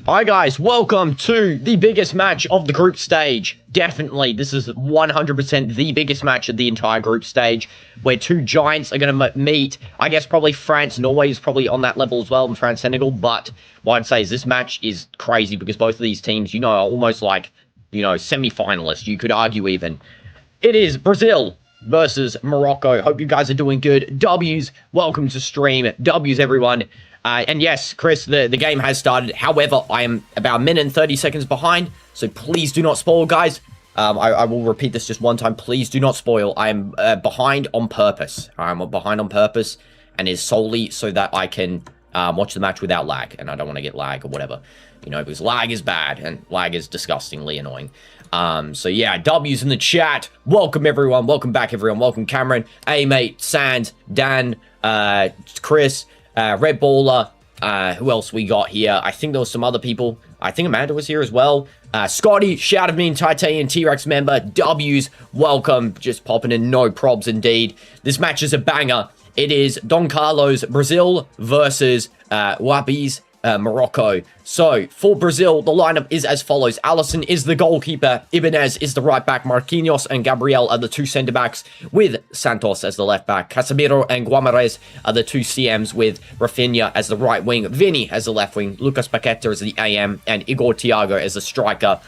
Hi guys, welcome to the biggest match of the group stage. Definitely, this is 100% the biggest match of the entire group stage, where two giants are going to meet. I guess probably France, Norway is probably on that level as well, and France, Senegal, but what I'd say is this match is crazy because both of these teams, are almost like, semi-finalists, you could argue even. It is Brazil versus Morocco. Hope you guys are doing good. W's, welcome to stream. W's, everyone. And yes, Chris, the game has started. However, I am about a minute and 30 seconds behind, so please do not spoil, guys. I will repeat this just one time. Please do not spoil. I am behind on purpose. I'm behind on purpose, and is solely so that I can watch the match without lag, and I don't want to get lag or whatever. Because lag is bad, and lag is disgustingly annoying. So yeah, W's in the chat. Welcome, everyone. Welcome back, everyone. Welcome, Cameron, A-Mate, Sand, Dan, Chris, Red Baller, who else we got here? I think there was some other people. I think Amanda was here as well. Scotty, shout out me, Titanian T-Rex member. W's, welcome. Just popping in, no probs indeed. This match is a banger. It is Don Carlos, Brazil versus Wabi's Morocco. So, for Brazil, the lineup is as follows. Alisson is the goalkeeper. Ibanez is the right back. Marquinhos and Gabriel are the two centre backs, with Santos as the left back. Casemiro and Guimarães are the two CMs, with Rafinha as the right wing. Vini as the left wing. Lucas Paqueta as the AM. And Igor Thiago as the striker.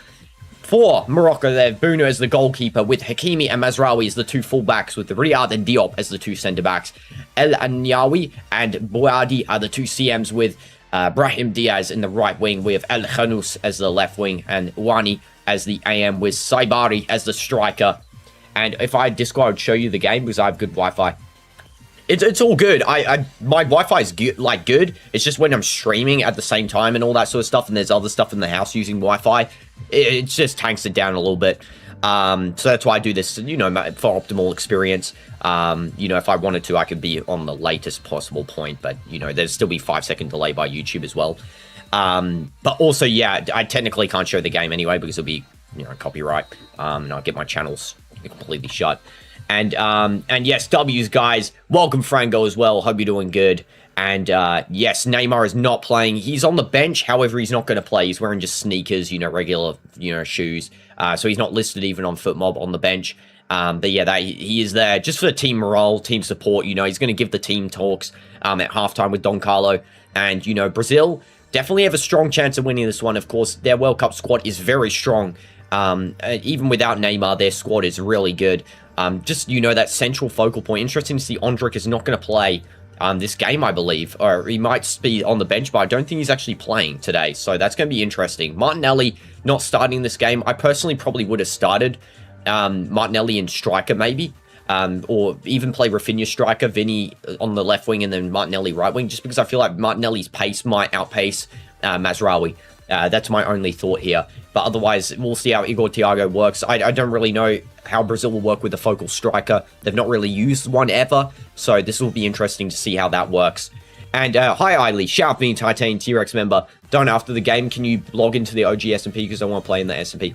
For Morocco, they have Bruno as the goalkeeper, with Hakimi and Mazraoui as the two fullbacks, with Riyad and Diop as the two centre-backs. El Anyawi and Bouadi are the two CMs, with Brahim Diaz in the right wing. We have El Khanous as the left wing, and Wani as the AM, with Saibari as the striker. And if I Discord, I would show you the game, because I have good Wi-Fi. It's all good. My Wi-Fi is good. It's just when I'm streaming at the same time and all that sort of stuff, and there's other stuff in the house using Wi-Fi, it just tanks it down a little bit. So that's why I do this, for optimal experience. If I wanted to, I could be on the latest possible point, but, there'd still be 5-second delay by YouTube as well. But also, yeah, I technically can't show the game anyway, because it'll be, copyright. And I'll get my channels completely shut. And yes, W's, guys. Welcome, Franco, as well. Hope you're doing good. And, yes, Neymar is not playing. He's on the bench. However, he's not going to play. He's wearing just sneakers, regular, shoes. So he's not listed even on FootMob on the bench. But yeah, he is there just for the team morale, team support. He's going to give the team talks at halftime with Don Carlo. And, Brazil definitely have a strong chance of winning this one. Of course, their World Cup squad is very strong. Even without Neymar, their squad is really good. That central focal point. Interesting to see Ondrick is not going to play this game, I believe. Or he might be on the bench, but I don't think he's actually playing today. So that's going to be interesting. Martinelli not starting this game. I personally probably would have started Martinelli in striker, maybe. Or even play Rafinha striker, Vini on the left wing, and then Martinelli right wing, just because I feel like Martinelli's pace might outpace Mazraoui. That's my only thought here. But otherwise, we'll see how Igor Thiago works. I don't really know how Brazil will work with a focal striker. They've not really used one ever. So this will be interesting to see how that works. And hi, Eiley. Shout out being Titanian T-Rex member. Don't after the game, can you log into the OG S&P, because I want to play in the S&P.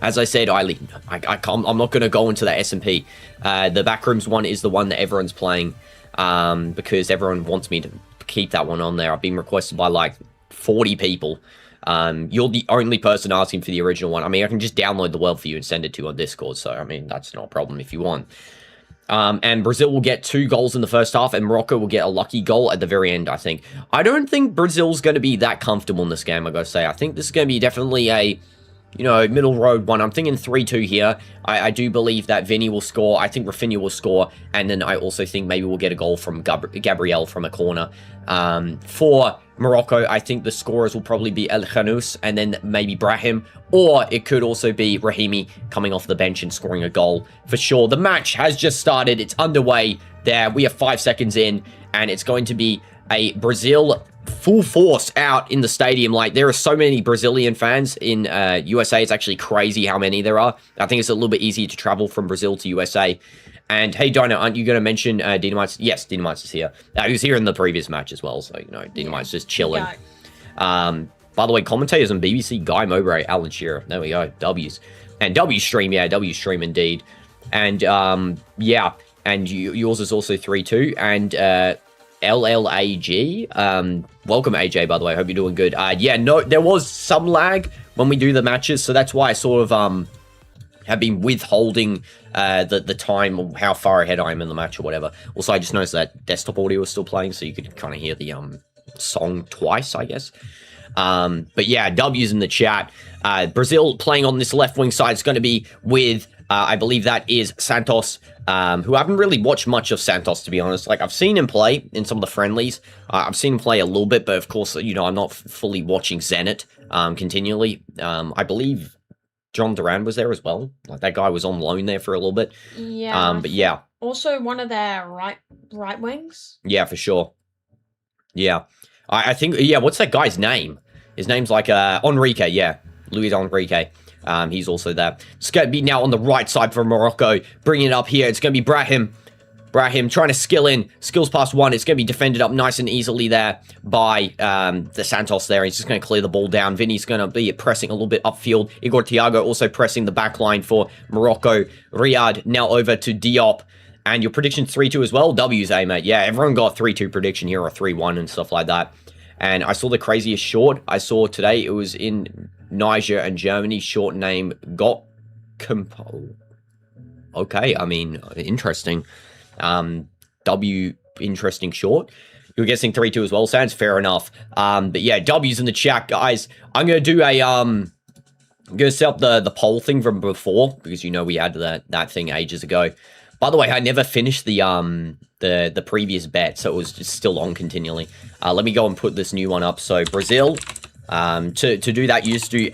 As I said, Eiley, I'm not going to go into the S&P. The Backrooms one is the one that everyone's playing, because everyone wants me to keep that one on there. I've been requested by like 40 people. You're the only person asking for the original one. I mean, I can just download the world for you and send it to you on Discord. So, I mean, that's not a problem if you want. And Brazil will get 2 goals in the first half, and Morocco will get a lucky goal at the very end, I think. I don't think Brazil's going to be that comfortable in this game, I gotta say. I think this is going to be definitely a, middle road one. I'm thinking 3-2 here. I do believe that Vini will score. I think Rafinha will score. And then I also think maybe we'll get a goal from Gabriel from a corner. For Morocco, I think the scorers will probably be El Khanous and then maybe Brahim. Or it could also be Rahimi coming off the bench and scoring a goal for sure. The match has just started. It's underway there. We are 5 seconds in, and it's going to be a Brazil full force out in the stadium. Like, there are so many Brazilian fans in USA. It's actually crazy how many there are. I think it's a little bit easier to travel from Brazil to USA. And hey, Dino, aren't you going to mention DinoDoomz? Yes, DinoDoomz is here. He was here in the previous match as well, so, DinoDoomz just chilling. Yeah. By the way, commentators on BBC, Guy Mowbray, Alan Shearer. There we go, W's. And W stream, yeah, W stream indeed. And, yeah, and yours is also 3-2. And LLAG. Welcome, AJ, by the way. Hope you're doing good. Yeah, no, there was some lag when we do the matches, so that's why I sort of have been withholding the time of how far ahead I am in the match or whatever. Also, I just noticed that desktop audio was still playing, so you could kind of hear the song twice, I guess. But yeah, W's in the chat. Brazil playing on this left wing side is going to be with, I believe that is Santos, who I haven't really watched much of Santos, to be honest. Like, I've seen him play in some of the friendlies. I've seen him play a little bit, but of course, you know, I'm not fully watching Zenit continually. I believe John Duran was there as well. Like, that guy was on loan there for a little bit. Yeah. But yeah. Also, one of their right wings. Yeah, for sure. Yeah. I think, yeah, what's that guy's name? His name's like Enrique, yeah. Luis Enrique. He's also there. It's going to be now on the right side for Morocco. Bringing it up here. It's going to be Brahim. Brahim trying to skill in. Skills past one. It's going to be defended up nice and easily there by the Santos there. He's just going to clear the ball down. Vinny's going to be pressing a little bit upfield. Igor Thiago also pressing the back line for Morocco. Riyadh now over to Diop. And your prediction 3-2 as well? W's, eh, mate? Yeah, everyone got 3-2 prediction here or 3-1 and stuff like that. And I saw the craziest short I saw today. It was in Niger and Germany. Short name got Compo. Okay, I mean, interesting. W, interesting short. You're guessing 3-2 as well. Sounds fair enough. But yeah, W's in the chat, guys. I'm going to do a, I'm going to set up the poll thing from before, because you know we had that thing ages ago. By the way, I never finished the previous bet, so it was just still on continually. Let me go and put this new one up. So Brazil, to do that, you just do !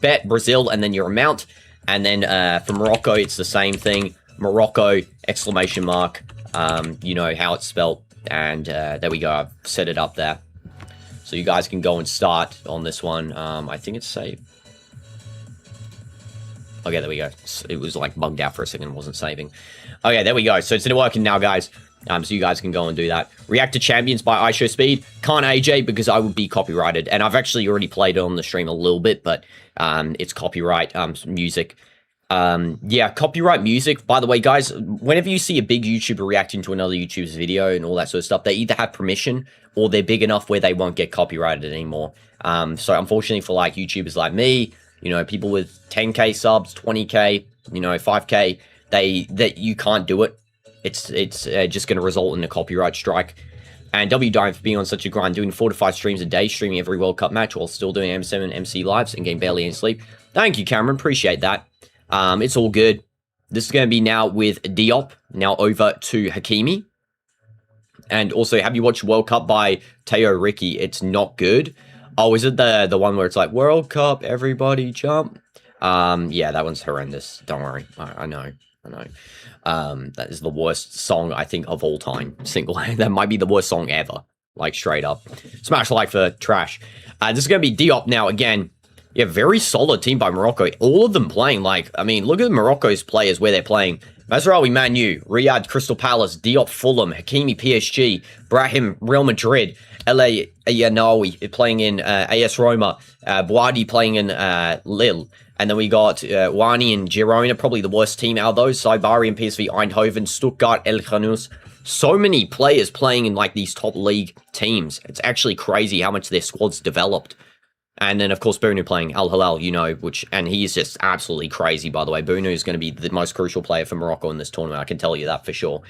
bet Brazil and then your amount, and then for Morocco it's the same thing. Morocco ! You know how it's spelled, and there we go. I've set it up there, so you guys can go and start on this one. I think it's saved. Okay, there we go. It was like bugged out for a second, wasn't saving. Okay, there we go. So it's working now, guys. So you guys can go and do that. React to Champions by iShowSpeed. Can't AJ because I would be copyrighted. And I've actually already played it on the stream a little bit, but it's copyright music. Yeah, copyright music. By the way, guys, whenever you see a big YouTuber reacting to another YouTuber's video and all that sort of stuff, they either have permission or they're big enough where they won't get copyrighted anymore. So unfortunately for like YouTubers like me, you know, people with 10k subs, 20k, you know, 5k, that you can't do it. It's just going to result in a copyright strike. And W-Dime for being on such a grind, doing 4 to 5 streams a day, streaming every World Cup match while still doing M7 MC lives and getting barely any sleep. Thank you, Cameron. Appreciate that. It's all good. This is going to be now with Diop, now over to Hakimi. And also, have you watched World Cup by Teo Ricky? It's not good. Oh, is it the one where it's like, World Cup, everybody jump? Yeah, that one's horrendous. Don't worry. I know. That is the worst song, I think, of all time. That might be the worst song ever. Like, straight up. Smash like for trash. This is going to be Diop now again. Yeah, very solid team by Morocco. All of them playing like, I mean, look at Morocco's players where they're playing. Mazraoui, Man U, Riyadh, Crystal Palace, Diop, Fulham, Hakimi, PSG, Brahim, Real Madrid, LA Yanawi playing in AS Roma, Bouadi playing in Lille, and then we got Wani and Girona, probably the worst team out of those, Saibari and PSV Eindhoven, Stuttgart, El Khanous. So many players playing in like these top league teams. It's actually crazy how much their squad's developed. And then, of course, Bunu playing Al Hilal, you know, and he's just absolutely crazy, by the way. Bunu is going to be the most crucial player for Morocco in this tournament. I can tell you that for sure.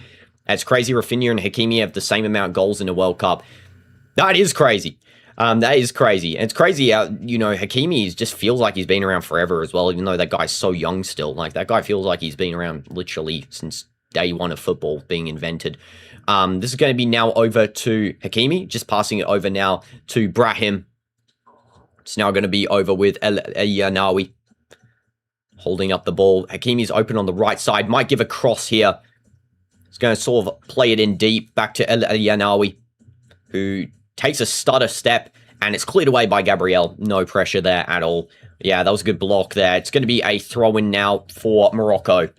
It's crazy. Rafinha and Hakimi have the same amount of goals in the World Cup. That is crazy. That is crazy. And it's crazy how, you know, Hakimi just feels like he's been around forever as well, even though that guy's so young still. Like, that guy feels like he's been around literally since day one of football being invented. This is going to be now over to Hakimi, just passing it over now to Brahim. It's now going to be over with El Yanawi holding up the ball. Hakimi's open on the right side. Might give a cross here. He's going to sort of play it in deep back to El Yanawi, who takes a stutter step, and it's cleared away by Gabriel. No pressure there at all. Yeah, that was a good block there. It's going to be a throw-in now for Morocco.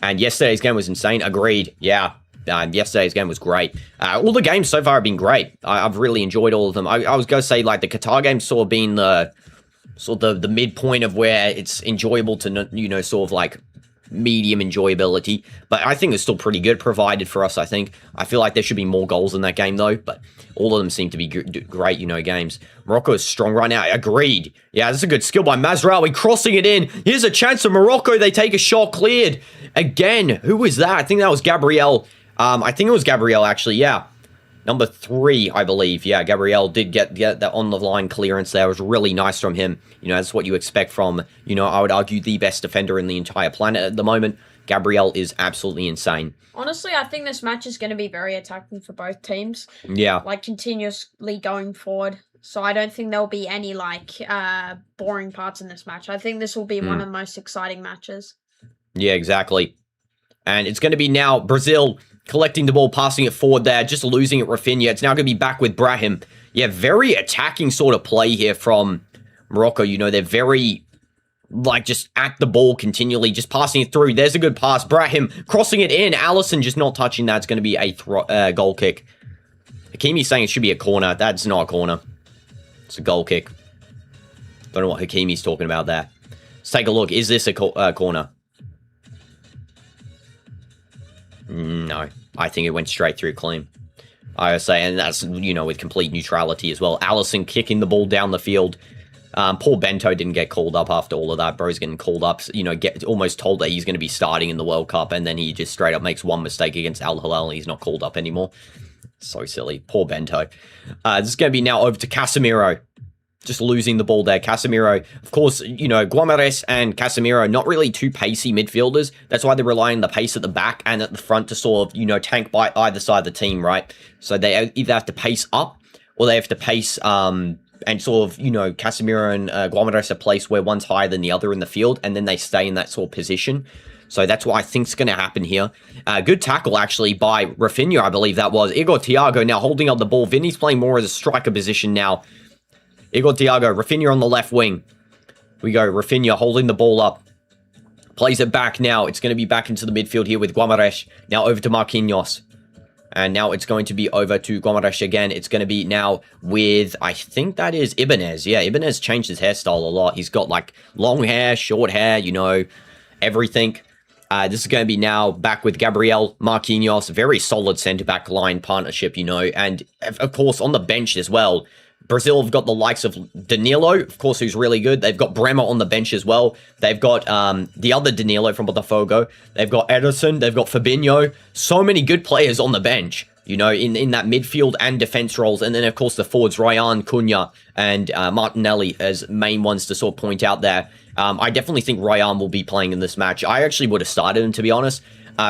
And yesterday's game was insane. Agreed. Yeah. Yesterday's game was great. All the games so far have been great. I've really enjoyed all of them. I was going to say, like, the Qatar game sort of been the midpoint of where it's enjoyable to, you know, sort of like medium enjoyability. But I think it's still pretty good provided for us, I think. I feel like there should be more goals in that game, though. But all of them seem to be great, games. Morocco is strong right now. Agreed. Yeah, this is a good skill by Mazraoui, crossing it in. Here's a chance for Morocco. They take a shot cleared. Again, who was that? I think that was Gabriel. I think it was Gabriel, actually, yeah. Number 3, I believe. Yeah, Gabriel did get that on-the-line clearance there. It was really nice from him. That's what you expect from, I would argue, the best defender in the entire planet at the moment. Gabriel is absolutely insane. Honestly, I think this match is going to be very attacking for both teams. Yeah. Like, continuously going forward. So I don't think there'll be any, boring parts in this match. I think this will be one of the most exciting matches. Yeah, exactly. And it's going to be now Brazil collecting the ball, passing it forward there, just losing it, Rafinha. It's now going to be back with Brahim. Yeah, very attacking sort of play here from Morocco. They're very, just at the ball continually, just passing it through. There's a good pass. Brahim crossing it in. Allison just not touching that. It's going to be a goal kick. Hakimi's saying it should be a corner. That's not a corner. It's a goal kick. Don't know what Hakimi's talking about there. Let's take a look. Is this a corner? No, I think it went straight through clean. I would say, and that's, with complete neutrality as well. Allison kicking the ball down the field. Poor Bento didn't get called up after all of that. Bro's getting called up, get almost told that he's going to be starting in the World Cup, and then he just straight up makes one mistake against Al Hilal, and he's not called up anymore. So silly. Poor Bento. This is going to be now over to Casemiro. Just losing the ball there. Casemiro, of course, Guimarães and Casemiro, not really two pacey midfielders. That's why they're relying on the pace at the back and at the front to sort of, tank by either side of the team, right? So they either have to pace up or they have to pace, and sort of, Casemiro and Guimarães are placed where one's higher than the other in the field, and then they stay in that sort of position. So that's what I think's going to happen here. Good tackle, actually, by Rafinha, I believe that was. Igor Thiago now holding up the ball. Vinny's playing more as a striker position now. Igor Thiago, Rafinha on the left wing. We go, Rafinha holding the ball up. Plays it back now. It's going to be back into the midfield here with Guimarães. Now over to Marquinhos. And now it's going to be over to Guimarães again. It's going to be now with, I think that is Ibanez. Yeah, Ibanez changed his hairstyle a lot. He's got long hair, short hair, everything. This is going to be now back with Gabriel, Marquinhos. Very solid centre-back line partnership, And, of course, on the bench as well. Brazil have got the likes of Danilo, of course, who's really good. They've got Bremer on the bench as well. They've got the other Danilo from Botafogo. They've got Ederson. They've got Fabinho. So many good players on the bench, in that midfield and defense roles. And then, of course, the forwards, Ryan, Cunha, and Martinelli as main ones to sort of point out there. I definitely think Ryan will be playing in this match. I actually would have started him, to be honest.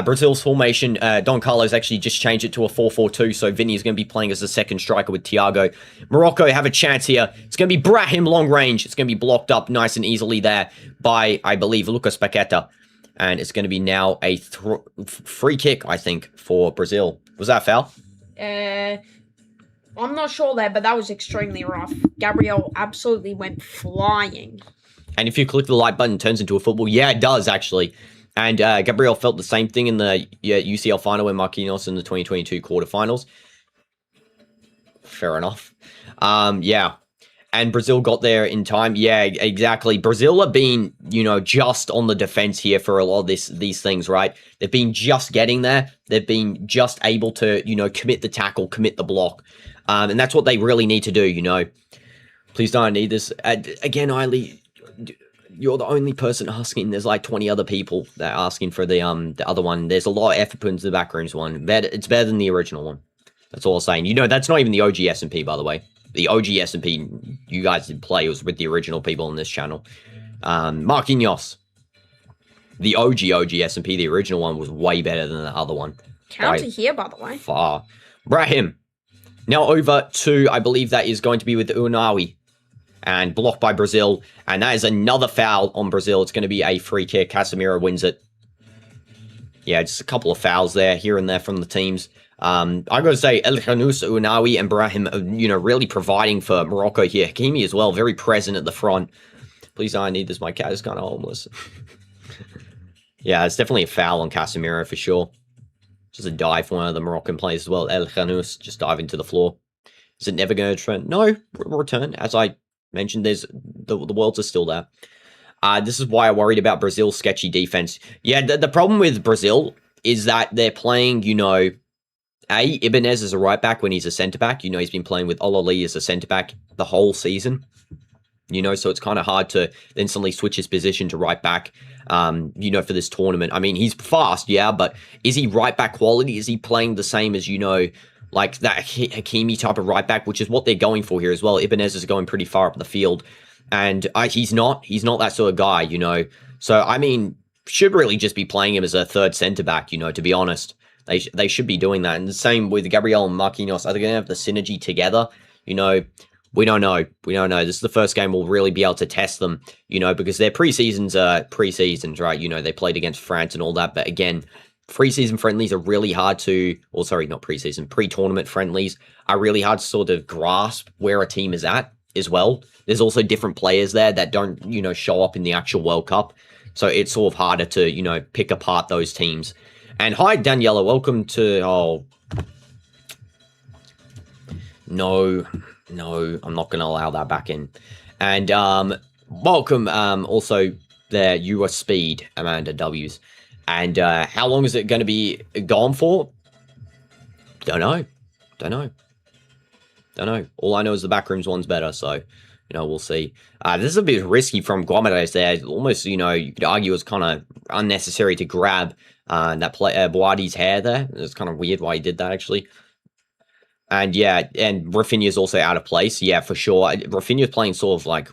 Brazil's formation, Don Carlos actually just changed it to a 4-4-2, so Vinny is going to be playing as a second striker with Thiago. Morocco have a chance here. It's going to be Brahim long range. It's going to be blocked up nice and easily there by, I believe, Lucas Paqueta. And it's going to be now a free kick, I think, for Brazil. Was that a foul? I'm not sure there, but that was extremely rough. Gabriel absolutely went flying. And if you click the like button, it turns into a football. Yeah, it does, actually. And Gabriel felt the same thing in the UCL final with Marquinhos in the 2022 quarterfinals. Fair enough. Yeah. And Brazil got there in time. Yeah, exactly. Brazil have been, just on the defense here for a lot of these things, right? They've been just getting there. They've been just able to, commit the tackle, commit the block. And that's what they really need to do, Please don't need this. Again, Eiley, you're the only person asking. There's 20 other people that are asking for the other one. There's a lot of effort put into the backrooms one. It's better than the original one. That's all I'm saying. That's not even the OG S&P, by the way. The OG S&P you guys did play was with the original people on this channel. Marquinhos. The OG S&P, the original one, was way better than the other one. Counter here, by the way. Far. Brahim. Now over to, I believe that is going to be with Unawi. And blocked by Brazil. And that is another foul on Brazil. It's going to be a free kick. Casemiro wins it. Yeah, just a couple of fouls there, here and there from the teams. I got to say, El Khanous, Unawi, and Brahim are, really providing for Morocco here. Hakimi as well, very present at the front. Please don't need this. My cat is kind of homeless. Yeah, it's definitely a foul on Casemiro for sure. Just a dive for one of the Moroccan players as well. El Khanous just diving to the floor. Is it never going to return? No, return. As I mentioned, there's the worlds are still there. This is why I worried about Brazil's sketchy defense. Yeah, the problem with Brazil is that they're playing, you know, Ibanez as a right back when he's a centre back. You know, he's been playing with Ololi as a centre back the whole season. You know, so it's kind of hard to instantly switch his position to right back, you know, for this tournament. I mean, he's fast, yeah, but is he right back quality? Is he playing the same as, you know, like that Hakimi type of right back, which is what they're going for here as well. Ibanez is going pretty far up the field, and he's not that sort of guy, you know. So, I mean, should really just be playing him as a third centre back, you know, to be honest. They should be doing that. And the same with Gabriel and Marquinhos. Are they going to have the synergy together? You know, we don't know. We don't know. This is the first game we'll really be able to test them, you know, because their preseasons are preseasons, right? You know, they played against France and all that. But again, preseason friendlies are really hard to, or sorry, not preseason, pre-tournament friendlies are really hard to sort of grasp where a team is at as well. There's also different players there that don't, you know, show up in the actual World Cup. So it's sort of harder to, you know, pick apart those teams. And hi, Daniela. Welcome to... Oh. No, I'm not going to allow that back in. And welcome also there, you are Speed, Amanda W's. And how long is it going to be gone for? Don't know. All I know is the Backrooms one's better, so... You know, we'll see. This is a bit risky from Guamades there. Almost, you know, you could argue it was kind of unnecessary to grab that Boadi's hair there. It's kind of weird why he did that, actually. And yeah, and Rafinha's also out of place. Yeah, for sure. Rafinha's playing sort of like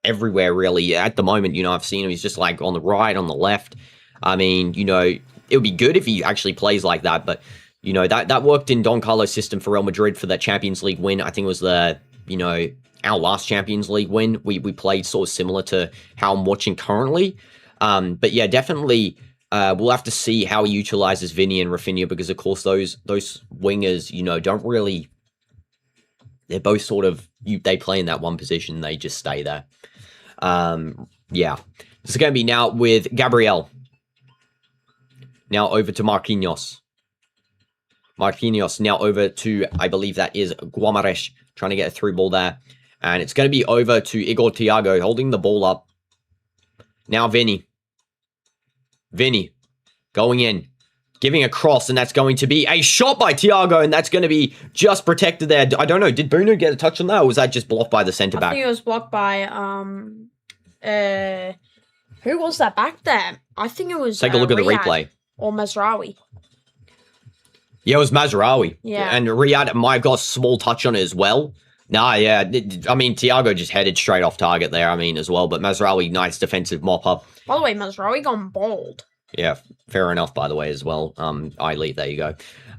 everywhere, really. At the moment, you know, I've seen him. He's just like on the right, on the left. I mean, you know, it would be good if he actually plays like that. But, you know, that worked in Don Carlos' system for Real Madrid for that Champions League win. I think it was the, you know... Our last Champions League win, we played sort of similar to how I'm watching currently. But yeah, definitely we'll have to see how he utilizes Vinny and Rafinha, because of course those wingers, you know, don't really... They're both sort of... They play in that one position, they just stay there. Yeah. This is going to be now with Gabriel. Now over to Marquinhos. Marquinhos now over to, I believe that is Guamares, trying to get a through ball there. And it's going to be over to Igor Thiago, holding the ball up. Now Vinny. Vinny, going in, giving a cross, and that's going to be a shot by Thiago, and that's going to be just protected there. I don't know, did Bruno get a touch on that, or was that just blocked by the centre-back? I think it was blocked by, who was that back there? I think it was... Take a look at the replay. Or Mazraoui. Yeah, it was Mazraoui. Yeah. And Riyad might have got a small touch on it as well. Nah, yeah. I mean, Thiago just headed straight off target there, I mean, as well. But Mazraoui, nice defensive mop-up. By the way, Mazraoui gone bald. Yeah, fair enough, by the way, as well. Eiley, there you go.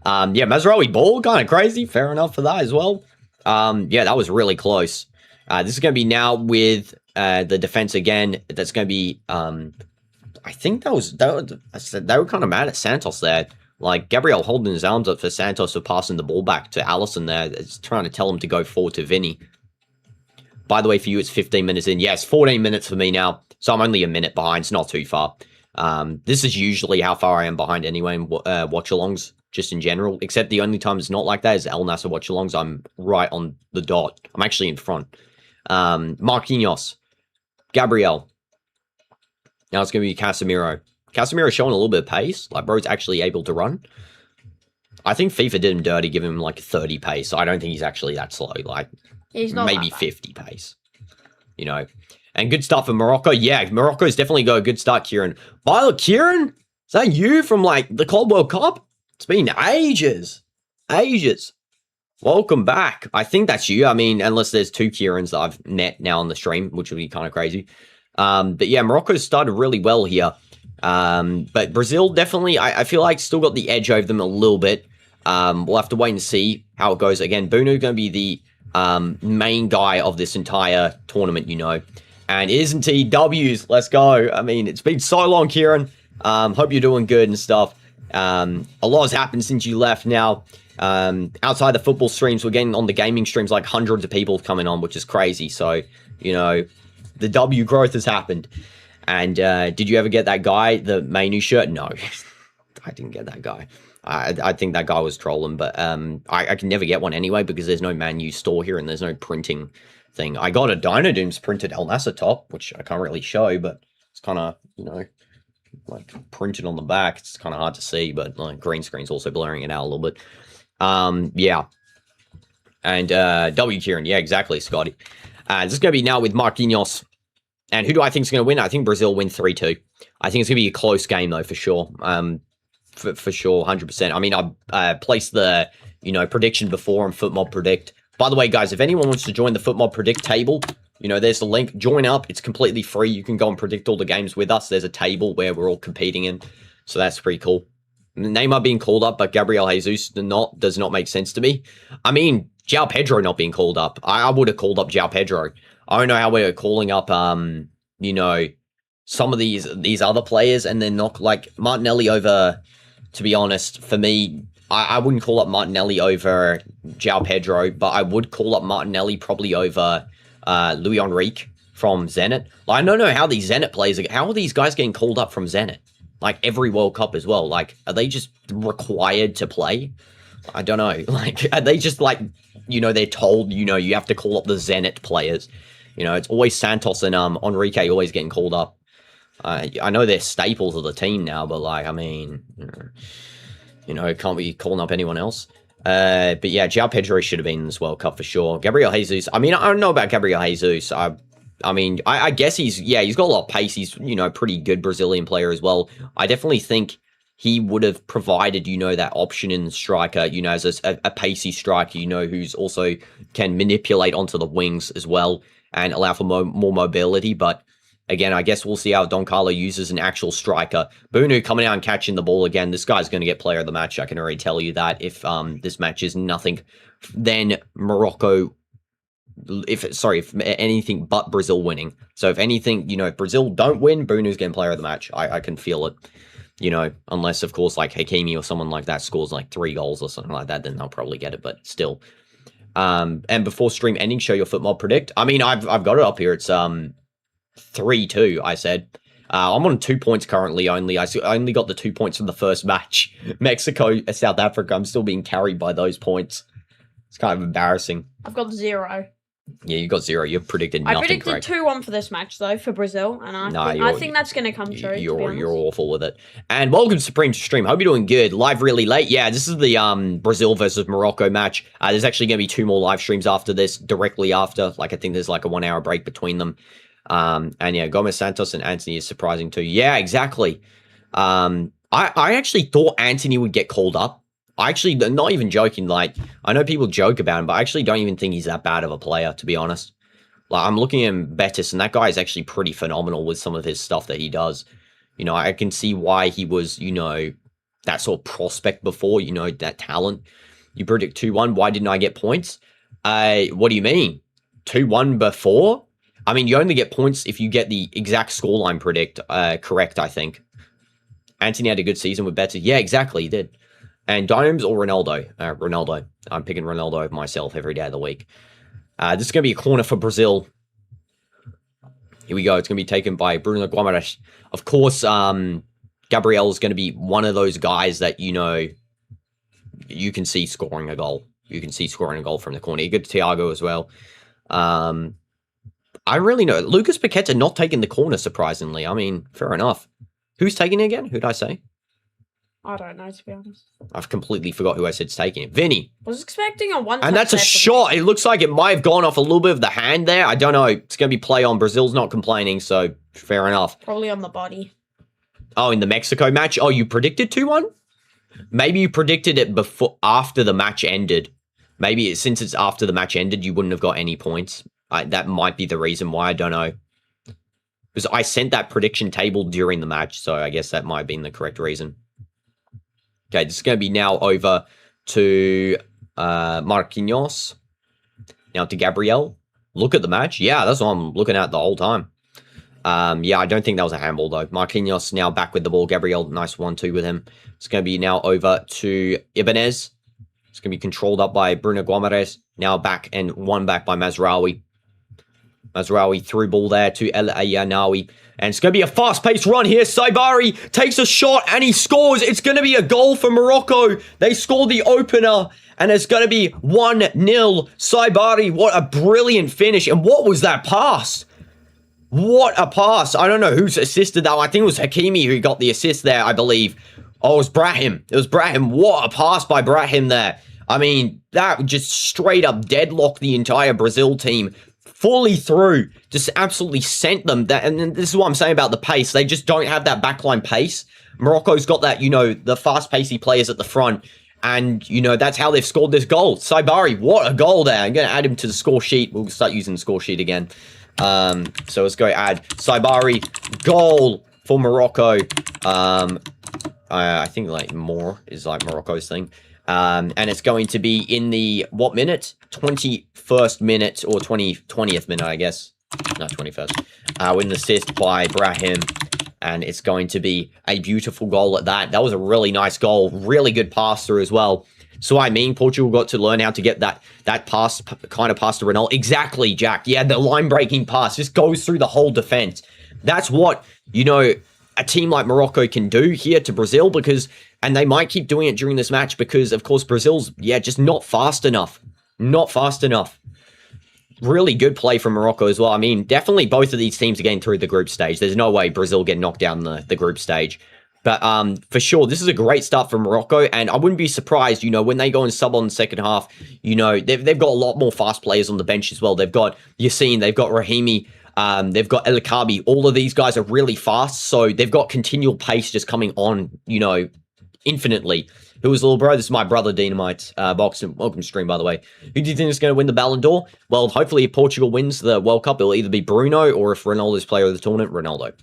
Yeah, Mazraoui bald, kind of crazy. Fair enough for that as well. Yeah, that was really close. This is going to be now with the defense again. That's going to be... I think they were kind of mad at Santos there. Like, Gabriel holding his arms up for Santos for passing the ball back to Alisson there. It's trying to tell him to go forward to Vinny. By the way, for you, it's 15 minutes in. Yes, 14 minutes for me now. So I'm only a minute behind. It's not too far. This is usually how far I am behind anyway in watch-alongs, just in general. Except the only time it's not like that is El Nasser watch-alongs. I'm right on the dot. I'm actually in front. Marquinhos. Gabriel. Now it's going to be Casemiro. Casemiro showing a little bit of pace. Like, bro's actually able to run. I think FIFA did him dirty, give him like 30 pace. So I don't think he's actually that slow. Like, he's not maybe 50 pace. You know. And good start for Morocco. Yeah, Morocco's definitely got a good start, Kieran. Violet Kieran? Is that you from, like, the Club World Cup? It's been ages. Ages. Welcome back. I think that's you. I mean, unless there's two Kierans that I've met now on the stream, which would be kind of crazy. But yeah, Morocco's started really well here. But Brazil definitely, I feel like, still got the edge over them a little bit. We'll have to wait and see how it goes. Again, Bruno's going to be the main guy of this entire tournament, you know. And isn't he? W's, let's go. I mean, it's been so long, Kieran. Hope you're doing good and stuff. A lot has happened since you left now. Outside the football streams, we're getting on the gaming streams, like hundreds of people coming on, which is crazy. So, you know, the W growth has happened. And did you ever get that guy, the Mainu shirt? No, I didn't get that guy. I think that guy was trolling, but I can never get one anyway because there's no Man U store here and there's no printing thing. I got a DinoDoomz printed El Nasser top, which I can't really show, but it's kind of, you know, like printed on the back. It's kind of hard to see, but like green screen's also blurring it out a little bit. Yeah. And W Kieran, yeah, exactly, Scotty. This is going to be now with Marquinhos. And who do I think is going to win? I think Brazil win 3-2. I think it's going to be a close game, though, for sure. For sure, 100%. I mean, I placed the, you know, prediction before on FootMob Predict. By the way, guys, if anyone wants to join the FootMob Predict table, you know, there's the link. Join up. It's completely free. You can go and predict all the games with us. There's a table where we're all competing in. So that's pretty cool. Neymar being called up, but Gabriel Jesus does not make sense to me. I mean, João Pedro not being called up. I would have called up João Pedro. I don't know how we're calling up, you know, some of these other players and then not like Martinelli over, to be honest, for me, I wouldn't call up Martinelli over João Pedro, but I would call up Martinelli probably over Luis Enrique from Zenit. Like, I don't know how these Zenit players, how are these guys getting called up from Zenit? Like, every World Cup as well. Like, are they just required to play? I don't know. Like, are they just like, you know, they're told, you know, you have to call up the Zenit players. You know, it's always Santos and Enrique always getting called up. I know they're staples of the team now, but like, I mean, you know, it can't be calling up anyone else. But yeah, João Pedro should have been in this World Cup for sure. Gabriel Jesus, I mean, I don't know about Gabriel Jesus. I mean, I guess he's got a lot of pace. He's, you know, pretty good Brazilian player as well. I definitely think he would have provided, you know, that option in the striker, you know, as a pacey striker, you know, who's also can manipulate onto the wings as well and allow for more mobility. But again, I guess we'll see how Don Carlo uses an actual striker. Bunu coming out and catching the ball again. This guy's going to get player of the match. I can already tell you that if this match is nothing, then Morocco, if anything but Brazil winning. So if anything, you know, if Brazil don't win, Bunu's getting player of the match. I can feel it. You know, unless, of course, like Hakimi or someone like that scores like 3 goals or something like that, then they'll probably get it, but still. And before stream ending, show your FootMob Predict. I mean, I've got it up here. It's 3-2, I said. I'm on 2 points currently only. I only got the 2 points from the first match. Mexico, South Africa, I'm still being carried by those points. It's kind of embarrassing. I've got 0. Yeah, you got 0. You've predicted nothing. I predicted 2-1 for this match, though, for Brazil, and I think that's going to come true. You're awful with it. And welcome to Supreme Stream. Hope you're doing good. Live really late. Yeah, this is the Brazil versus Morocco match. There's actually going to be 2 more live streams after this, directly after. Like, I think there's like a 1 hour break between them. And yeah, Gomez Santos and Anthony is surprising too. Yeah, exactly. I actually thought Anthony would get called up. I actually, not even joking, like, I know people joke about him, but I actually don't even think he's that bad of a player, to be honest. Like, I'm looking at him, Betis, and that guy is actually pretty phenomenal with some of his stuff that he does. You know, I can see why he was, you know, that sort of prospect before, you know, that talent. You predict 2-1, why didn't I get points? What do you mean? 2-1 before? I mean, you only get points if you get the exact scoreline correct, I think. Anthony had a good season with Betis. Yeah, exactly, he did. And DinoDoomz or Ronaldo? Ronaldo. I'm picking Ronaldo over myself every day of the week. This is going to be a corner for Brazil. Here we go. It's going to be taken by Bruno Guimaraes. Of course, Gabriel is going to be one of those guys that, you know, you can see scoring a goal. You can see scoring a goal from the corner. You get Thiago as well. I really know. Lucas Paqueta not taking the corner, surprisingly. I mean, fair enough. Who's taking it again? Who did I say? I don't know, to be honest. I've completely forgot who I said's taking it. Vinny. Was expecting a one-touch. And that's a shot. It looks like it might have gone off a little bit of the hand there. I don't know. It's going to be play on. Brazil's not complaining, so fair enough. Probably on the body. Oh, in the Mexico match? Oh, you predicted 2-1? Maybe you predicted it after the match ended. Maybe since it's after the match ended, you wouldn't have got any points. That might be the reason why. I don't know. Because I sent that prediction table during the match, so I guess that might have been the correct reason. Okay, this is going to be now over to Marquinhos. Now to Gabriel. Look at the match. Yeah, that's what I'm looking at the whole time. Yeah, I don't think that was a handball, though. Marquinhos now back with the ball. Gabriel, nice 1-2 with him. It's going to be now over to Ibanez. It's going to be controlled up by Bruno Guimaraes. Now back and 1 back by Mazraoui. Mazraoui through ball there to El Ayanawi. And it's going to be a fast-paced run here. Saibari takes a shot and he scores. It's going to be a goal for Morocco. They score the opener. And it's going to be 1-0. Saibari, what a brilliant finish. And what was that pass? What a pass. I don't know who's assisted that. I think it was Hakimi who got the assist there, I believe. Oh, it was Brahim. It was Brahim. What a pass by Brahim there. I mean, that just straight up deadlocked the entire Brazil team fully through. Just absolutely sent them. And this is what I'm saying about the pace. They just don't have that backline pace. Morocco's got that, you know, the fast-pacey players at the front. And, you know, that's how they've scored this goal. Saibari, what a goal there. I'm going to add him to the score sheet. We'll start using the score sheet again. So let's go add Saibari, goal for Morocco. I think, like, more is, like, Morocco's thing. And it's going to be in the, what minute? 21st minute, or 20th minute, I guess. No, 21st. With an assist by Brahim. And it's going to be a beautiful goal at that. That was a really nice goal. Really good pass through as well. So I mean, Portugal got to learn how to get that pass, kind of pass to Ronaldo. Exactly, Jack. Yeah, the line-breaking pass just goes through the whole defense. That's what, you know, a team like Morocco can do here to Brazil because, and they might keep doing it during this match because, of course, Brazil's, yeah, just not fast enough. Not fast enough. Really good play from Morocco as well. I mean, definitely both of these teams are getting through the group stage. There's no way Brazil get knocked down the group stage. But for sure, this is a great start for Morocco, and I wouldn't be surprised, you know, when they go and sub on the second half, you know, they've got a lot more fast players on the bench as well. They've got Yassine, they've got Rahimi, they've got El Kabi. All of these guys are really fast, so they've got continual pace just coming on, you know, infinitely. Who was little bro? This is my brother, Dynamite. Boxing, welcome to stream, by the way. Who do you think is going to win the Ballon d'Or? Well, hopefully if Portugal wins the World Cup, it'll either be Bruno, or if Ronaldo's player of the tournament, Ronaldo.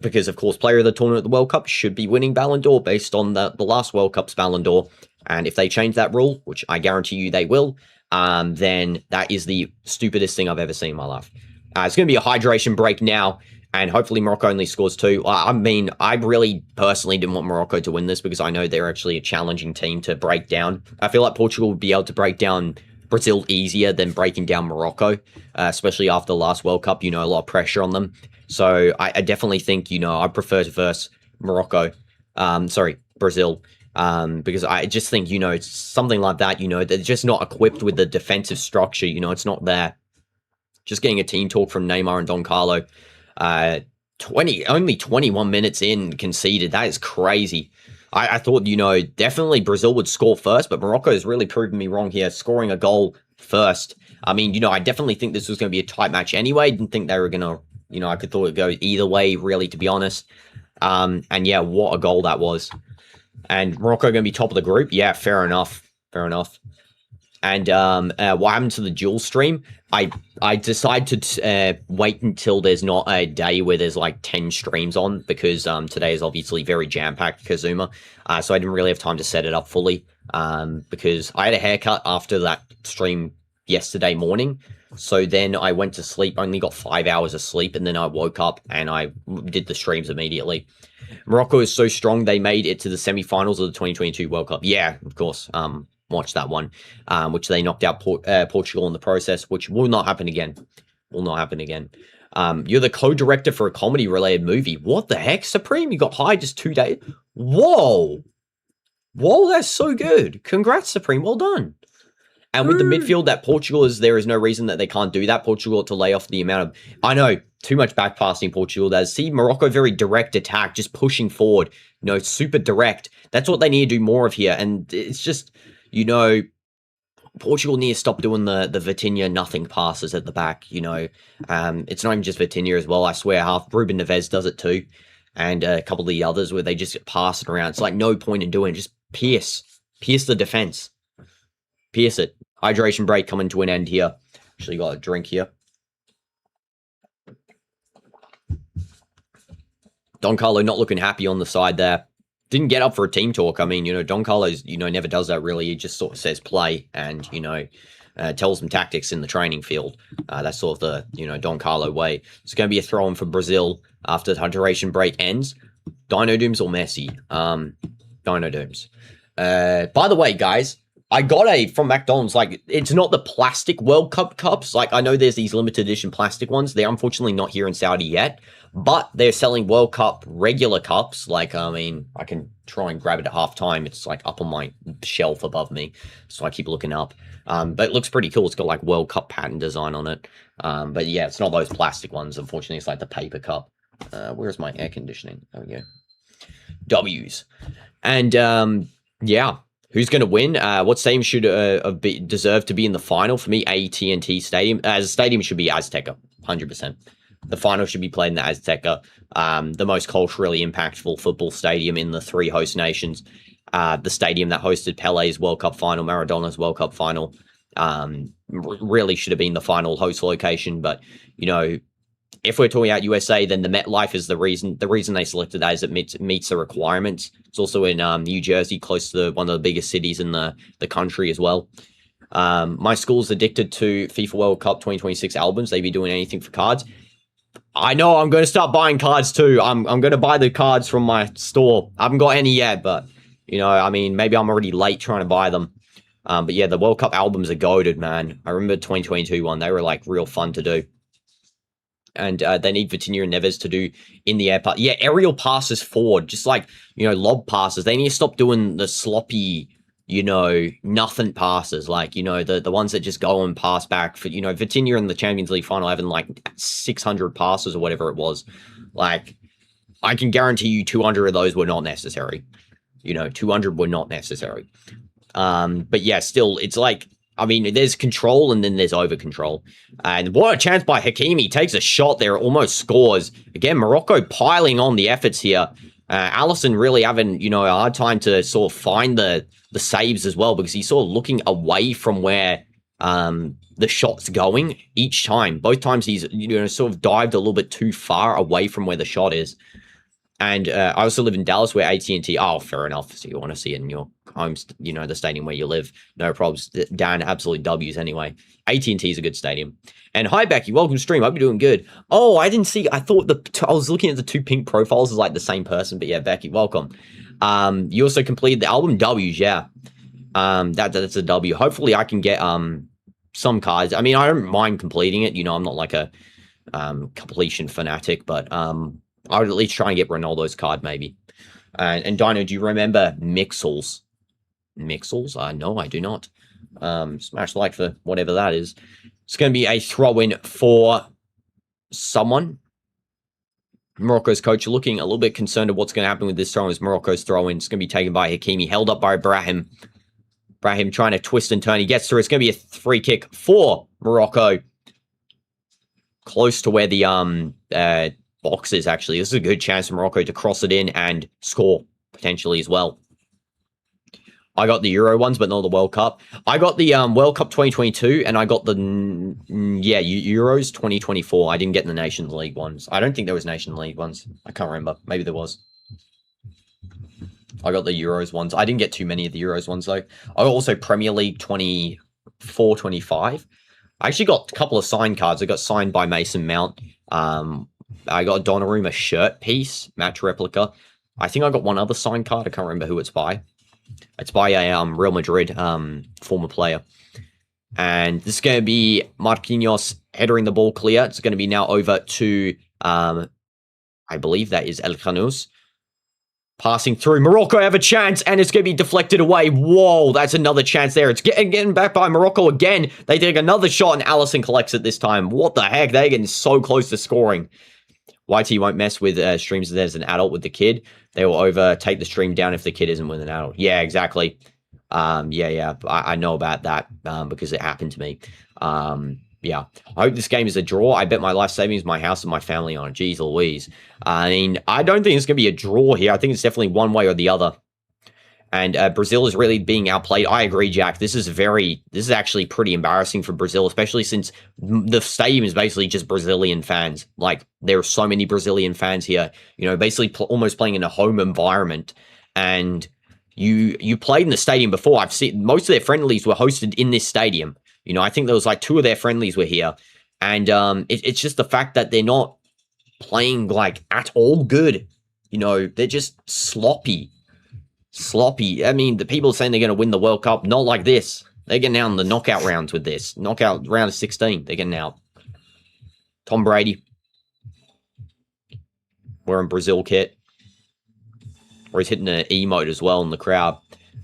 Because, of course, player of the tournament at the World Cup should be winning Ballon d'Or based on the last World Cup's Ballon d'Or. And if they change that rule, which I guarantee you they will, then that is the stupidest thing I've ever seen in my life. It's going to be a hydration break now. And hopefully Morocco only scores 2. I mean, I really personally didn't want Morocco to win this because I know they're actually a challenging team to break down. I feel like Portugal would be able to break down Brazil easier than breaking down Morocco, especially after the last World Cup, you know, a lot of pressure on them. So I definitely think, you know, I prefer to verse Brazil. Because I just think, you know, it's something like that, you know, they're just not equipped with the defensive structure, you know, it's not there. Just getting a team talk from Neymar and Don Carlo. Only 21 minutes in conceded. That is crazy. I thought, you know, definitely Brazil would score first, but Morocco has really proven me wrong here, scoring a goal first. I mean, you know, I definitely think this was going to be a tight match anyway. Didn't think they were going to, you know, I could thought it'd go either way, really, to be honest. And yeah, what a goal that was. And Morocco going to be top of the group? Yeah, fair enough. Fair enough. And what happened to the dual stream? I decided to wait until there's not a day where there's like 10 streams on because today is obviously very jam-packed, Kazuma. So I didn't really have time to set it up fully because I had a haircut after that stream yesterday morning. So then I went to sleep, only got 5 hours of sleep, and then I woke up and I did the streams immediately. Morocco is so strong, they made it to the semi-finals of the 2022 World Cup. Yeah, of course. Watch that one, which they knocked out Portugal in the process, which will not happen again. Will not happen again. You're the co-director for a comedy-related movie. What the heck, Supreme? You got hired just 2 days? Whoa! Whoa, that's so good. Congrats, Supreme. Well done. And with the midfield that Portugal is, there is no reason that they can't do that. Portugal ought to lay off the amount of... I know, too much back passing Portugal does. See, Morocco, very direct attack, just pushing forward. You know, super direct. That's what they need to do more of here. And it's just... You know, Portugal need to stop doing the Vitinha nothing passes at the back, you know. It's not even just Vitinha as well, I swear. Ruben Neves does it too. And a couple of the others where they just pass it around. It's like no point in doing it. Just pierce the defense. Pierce it. Hydration break coming to an end here. Actually got a drink here. Don Carlo not looking happy on the side there. Didn't get up for a team talk. I mean, you know, Don Carlo's, you know, never does that really. He just sort of says play and, you know, tells them tactics in the training field. That's sort of the, you know, Don Carlo way. It's going to be a throw-in for Brazil after the hydration break ends. DinoDoomz or Messi? DinoDoomz. By the way, guys, I got from McDonald's, like, it's not the plastic World Cup cups. Like, I know there's these limited edition plastic ones. They're unfortunately not here in Saudi yet, but they're selling World Cup regular cups. Like, I mean, I can try and grab it at halftime. It's like up on my shelf above me, so I keep looking up. But it looks pretty cool. It's got like World Cup pattern design on it. But yeah, it's not those plastic ones. Unfortunately, it's like the paper cup. Where's my air conditioning? There we go. W's. And yeah. Who's going to win? What stadium should deserve to be in the final? For me, AT&T Stadium. As a stadium, should be Azteca, 100%. The final should be played in the Azteca, the most culturally impactful football stadium in the 3 host nations. The stadium that hosted Pele's World Cup final, Maradona's World Cup final, really should have been the final host location. But, you know, if we're talking about USA, then the MetLife is the reason. The reason they selected that is it meets the requirements. It's also in New Jersey, close to one of the biggest cities in the country as well. My school's addicted to FIFA World Cup 2026 albums. They be doing anything for cards. I know I'm going to start buying cards too. I'm going to buy the cards from my store. I haven't got any yet, but, you know, I mean, maybe I'm already late trying to buy them. But yeah, the World Cup albums are goated, man. I remember 2022 one. They were like real fun to do. And they need Vitinha and Neves to do in the air pass. Yeah, aerial passes forward, just like, you know, lob passes. They need to stop doing the sloppy, you know, nothing passes. Like, you know, the ones that just go and pass back. For, you know, Vitinha in the Champions League final having like 600 passes or whatever it was. Like, I can guarantee you 200 of those were not necessary. You know, 200 were not necessary. But yeah, still, it's like, I mean, there's control and then there's over control. And what a chance by Hakimi. Takes a shot there, almost scores. Again, Morocco piling on the efforts here. Alisson really having, you know, a hard time to sort of find the saves as well, because he's sort of looking away from where the shot's going each time. Both times he's, you know, sort of dived a little bit too far away from where the shot is. And I also live in Dallas, where AT&T, oh, fair enough. So you want to see it in your home, you know, the stadium where you live. No problems. Dan, absolutely W's anyway. AT&T is a good stadium. And hi, Becky. Welcome to stream. Hope you're doing good. Oh, I didn't see. I thought I was looking at the 2 pink profiles as like the same person. But yeah, Becky, welcome. You also completed the album. W's, yeah. That's a W. Hopefully I can get some cards. I mean, I don't mind completing it. You know, I'm not like a completion fanatic, but I would at least try and get Ronaldo's card, maybe. And Dino, do you remember Mixels? Mixels? No, I do not. Smash like for whatever that is. It's going to be a throw-in for someone. Morocco's coach looking a little bit concerned of what's going to happen with this throw. As Morocco's throw-in, it's going to be taken by Hakimi, held up by Brahim. Brahim trying to twist and turn. He gets through. It's going to be a free kick for Morocco. Close to where the box is, actually. This is a good chance for Morocco to cross it in and score, potentially, as well. I got the Euro ones, but not the World Cup. I got the World Cup 2022, and I got the, Euros 2024. I didn't get the Nations League ones. I don't think there was Nations League ones. I can't remember. Maybe there was. I got the Euros ones. I didn't get too many of the Euros ones, though. I got also Premier League 24, 25. I actually got a couple of signed cards. I got signed by Mason Mount. I got a Donnarumma shirt piece, match replica. I think I got one other signed card. I can't remember who it's by. It's by a Real Madrid former player. And this is going to be Marquinhos headering the ball clear. It's going to be now over to, I believe that is El Khanous. Passing through. Morocco have a chance, and it's going to be deflected away. Whoa, that's another chance there. It's getting back by Morocco again. They take another shot, and Alisson collects it this time. What the heck? They're getting so close to scoring. YT won't mess with streams if there's an adult with the kid. They will take the stream down if the kid isn't with an adult. Yeah, exactly. Yeah. I know about that because it happened to me. Yeah. I hope this game is a draw. I bet my life savings, my house, and my family on it. Jeez Louise. I mean, I don't think it's going to be a draw here. I think it's definitely one way or the other. And Brazil is really being outplayed. I agree, Jack. This is actually pretty embarrassing for Brazil, especially since the stadium is basically just Brazilian fans. Like, there are so many Brazilian fans here, you know, basically almost playing in a home environment. And you played in the stadium before. I've seen most of their friendlies were hosted in this stadium. You know, I think there was like 2 of their friendlies were here. And it's just the fact that they're not playing like at all good. You know, they're just sloppy. Sloppy. I mean, the people saying they're going to win the World Cup, not like this. They're getting out in the knockout rounds with this. Knockout round of 16. They're getting out. Tom Brady. Wearing Brazil kit. Or he's hitting an emote as well in the crowd.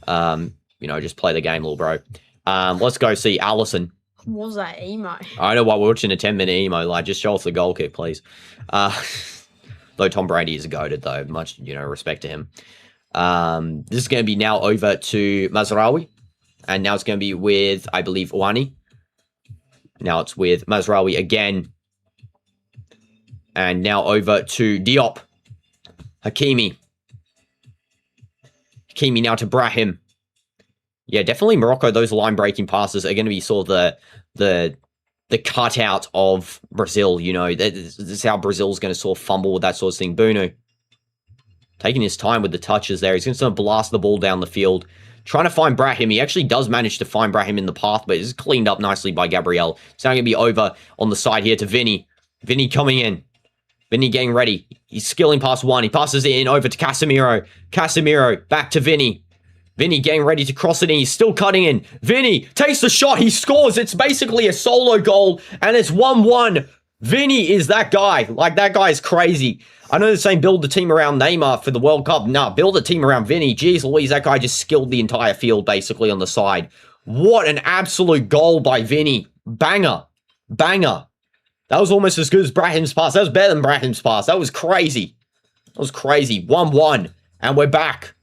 You know, just play the game, little bro. Let's go see Allison. What was that emo? I know what, we're watching a 10-minute emo. Like, just show us the goal kick, please. Though Tom Brady is goated, though. Much, you know, respect to him. This is going to be now over to Mazraoui. And now it's going to be with, I believe, Ouani. Now it's with Mazraoui again. And now over to Diop. Hakimi. Hakimi now to Brahim. Yeah, definitely Morocco, those line-breaking passes are going to be sort of the cutout of Brazil, you know. This is how Brazil's going to sort of fumble with that sort of thing. Bunu. Taking his time with the touches there. He's going to blast the ball down the field. Trying to find Brahim. He actually does manage to find Brahim in the path, but it's cleaned up nicely by Gabriel. It's now going to be over on the side here to Vinny. Vinny coming in. Vinny getting ready. He's skilling past one. He passes it in over to Casemiro. Casemiro back to Vinny. Vinny getting ready to cross it in. He's still cutting in. Vinny takes the shot. He scores. It's basically a solo goal, and it's 1-1. Vinny is that guy. Like, that guy is crazy. I know they're saying build the team around Neymar for the World Cup. Nah, build a team around Vinny. Jeez Louise, that guy just skilled the entire field basically on the side. What an absolute goal by Vinny. Banger. Banger. That was almost as good as Brahim's pass. That was better than Brahim's pass. That was crazy. That was crazy. 1-1. And we're back.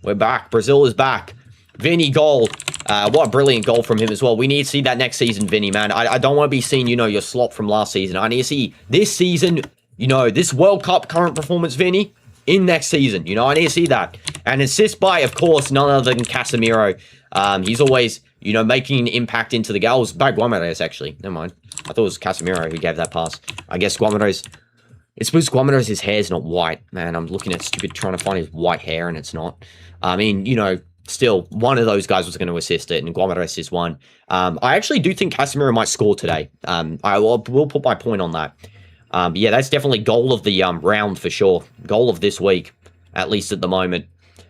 We're back. Brazil is back. Vinny goal. What a brilliant goal from him as well. We need to see that next season, Vinny, man. I don't want to be seeing, you know, your slop from last season. I need to see this season, you know, this World Cup current performance, Vinny, in next season. You know, I need to see that. And assist by, of course, none other than Casemiro. He's always, you know, making an impact into the goals. By Guamares, actually. Never mind. I thought it was Casemiro who gave that pass. I guess Guamares... It's because Guamares, his hair's not white. Man, I'm looking at stupid trying to find his white hair, and it's not. I mean, you know, still, one of those guys was going to assist it, and Guamares is one. I actually do think Casemiro might score today. I will put my point on that. Yeah, that's definitely goal of the round for sure. Goal of this week, at least at the moment.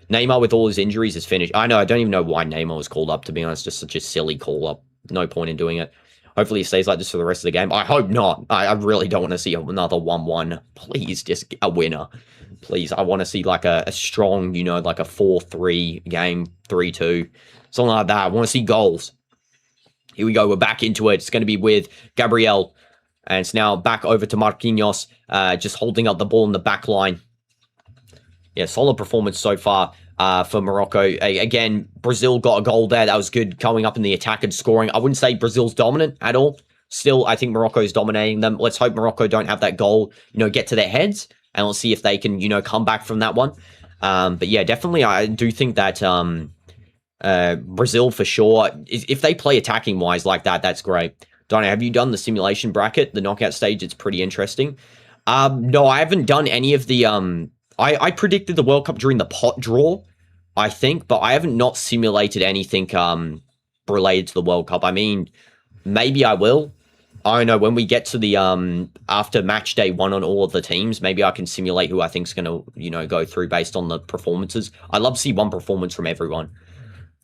Neymar, with all his injuries, is finished. I know, I don't even know why Neymar was called up, to be honest. Just such a silly call-up. No point in doing it. Hopefully he stays like this for the rest of the game. I hope not. I really don't want to see another 1-1. Please, just a winner. Please, I want to see like a strong, you know, like a 4-3 game, 3-2. Something like that. I want to see goals. Here we go. We're back into it. It's going to be with Gabriel. And it's now back over to Marquinhos. Just holding up the ball in the back line. Yeah, solid performance so far. For Morocco. Again, Brazil got a goal there. That was good, coming up in the attack and scoring. I wouldn't say Brazil's dominant at all. Still, I think Morocco's dominating them. Let's hope Morocco don't have that goal, you know, get to their heads. And let's see if they can, you know, come back from that one. But yeah, definitely, I do think that Brazil, for sure, if they play attacking-wise like that, that's great. Donna, have you done the simulation bracket, the knockout stage? It's pretty interesting. No, I haven't done any of the... I predicted the World Cup during the pot draw, I think, but I haven't not simulated anything related to the World Cup. I mean, maybe I will. I don't know, when we get to the after match day 1 on all of the teams, maybe I can simulate who I think is going to, you know, go through based on the performances. I love to see one performance from everyone.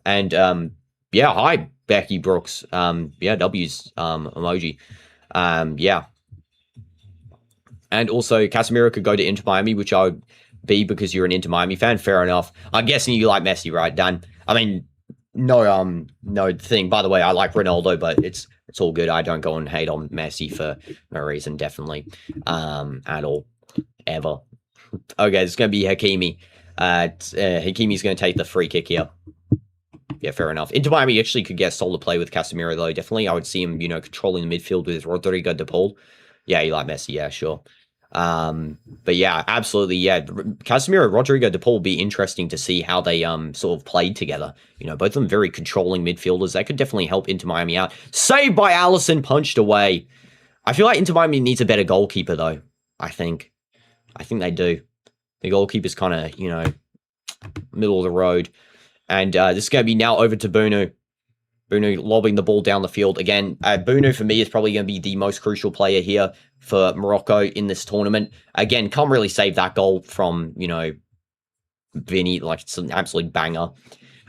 And yeah, hi Becky Brooks. Yeah, W's emoji. Yeah. And also Casemiro could go to Inter Miami, which I would be because you're an Inter Miami fan. Fair enough. I'm guessing you like Messi, right, Dan? I mean, no thing. By the way, I like Ronaldo, but it's all good. I don't go and hate on Messi for no reason, definitely. At all. Ever. Okay, it's gonna be Hakimi. Hakimi's gonna take the free kick here. Yeah, fair enough. Inter Miami actually could get solid play with Casemiro, though. Definitely, I would see him, you know, controlling the midfield with Rodrigo de Paul. Yeah, you like Messi, yeah, sure. But yeah, absolutely, yeah. Casemiro, Rodrigo de Paul will be interesting to see how they sort of played together. You know, both of them very controlling midfielders. That could definitely help Inter Miami out. Saved by Alisson, punched away. I feel like Inter Miami needs a better goalkeeper, though. I think they do. The goalkeeper's kind of, you know, middle of the road. And this is going to be now over to Bunu. Bunu lobbing the ball down the field. Again, Bunu for me is probably going to be the most crucial player here for Morocco in this tournament. Again, can't really save that goal from, you know, Vinny, like it's an absolute banger.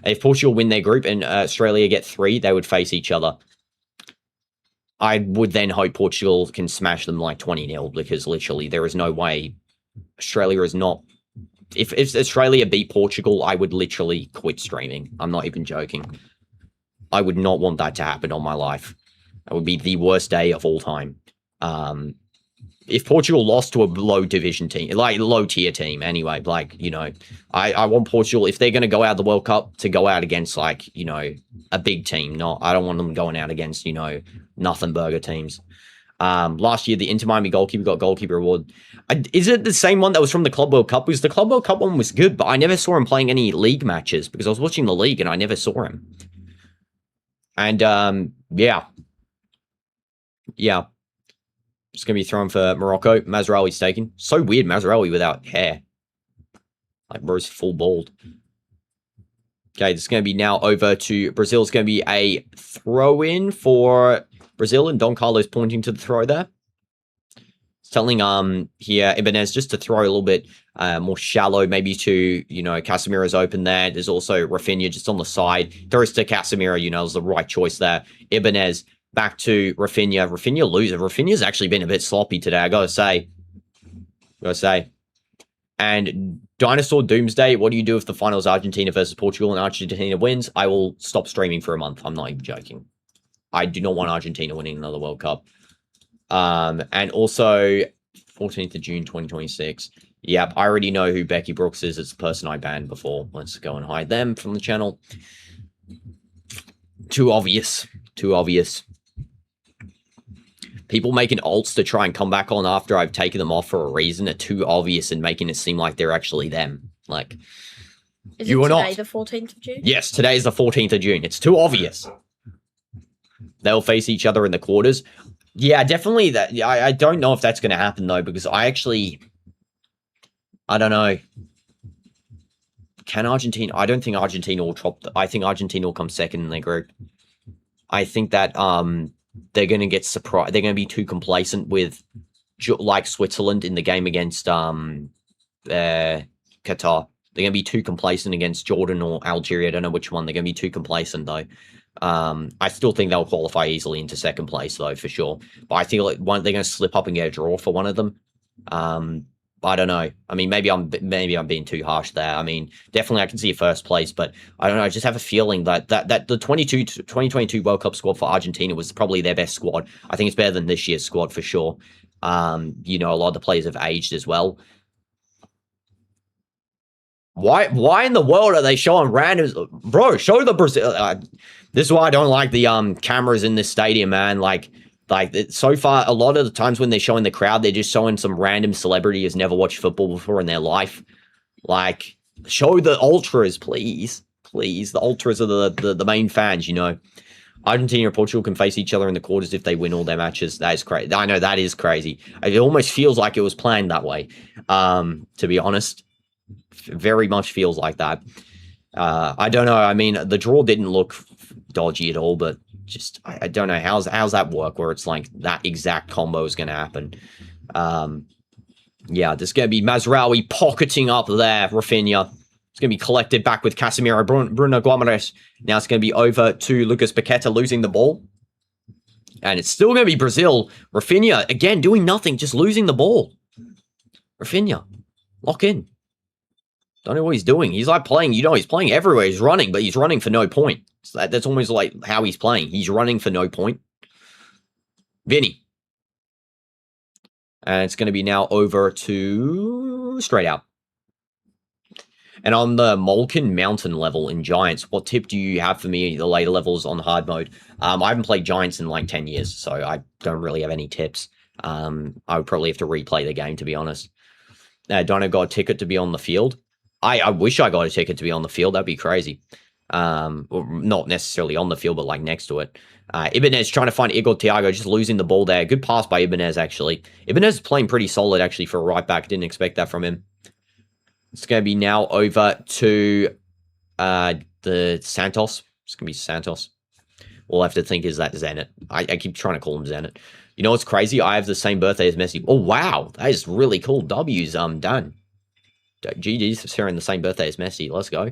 If Portugal win their group and Australia get 3, they would face each other. I would then hope Portugal can smash them like 20-0 because literally there is no way Australia is not... If Australia beat Portugal, I would literally quit streaming. I'm not even joking. I would not want that to happen on my life. That would be the worst day of all time. If Portugal lost to a low division team, like low tier team anyway, like, you know, I want Portugal, if they're going to go out of the World Cup, to go out against like, you know, a big team. I don't want them going out against, you know, nothing burger teams. Last year, the Inter Miami goalkeeper got goalkeeper award. Is it the same one that was from the Club World Cup? Because the Club World Cup one was good, but I never saw him playing any league matches because I was watching the league and I never saw him. And, yeah. It's going to be thrown for Morocco. Mazraoui's taken. So weird, Mazraoui without hair. Like, bro's full bald. Okay, this is going to be now over to Brazil. It's going to be a throw-in for Brazil, and Don Carlos pointing to the throw there. It's telling here Ibanez just to throw a little bit more shallow, maybe to, you know, Casemiro's open there. There's also Rafinha just on the side. Throws to Casemiro, you know, is the right choice there. Ibanez back to Rafinha. Rafinha loses. Rafinha's actually been a bit sloppy today, I gotta say. And Dinosaur Doomsday, what do you do if the final is Argentina versus Portugal and Argentina wins? I will stop streaming for a month. I'm not even joking. I do not want Argentina winning another World Cup. And also, 14th of June, 2026. Yep, I already know who Becky Brooks is. It's the person I banned before. Let's go and hide them from the channel. Too obvious. People making alts to try and come back on after I've taken them off for a reason are too obvious and making it seem like they're actually them. Like, is you it are not. Today, the 14th of June? Yes, today is the 14th of June. It's too obvious. They'll face each other in the quarters. Yeah, definitely. That. I don't know if that's going to happen, though, because I don't know. Can Argentina... I don't think Argentina will drop... I think Argentina will come second in their group. I think that they're going to get surprised. They're going to be too complacent with, like, Switzerland in the game against Qatar. They're going to be too complacent against Jordan or Algeria. I don't know which one. They're going to be too complacent, though. I still think they'll qualify easily into second place, though, for sure. But I feel like they're going to slip up and get a draw for one of them. I don't know. I mean, maybe I'm being too harsh there. I mean, definitely I can see a first place, but I don't know. I just have a feeling that the 2022 World Cup squad for Argentina was probably their best squad. I think it's better than this year's squad for sure. You know, a lot of the players have aged as well. Why in the world are they showing randoms? Bro, show the Brazil. This is why I don't like the cameras in this stadium, man. Like so far, a lot of the times when they're showing the crowd, they're just showing some random celebrity who's never watched football before in their life. Like, show the ultras, please. Please. The ultras are the main fans, you know. Argentina and Portugal can face each other in the quarters if they win all their matches. That is crazy. I know, that is crazy. It almost feels like it was planned that way, to be honest. Very much feels like that. I don't know. I mean, the draw didn't look dodgy at all, but just I don't know how's that work where it's like that exact combo is going to happen. Yeah, there's going to be Mazraoui pocketing up there. Rafinha. It's going to be collected back with Casemiro. Bruno Gomes. Now it's going to be over to Lucas Paqueta losing the ball. And it's still going to be Brazil. Rafinha, again, doing nothing, just losing the ball. Rafinha, lock in. Don't know what he's doing. He's like playing, you know, he's playing everywhere. He's running, but he's running for no point. So that's almost like how he's playing. He's running for no point. Vinny. And it's going to be now over to straight out. And on the Malkin Mountain level in Giants, what tip do you have for me, the later levels on hard mode? I haven't played Giants in like 10 years, so I don't really have any tips. I would probably have to replay the game, to be honest. Dino got a ticket to be on the field. I wish I got a ticket to be on the field. That'd be crazy. Well, not necessarily on the field, but like next to it. Ibanez trying to find Igor Thiago, just losing the ball there. Good pass by Ibanez, actually. Ibanez is playing pretty solid, actually, for a right back. Didn't expect that from him. It's going to be now over to the Santos. It's going to be Santos. All I have to think is that Zenit. I keep trying to call him Zenit. You know what's crazy? I have the same birthday as Messi. Oh, wow. That is really cool. W's done. GG's sharing the same birthday as Messi. Let's go.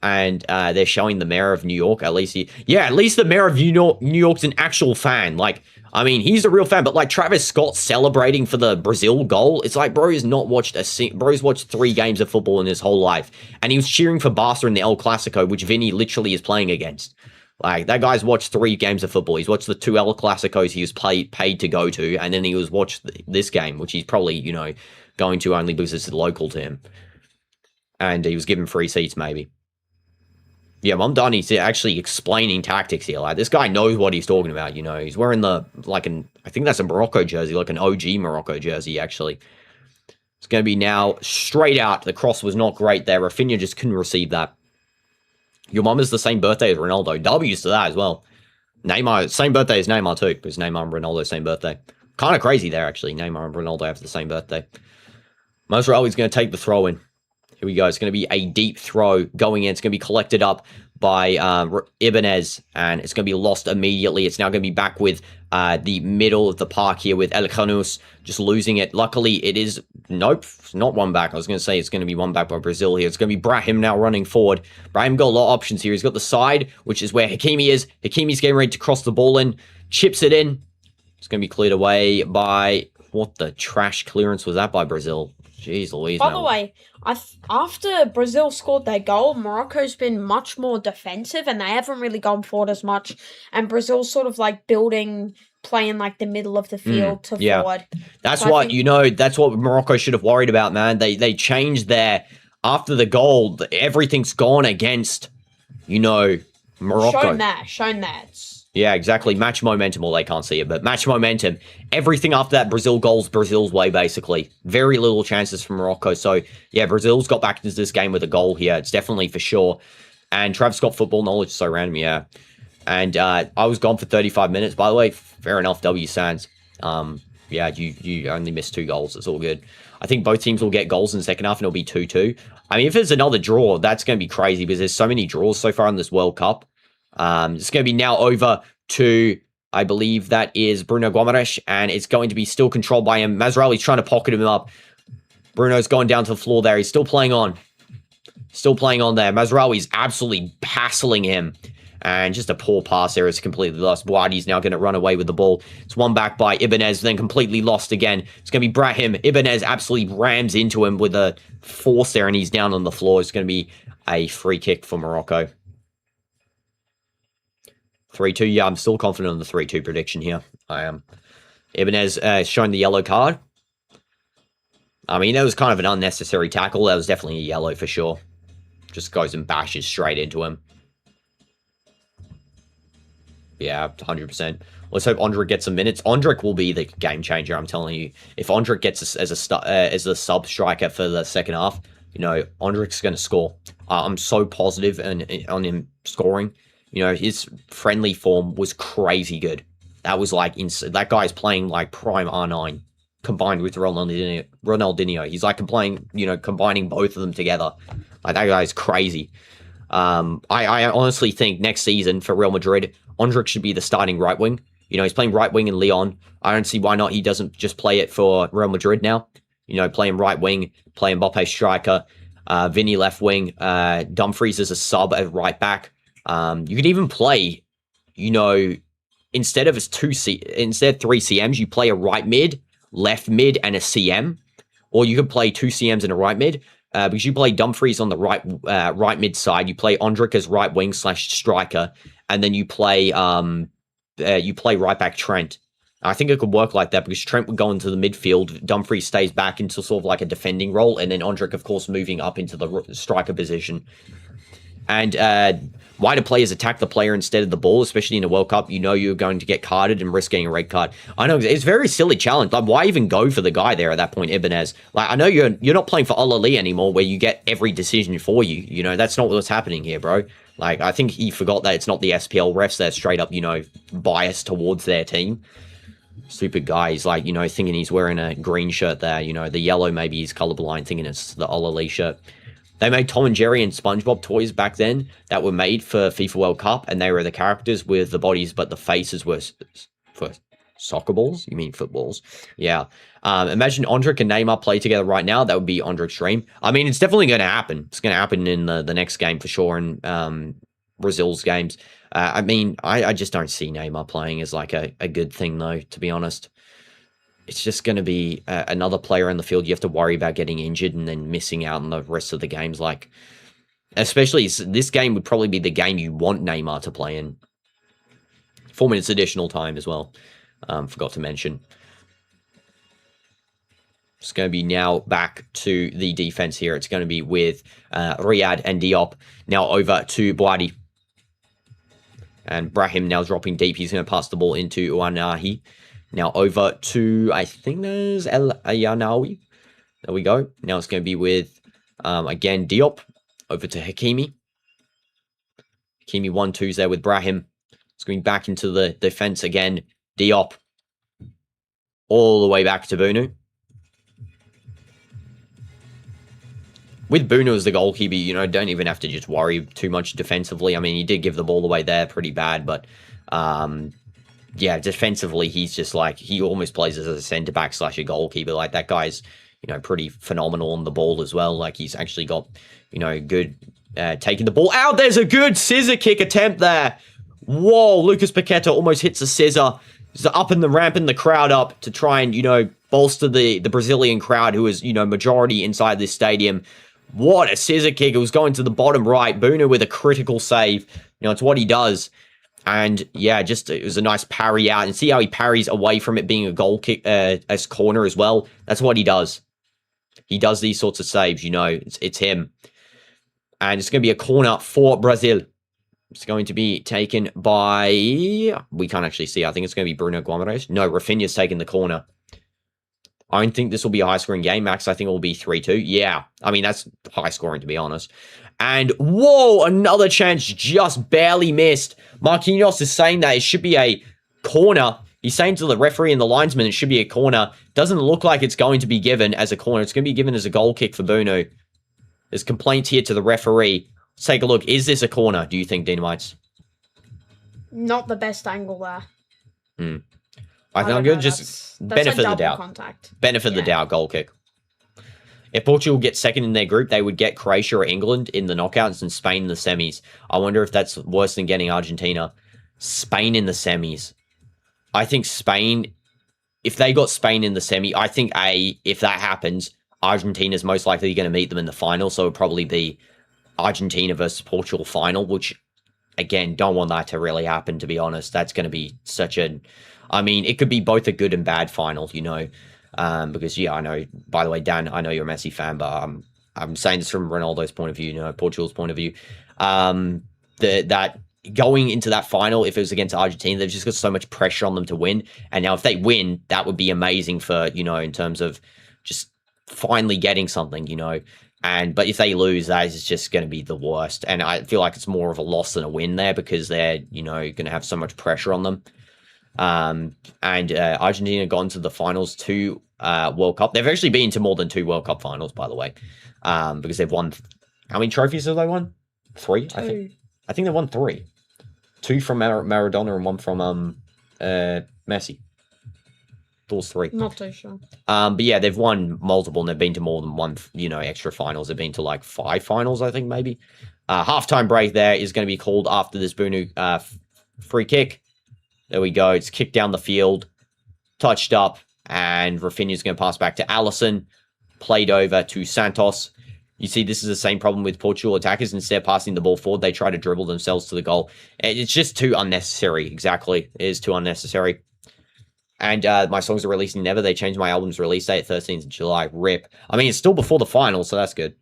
And they're showing the mayor of New York. At least at least the mayor of New York's an actual fan. Like, I mean, he's a real fan. But like Travis Scott celebrating for the Brazil goal, it's like bro's not watched bro's watched 3 games of football in his whole life, and he was cheering for Barca in the El Clasico, which Vinny literally is playing against. Like, that guy's watched 3 games of football. He's watched the 2 El Clasicos he was paid to go to, and then he was watched this game, which he's probably going to only because it's local to him, and he was given free seats maybe. Yeah, Mom Donnie's actually explaining tactics here. Like, this guy knows what he's talking about, He's wearing I think that's a Morocco jersey, like an OG Morocco jersey, actually. It's going to be now straight out. The cross was not great there. Rafinha just couldn't receive that. Your mom is the same birthday as Ronaldo. W's to that as well. Neymar, same birthday as Neymar too, because Neymar and Ronaldo, same birthday. Kind of crazy there, actually. Neymar and Ronaldo have the same birthday. Masraoui is going to take the throw in. Here we go. It's going to be a deep throw going in. It's going to be collected up by Ibanez, and it's going to be lost immediately. It's now going to be back with the middle of the park here with El Khanous just losing it. Luckily, it is... Nope, it's not one back. I was going to say it's going to be one back by Brazil here. It's going to be Brahim now running forward. Brahim got a lot of options here. He's got the side, which is where Hakimi is. Hakimi's getting ready to cross the ball in. Chips it in. It's going to be cleared away by... What the trash clearance was that by Brazil? Jeez Louise, By the way, after Brazil scored their goal, Morocco's been much more defensive, and they haven't really gone forward as much. And Brazil's sort of like playing like the middle of the field to forward. That's that's what Morocco should have worried about, man. They changed after the goal, everything's gone against, Morocco. Shown that. Yeah, exactly. Match momentum. Well, they can't see it, but match momentum. Everything after that Brazil goal's Brazil's way, basically. Very little chances for Morocco. So, yeah, Brazil's got back into this game with a goal here. It's definitely for sure. And Travis got football knowledge, so random, yeah. And I was gone for 35 minutes. By the way, fair enough, W Sands. Yeah, you only missed 2 goals. It's all good. I think both teams will get goals in the second half, and it'll be 2-2. I mean, if there's another draw, that's going to be crazy because there's so many draws so far in this World Cup. It's going to be now over to, I believe that is Bruno Gomes, and it's going to be still controlled by him. Masraoui's trying to pocket him up. Bruno's going down to the floor there. He's still playing on. Still playing on there. Masraoui's absolutely hassling him. And just a poor pass there. It's completely lost. Wadi's now going to run away with the ball. It's one back by Ibanez, then completely lost again. It's going to be Brahim. Ibanez absolutely rams into him with a force there, and he's down on the floor. It's going to be a free kick for Morocco. 3-2. Yeah, I'm still confident on the 3-2 prediction here. I am. Ibanez showing the yellow card. I mean, that was kind of an unnecessary tackle. That was definitely a yellow for sure. Just goes and bashes straight into him. Yeah, 100%. Let's hope Ondrej gets some minutes. Ondrej will be the game changer, I'm telling you. If Ondrej gets as a sub striker for the second half, Ondrej's going to score. I'm so positive on him scoring. His friendly form was crazy good. That was like that guy's playing like prime R9 combined with Ronaldinho. He's like combining both of them together. Like, that guy's crazy. I honestly think next season for Real Madrid, Ondrej should be the starting right wing. He's playing right wing in Lyon. I don't see why not he doesn't just play it for Real Madrid now. Play him right wing, play Mbappe striker, Vinny left wing, Dumfries as a sub at right back. You could even play, instead of 3 CMs, you play a right mid, left mid, and a CM. Or you could play 2 CMs and a right mid. Because you play Dumfries on the right mid side, you play Ondrej as right wing / striker, and then you play right back Trent. I think it could work like that because Trent would go into the midfield, Dumfries stays back into sort of like a defending role, and then Ondrej, of course, moving up into the striker position. And why do players attack the player instead of the ball, especially in a World Cup? You're going to get carded and risk getting a red card. I know it's a very silly challenge. Like, why even go for the guy there at that point, Ibanez? Like, I know you're not playing for Al Ahly anymore, where you get every decision for you. That's not what's happening here, bro. Like, I think he forgot that it's not the SPL refs that are straight up, biased towards their team. Stupid guy. He's like, thinking he's wearing a green shirt there. The yellow maybe he's colorblind, thinking it's the Al Ahly shirt. They made Tom and Jerry and SpongeBob toys back then that were made for FIFA World Cup, and they were the characters with the bodies, but the faces were Soccer balls? You mean footballs? Yeah. Imagine Ondrick and Neymar play together right now. That would be Ondrick's dream. I mean, it's definitely going to happen. It's going to happen in the next game for sure, in Brazil's games. I mean, I just don't see Neymar playing as like a good thing, though, to be honest. It's just going to be another player in the field you have to worry about getting injured and then missing out on the rest of the games. Like, especially this game would probably be the game you want Neymar to play in. 4 minutes additional time as well. Forgot to mention. It's going to be now back to the defense here. It's going to be with Riyad and Diop. Now over to Boadi. And Brahim now dropping deep. He's going to pass the ball into Uanahi. Now over to, I think there's El Ayanawi. There we go. Now it's going to be with, again, Diop. Over to Hakimi. Hakimi 1-2's there with Brahim. It's going back into the defense again. Diop. All the way back to Bunu. With Bunu as the goalkeeper, you know, don't even have to just worry too much defensively. I mean, he did give the ball away there pretty bad, but yeah, defensively, he's just like, he almost plays as a centre-back / a goalkeeper. Like, that guy's, you know, pretty phenomenal on the ball as well. Like, he's actually got, you know, good, taking the ball out. There's a good scissor kick attempt there. Whoa, Lucas Paqueta almost hits a scissor. He's up in the ramping the crowd up to try and, you know, bolster the Brazilian crowd who is, you know, majority inside this stadium. What a scissor kick. It was going to the bottom right. Bunu with a critical save. You know, it's what he does. And yeah, just it was a nice parry out. And see how he parries away from it being a goal kick, as corner as well. That's what he does. He does these sorts of saves, you know. It's him. And it's going to be a corner for Brazil. It's going to be taken by... We can't actually see. I think it's going to be Bruno Guimaraes. No, Rafinha's taking the corner. I don't think this will be a high-scoring game, Max. I think it will be 3-2. Yeah, I mean, that's high-scoring, to be honest. And, whoa, another chance just barely missed. Marquinhos is saying that it should be a corner. He's saying to the referee and the linesman it should be a corner. Doesn't look like it's going to be given as a corner. It's going to be given as a goal kick for Bunu. There's complaints here to the referee. Let's take a look. Is this a corner, do you think, Dynamites? Not the best angle there. I think I'm going to just benefit the doubt. Contact. Benefit the doubt, goal kick. If Portugal gets second in their group, they would get Croatia or England in the knockouts and Spain in the semis. I wonder if that's worse than getting Argentina. Spain in the semis. I think Spain, if they got Spain in the semi, I think if that happens, Argentina's most likely going to meet them in the final. So it would probably be Argentina versus Portugal final, which, again, don't want that to really happen, to be honest. That's going to be such a... I mean, it could be both a good and bad final, you know, because, yeah, I know, by the way, Dan, I know you're a Messi fan, but I'm saying this from Ronaldo's point of view, you know, Portugal's point of view, that going into that final, if it was against Argentina, they've just got so much pressure on them to win, and now if they win, that would be amazing for, you know, in terms of just finally getting something, you know, but if they lose, that is just going to be the worst, and I feel like it's more of a loss than a win there, because they're, you know, going to have so much pressure on them. Argentina gone to the finals 2 World Cup. They've actually been to more than 2 World Cup finals, by the way, because they've won. How many trophies have they won? 3, 2. I think they won 3. 2 from Maradona and 1 from Messi. Those 3. Not too sure. But yeah, they've won multiple, and they've been to more than 1, you know, extra finals. They've been to like 5 finals, I think, maybe. Halftime break there is going to be called after this Bunu free kick. There we go. It's kicked down the field, touched up, and Rafinha's going to pass back to Alisson, played over to Santos. You see, this is the same problem with Portugal attackers. Instead of passing the ball forward, they try to dribble themselves to the goal. It's just too unnecessary. Exactly. It is too unnecessary. And my songs are releasing never. They changed my album's release date, 13th of July. RIP. I mean, it's still before the final, so that's good.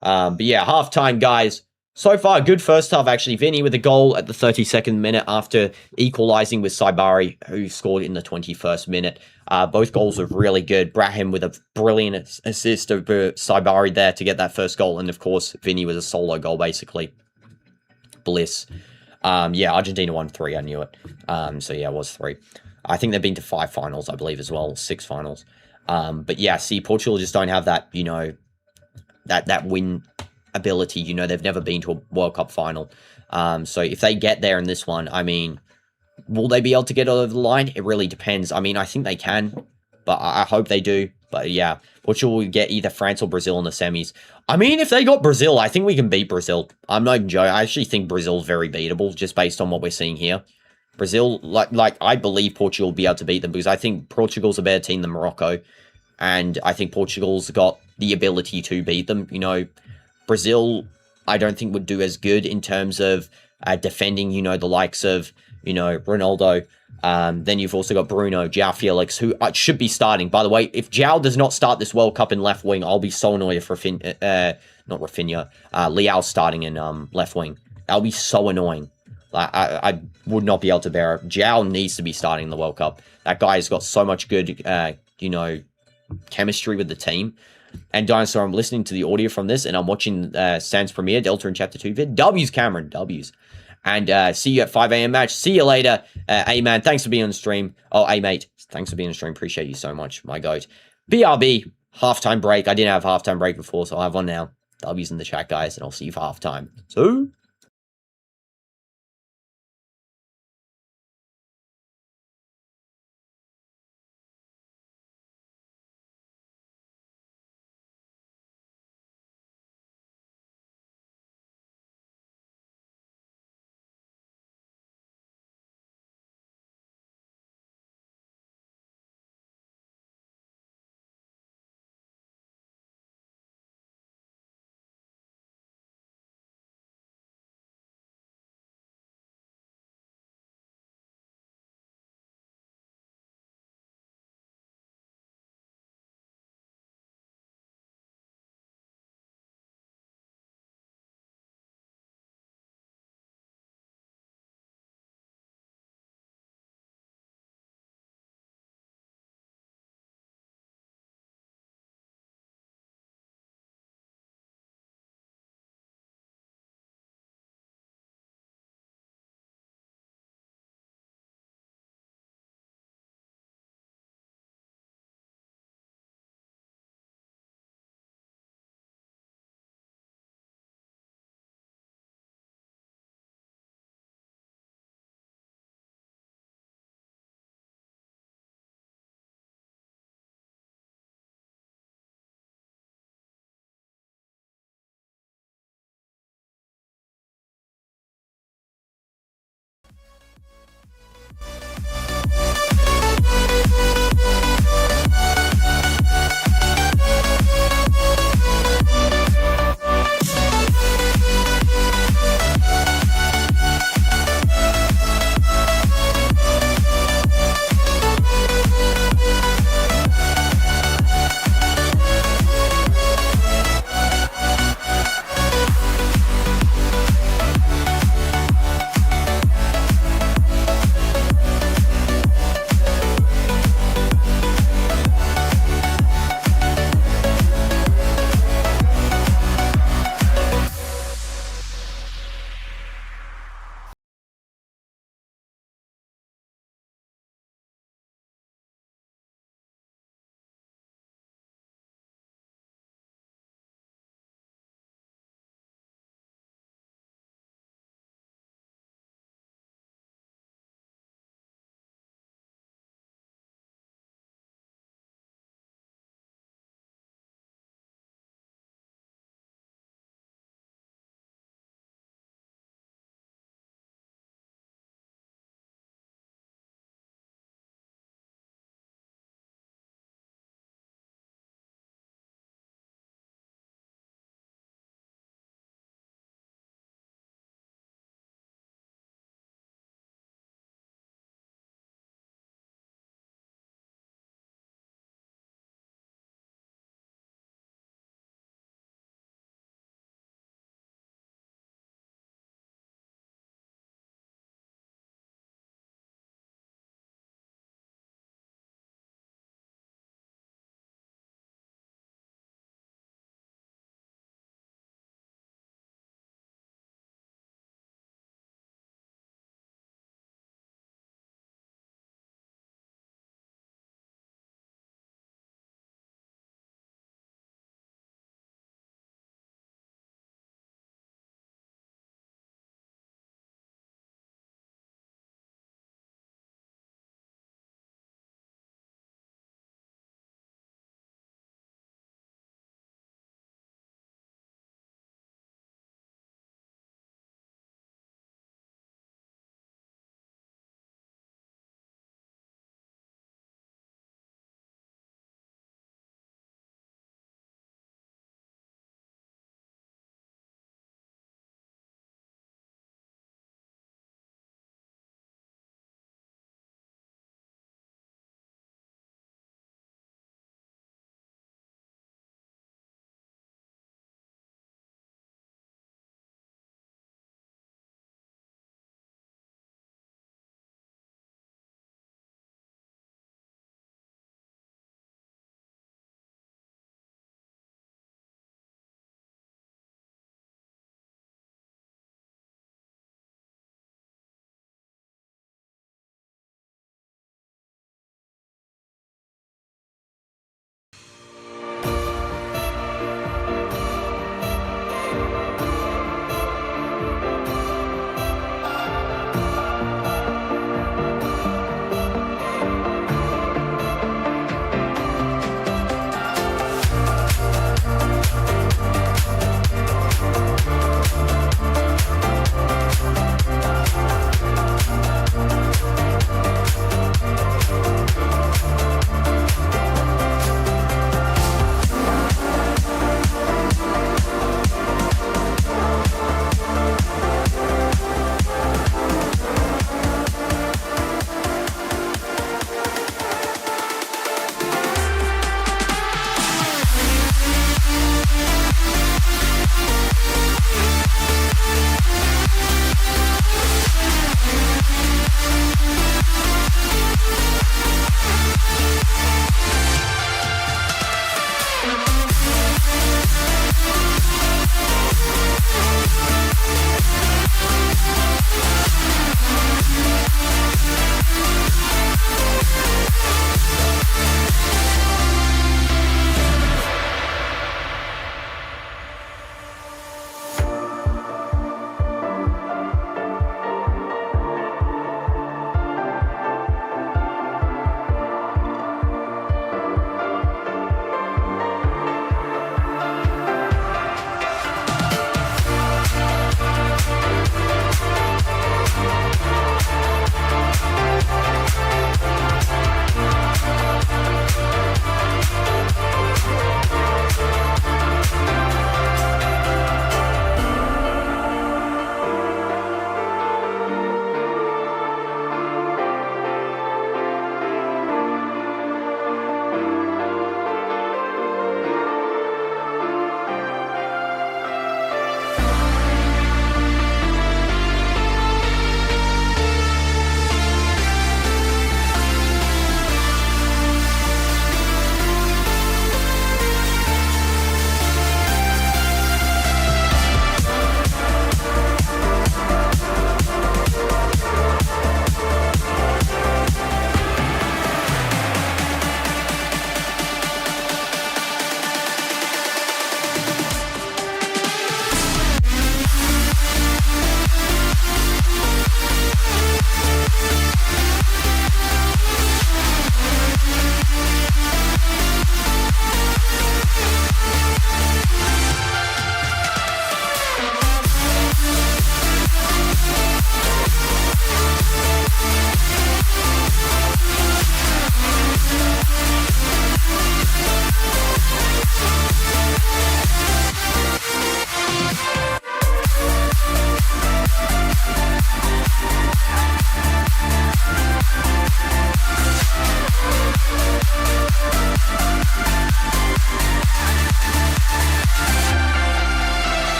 But yeah, halftime, guys. So far, good first half, actually. Vinny with a goal at the 32nd minute after equalising with Saibari, who scored in the 21st minute. Both goals were really good. Brahim with a brilliant assist over Saibari there to get that first goal. And, of course, Vinny with a solo goal, basically. Bliss. Yeah, Argentina won 3. I knew it. So, yeah, it was 3. I think they've been to 5 finals, I believe, as well. 6 finals. But, yeah, see, Portugal just don't have that, you know, that win ability. You know, they've never been to a World Cup final. So if they get there in this one, I mean, Will they be able to get over the line? It really depends. I mean, I think they can, but I hope they do. But yeah, Portugal will get either France or Brazil in the semis. I mean, if they got Brazil, I think we can beat Brazil. I'm not even joking. I actually think Brazil's very beatable, just based on what we're seeing here. Brazil, like I believe Portugal will be able to beat them, because I think Portugal's a better team than Morocco. And I think Portugal's got the ability to beat them. You know, Brazil, I don't think would do as good in terms of defending, you know, the likes of, you know, Ronaldo. Then you've also got Bruno, João Felix, who should be starting. By the way, if João does not start this World Cup in left wing, I'll be so annoyed if not Rafinha, Leao's starting in left wing. That'll be so annoying. I would not be able to bear it. João needs to be starting the World Cup. That guy has got so much good, you know, chemistry with the team. And Dinosaur, I'm listening to the audio from this, and I'm watching Sans Premiere, Delta in Chapter 2 vid. W's, Cameron, W's. And see you at 5 a.m. match. See you later. A-Man, thanks for being on the stream. Oh, A-Mate, thanks for being on the stream. Appreciate you so much, my goat. BRB, halftime break. I didn't have halftime break before, so I'll have one now. W's in the chat, guys, and I'll see you for halftime. So...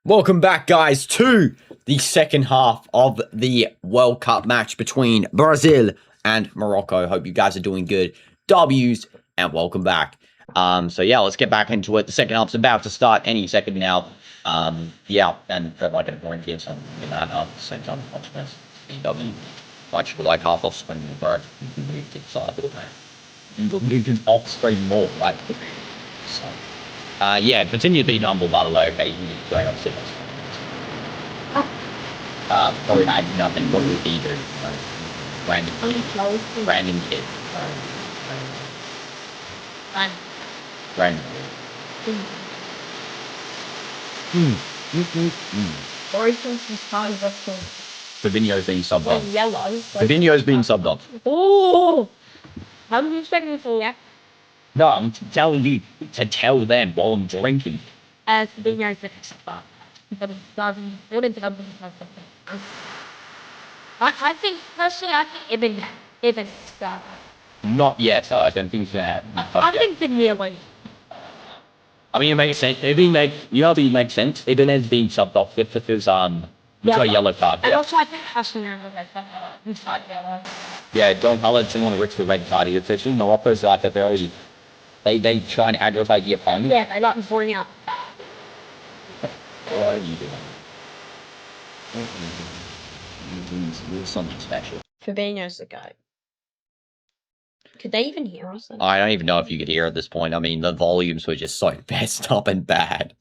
Welcome back, guys, to the second half of the World Cup match between Brazil and Morocco. Hope you guys are doing good. W's, and welcome back. So yeah, let's get back into it. The second half's about to start any second now. Yeah, and like a point here, so in that same time, watch this. Watch like half off spin the bird. You can off screen more, right? So. Yeah, continue to be humble, by the way. Okay, you need to play on signals. Probably had nothing but with either. Random kid. Random. Fabinho's being subbed off. Fabinho's being subbed off. Oh! How do you expect me to react? No, I'm telling you to tell them while I'm drinking. Fabinho's the spot. I think, personally, Ibn stuff. Not yet, I don't think that. I think the really. I mean, it makes sense. It makes sense. Ibn has been subbed off with his got a yellow card. And also, I think personally, he's not yellow. Yeah, Don Hullard didn't want to risk the red card. He's officially Morocco's like that. They try and aggravate the opponent. Yeah, they like falling out. What are you doing? Something special. Fabinho's the guy. Could they even hear us? I don't even know if you could hear at this point. I mean, the volumes were just so messed up and bad.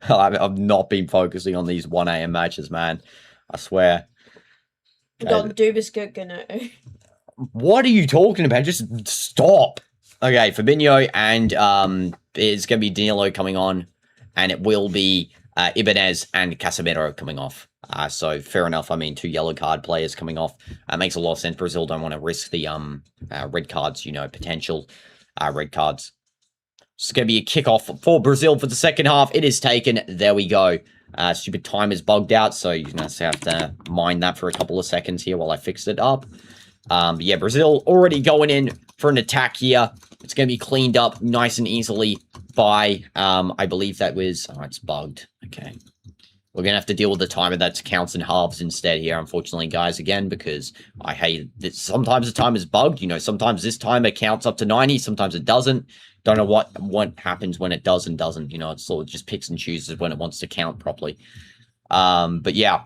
I've not been focusing on these 1 a.m. matches, man. I swear. Got Dubis gonna. What are you talking about? Just stop. Okay, Fabinho and it's going to be Danilo coming on, and it will be Ibanez and Casemiro coming off. So fair enough. I mean, 2 yellow card players coming off. Makes a lot of sense. Brazil don't want to risk the red cards, potential red cards. It's going to be a kickoff for Brazil for the second half. It is taken. There we go. Stupid time is bugged out, so you just have to mind that for a couple of seconds here while I fix it up. Yeah, Brazil already going in for an attack here. It's going to be cleaned up nice and easily by, I believe that was, it's bugged. Okay. We're going to have to deal with the timer that counts in halves instead here, unfortunately, guys, again, because I hate that sometimes the time is bugged. Sometimes this timer counts up to 90, sometimes it doesn't. Don't know what happens when it does and doesn't. It sort of just picks and chooses when it wants to count properly. But yeah,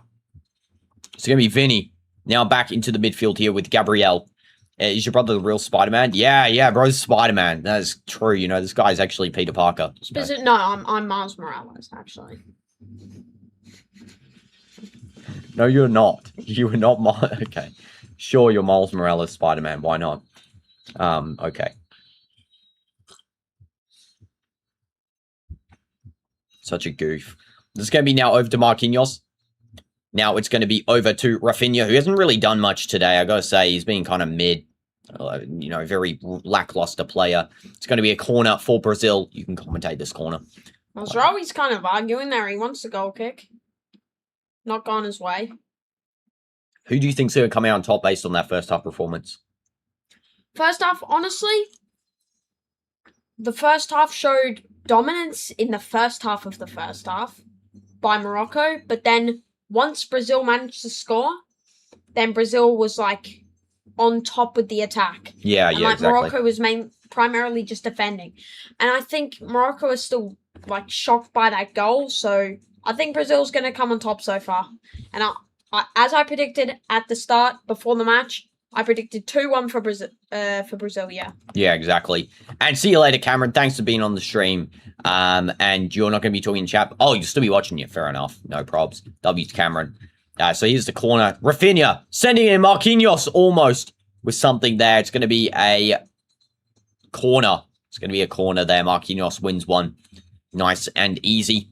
it's going to be Vinny now back into the midfield here with Gabriel. Is your brother the real Spider-Man? Yeah, bro's Spider-Man. That is true. This guy's actually Peter Parker. No, I'm Miles Morales, actually. No, you're not. You are not okay. Sure, you're Miles Morales Spider-Man. Why not? Okay. Such a goof. This is going to be now over to Marquinhos. Now it's going to be over to Rafinha, who hasn't really done much today. I got to say, he's been kind of mid. Very lackluster player. It's going to be a corner for Brazil. You can commentate this corner. Mazraoui's kind of arguing there. He wants the goal kick. Not gone his way. Who do you think's going to come out on top based on that first half performance? First half, honestly, the first half showed dominance in the first half of the first half by Morocco. But then once Brazil managed to score, then Brazil was on top with the attack. Yeah, exactly. Morocco was primarily just defending. And I think Morocco is still shocked by that goal. So I think Brazil's going to come on top so far. And as I predicted at the start, before the match, I predicted 2-1 for Brazil, yeah. Yeah, exactly. And see you later, Cameron. Thanks for being on the stream. And you're not going to be talking in chat. Oh, you'll still be watching you. Fair enough. No probs. W to Cameron. So here's the corner. Rafinha sending in Marquinhos almost with something there. It's going to be a corner. It's going to be a corner there. Marquinhos wins one. Nice and easy.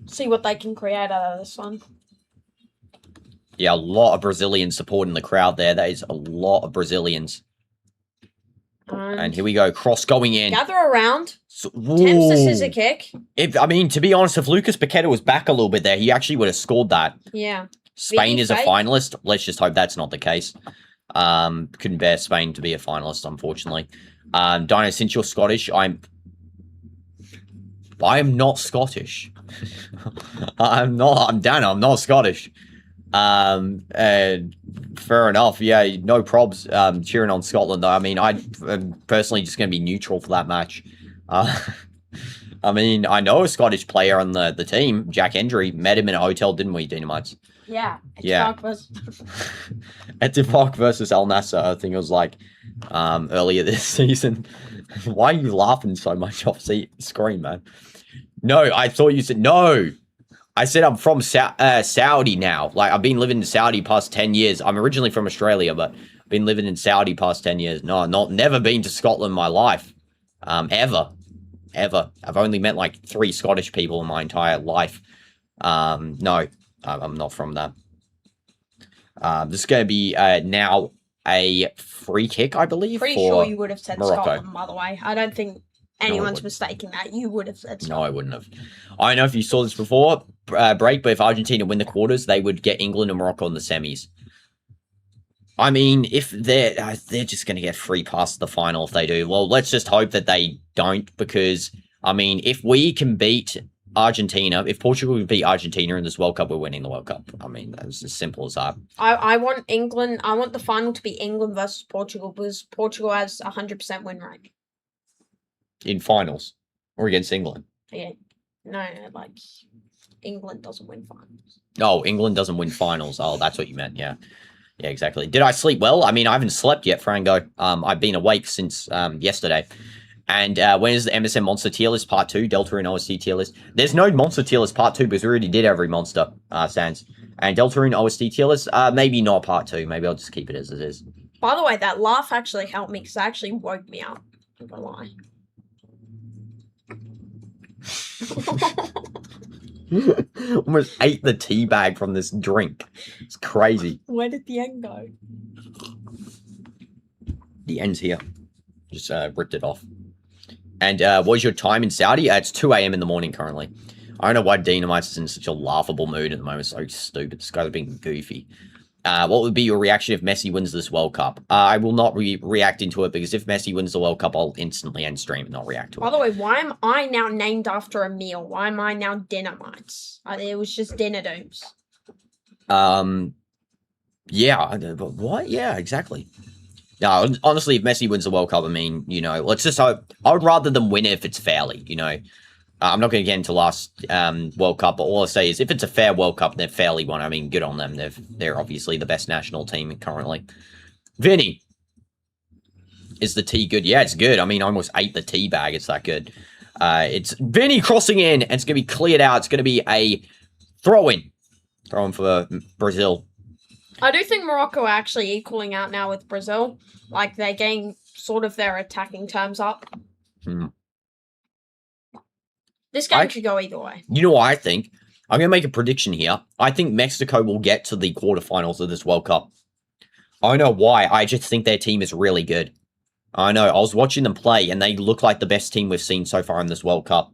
See what they can create out of this one. Yeah, a lot of Brazilian support in the crowd there. That is a lot of Brazilians. And here we go. Cross going in. Gather around. So, attempts the scissor kick. To be honest, if Lucas Paqueta was back a little bit there, he actually would have scored that. Yeah. Spain is a finalist. Let's just hope that's not the case. Couldn't bear Spain to be a finalist, unfortunately. Dino, since you're Scottish, I am not Scottish. I'm Dano, I'm not Scottish. And fair enough, yeah, no probs cheering on Scotland, though. I mean, I'm personally just going to be neutral for that match. I mean, I know a Scottish player on the team, Jack Hendry. Met him in a hotel, didn't we, DinoDoomz? Yeah. Yeah. Ettifaq versus Al Nassr, I think it was like earlier this season. Why are you laughing so much off screen, man? No, I thought you said no. I said I'm from Saudi now. Like, I've been living in Saudi past 10 years. I'm originally from Australia, but I've been living in Saudi past 10 years. No, never been to Scotland in my life. Ever. I've only met like 3 Scottish people in my entire life. No, I'm not from that. This is going to be now a free kick, I believe. Pretty sure you would have said Morocco. Scotland, by the way. I don't think anyone's mistaking that. You would have said Scotland. No, I wouldn't have. I don't know if you saw this before, break, but if Argentina win the quarters, they would get England and Morocco in the semis. I mean, if they're just going to get free past the final if they do. Well, let's just hope that they don't, because, I mean, if we can beat Argentina, if Portugal can beat Argentina in this World Cup, we're winning the World Cup. I mean, that's as simple as that. I want England, I want the final to be England versus Portugal, because Portugal has 100% win rate. In finals? Or against England? Yeah. No, like, England doesn't win finals. Oh, England doesn't win finals. Oh, that's what you meant, yeah. Yeah, exactly. Did I sleep well? I mean, I haven't slept yet, Frango. I've been awake since yesterday. And when is the MSM Monster tier list part 2? Delta and OST tier list. There's no Monster tier list part 2 because we already did every monster, Sans. And Delta and OST tier list, maybe not part 2. Maybe I'll just keep it as it is. By the way, that laugh actually helped me because it actually woke me up. I'm gonna lie. Almost ate the tea bag from this drink. It's crazy. Where did the end go? The end's here. Just ripped it off. And what was your time in Saudi? It's 2 a.m. in the morning currently. I don't know why DinoDoomz is in such a laughable mood at the moment. So stupid. This guy's being goofy. What would be your reaction if Messi wins this World Cup? I will not react into it, because if Messi wins the World Cup, I'll instantly end stream and not react to it. By the way, why am I now named after a meal? Why am I now DinoDoomz? It was just DinoDoomz. Yeah, but what? Yeah, exactly. No, honestly, if Messi wins the World Cup, I mean, you know, let's just hope. I would rather them win it if it's fairly, you know. I'm not going to get into last World Cup, but all I say is if it's a fair World Cup, they're fairly won. I mean, good on them. They're obviously the best national team currently. Vinny, is the tea good? Yeah, it's good. I mean, I almost ate the tea bag. It's that good. It's Vinny crossing in, and it's going to be cleared out. It's going to be a throw-in. Throw-in for Brazil. I do think Morocco are actually equaling out now with Brazil. Like, they're getting sort of their attacking terms up. This game could go either way. You know what I think? I'm going to make a prediction here. I think Mexico will get to the quarterfinals of this World Cup. I don't know why. I just think their team is really good. I know. I was watching them play, and they look like the best team we've seen so far in this World Cup.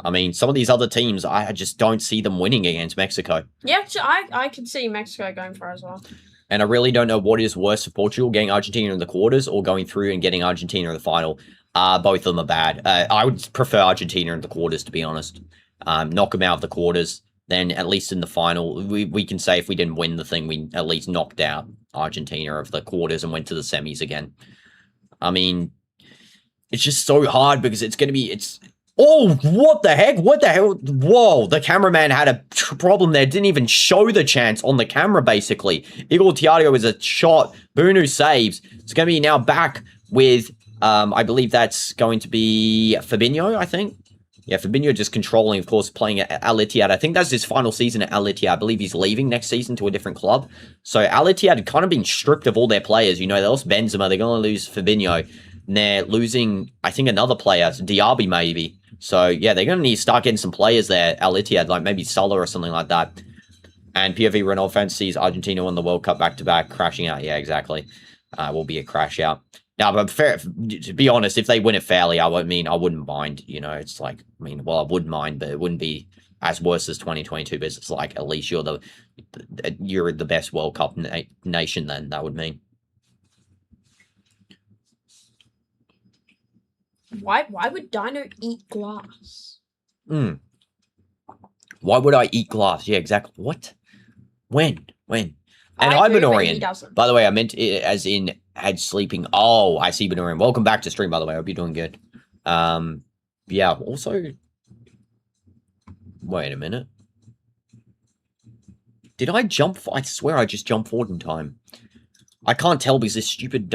I mean, some of these other teams, I just don't see them winning against Mexico. Yeah, I can see Mexico going for it as well. And I really don't know what is worse for Portugal, getting Argentina in the quarters or going through and getting Argentina in the final. Both of them are bad. I would prefer Argentina in the quarters, to be honest. Knock them out of the quarters. Then at least in the final, we can say if we didn't win the thing, we at least knocked out Argentina of the quarters and went to the semis again. I mean, it's just so hard because it's going to be... Oh, what the heck? What the hell? Whoa, the cameraman had a problem there. Didn't even show the chance on the camera, basically. Igor Tiago is a shot. Bunu saves. It's going to be now back with, I believe that's going to be Fabinho, I think. Yeah, Fabinho just controlling, of course, playing at Al Ittihad. I think that's his final season at Al Ittihad. I believe he's leaving next season to a different club. So Al Ittihad had kind of been stripped of all their players. You know, they lost Benzema. They're going to lose Fabinho. And they're losing, I think, another player, Diaby maybe. So, yeah, they're going to need to start getting some players there, Al Ittihad, like maybe Salah or something like that. And POV Renault fans sees Argentina won the World Cup back-to-back, crashing out. Yeah, exactly. Will be a crash out. Now, but fair, to be honest, if they win it fairly, I wouldn't mind. You know, it's like, I mean, well, I wouldn't mind, but it wouldn't be as worse as 2022. But it's like, at least you're the best World Cup nation. Then that would mean. Why would Dino eat glass? Mm. Why would I eat glass? Yeah, exactly. What? When? And I I'm do, but he Benorian. doesn't. By the way, I meant it as in had sleeping. Oh, I see Benorian. Welcome back to stream, by the way. I hope you're doing good. Yeah, also... Wait a minute. Did I jump? I swear I just jumped forward in time. I can't tell because this stupid,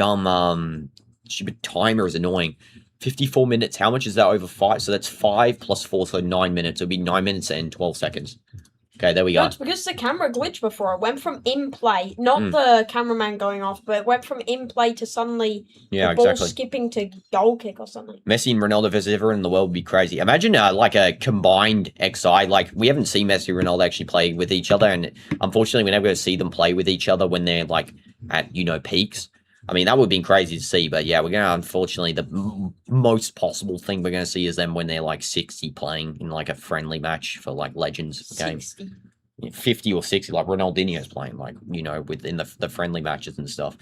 stupid timer is annoying. 54 minutes. How much is that over 5? So that's 5 plus 4, so 9 minutes. It'll be 9 minutes and 12 seconds. Okay, there we go. No, it's because the camera glitched before. It went from in play, not the cameraman going off, but it went from in play to suddenly the ball skipping to goal kick or something. Messi and Ronaldo versus everyone in the world would be crazy. Imagine like a combined XI. Like, we haven't seen Messi and Ronaldo actually play with each other, and unfortunately, we're never going to see them play with each other when they're, like, at, you know, peaks. I mean, that would have been crazy to see, but yeah, we're going to, unfortunately, the most possible thing we're going to see is them when they're, like, 60 playing in, like, a friendly match for, like, Legends games. 50 or 60, like Ronaldinho's playing, like, you know, within the friendly matches and stuff.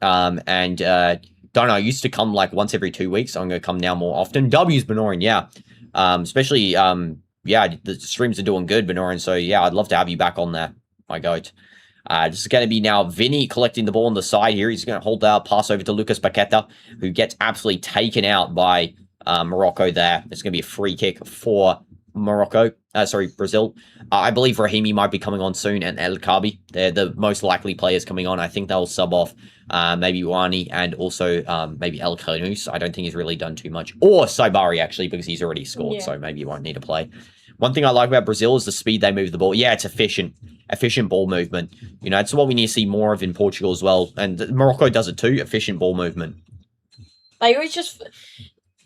Don't know, I used to come, like, once every 2 weeks, so I'm going to come now more often. W's Benorin, yeah. Especially, yeah, the streams are doing good, Benorin, so yeah, I'd love to have you back on there, my goat. This is going to be now Vinny collecting the ball on the side here. He's going to hold that pass over to Lucas Paqueta, who gets absolutely taken out by Morocco there. It's going to be a free kick for Morocco. Brazil. I believe Rahimi might be coming on soon, and El Kabi. They're the most likely players coming on. I think they'll sub off maybe Wani and also maybe El Khanous. I don't think he's really done too much. Or Saibari, actually, because he's already scored, so maybe he won't need to play. One thing I like about Brazil is the speed they move the ball. Yeah, it's efficient ball movement. You know, it's what we need to see more of in Portugal as well. And Morocco does it too, efficient ball movement. They always just...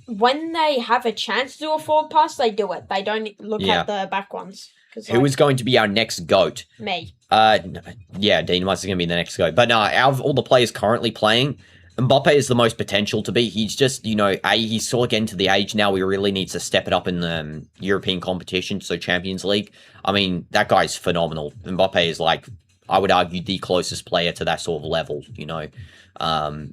When they have a chance to do a forward pass, they do it. They don't look at the back ones. Who is going to be our next GOAT? Me. Yeah, DinoDoomz is going to be the next GOAT. But no, out of all the players currently playing, Mbappe is the most potential to be. He's just, you know, he's sort of getting to the age now where he really needs to step it up in the European competition, so Champions League. I mean, that guy's phenomenal. Mbappe is, like, I would argue the closest player to that sort of level, you know,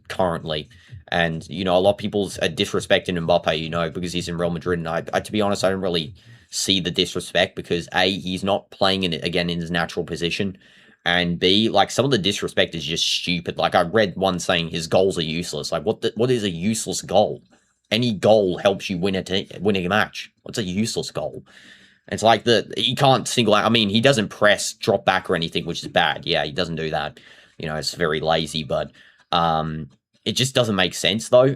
currently. And, you know, a lot of people are disrespecting Mbappe, you know, because he's in Real Madrid. And I to be honest, I don't really see the disrespect because, A, he's not playing in his natural position. And B, like, some of the disrespect is just stupid. Like, I read one saying his goals are useless. Like, what is a useless goal? Any goal helps you win a match. What's a useless goal? It's like he can't single out. I mean, he doesn't press, drop back or anything, which is bad. Yeah, he doesn't do that. You know, it's very lazy, but it just doesn't make sense, though,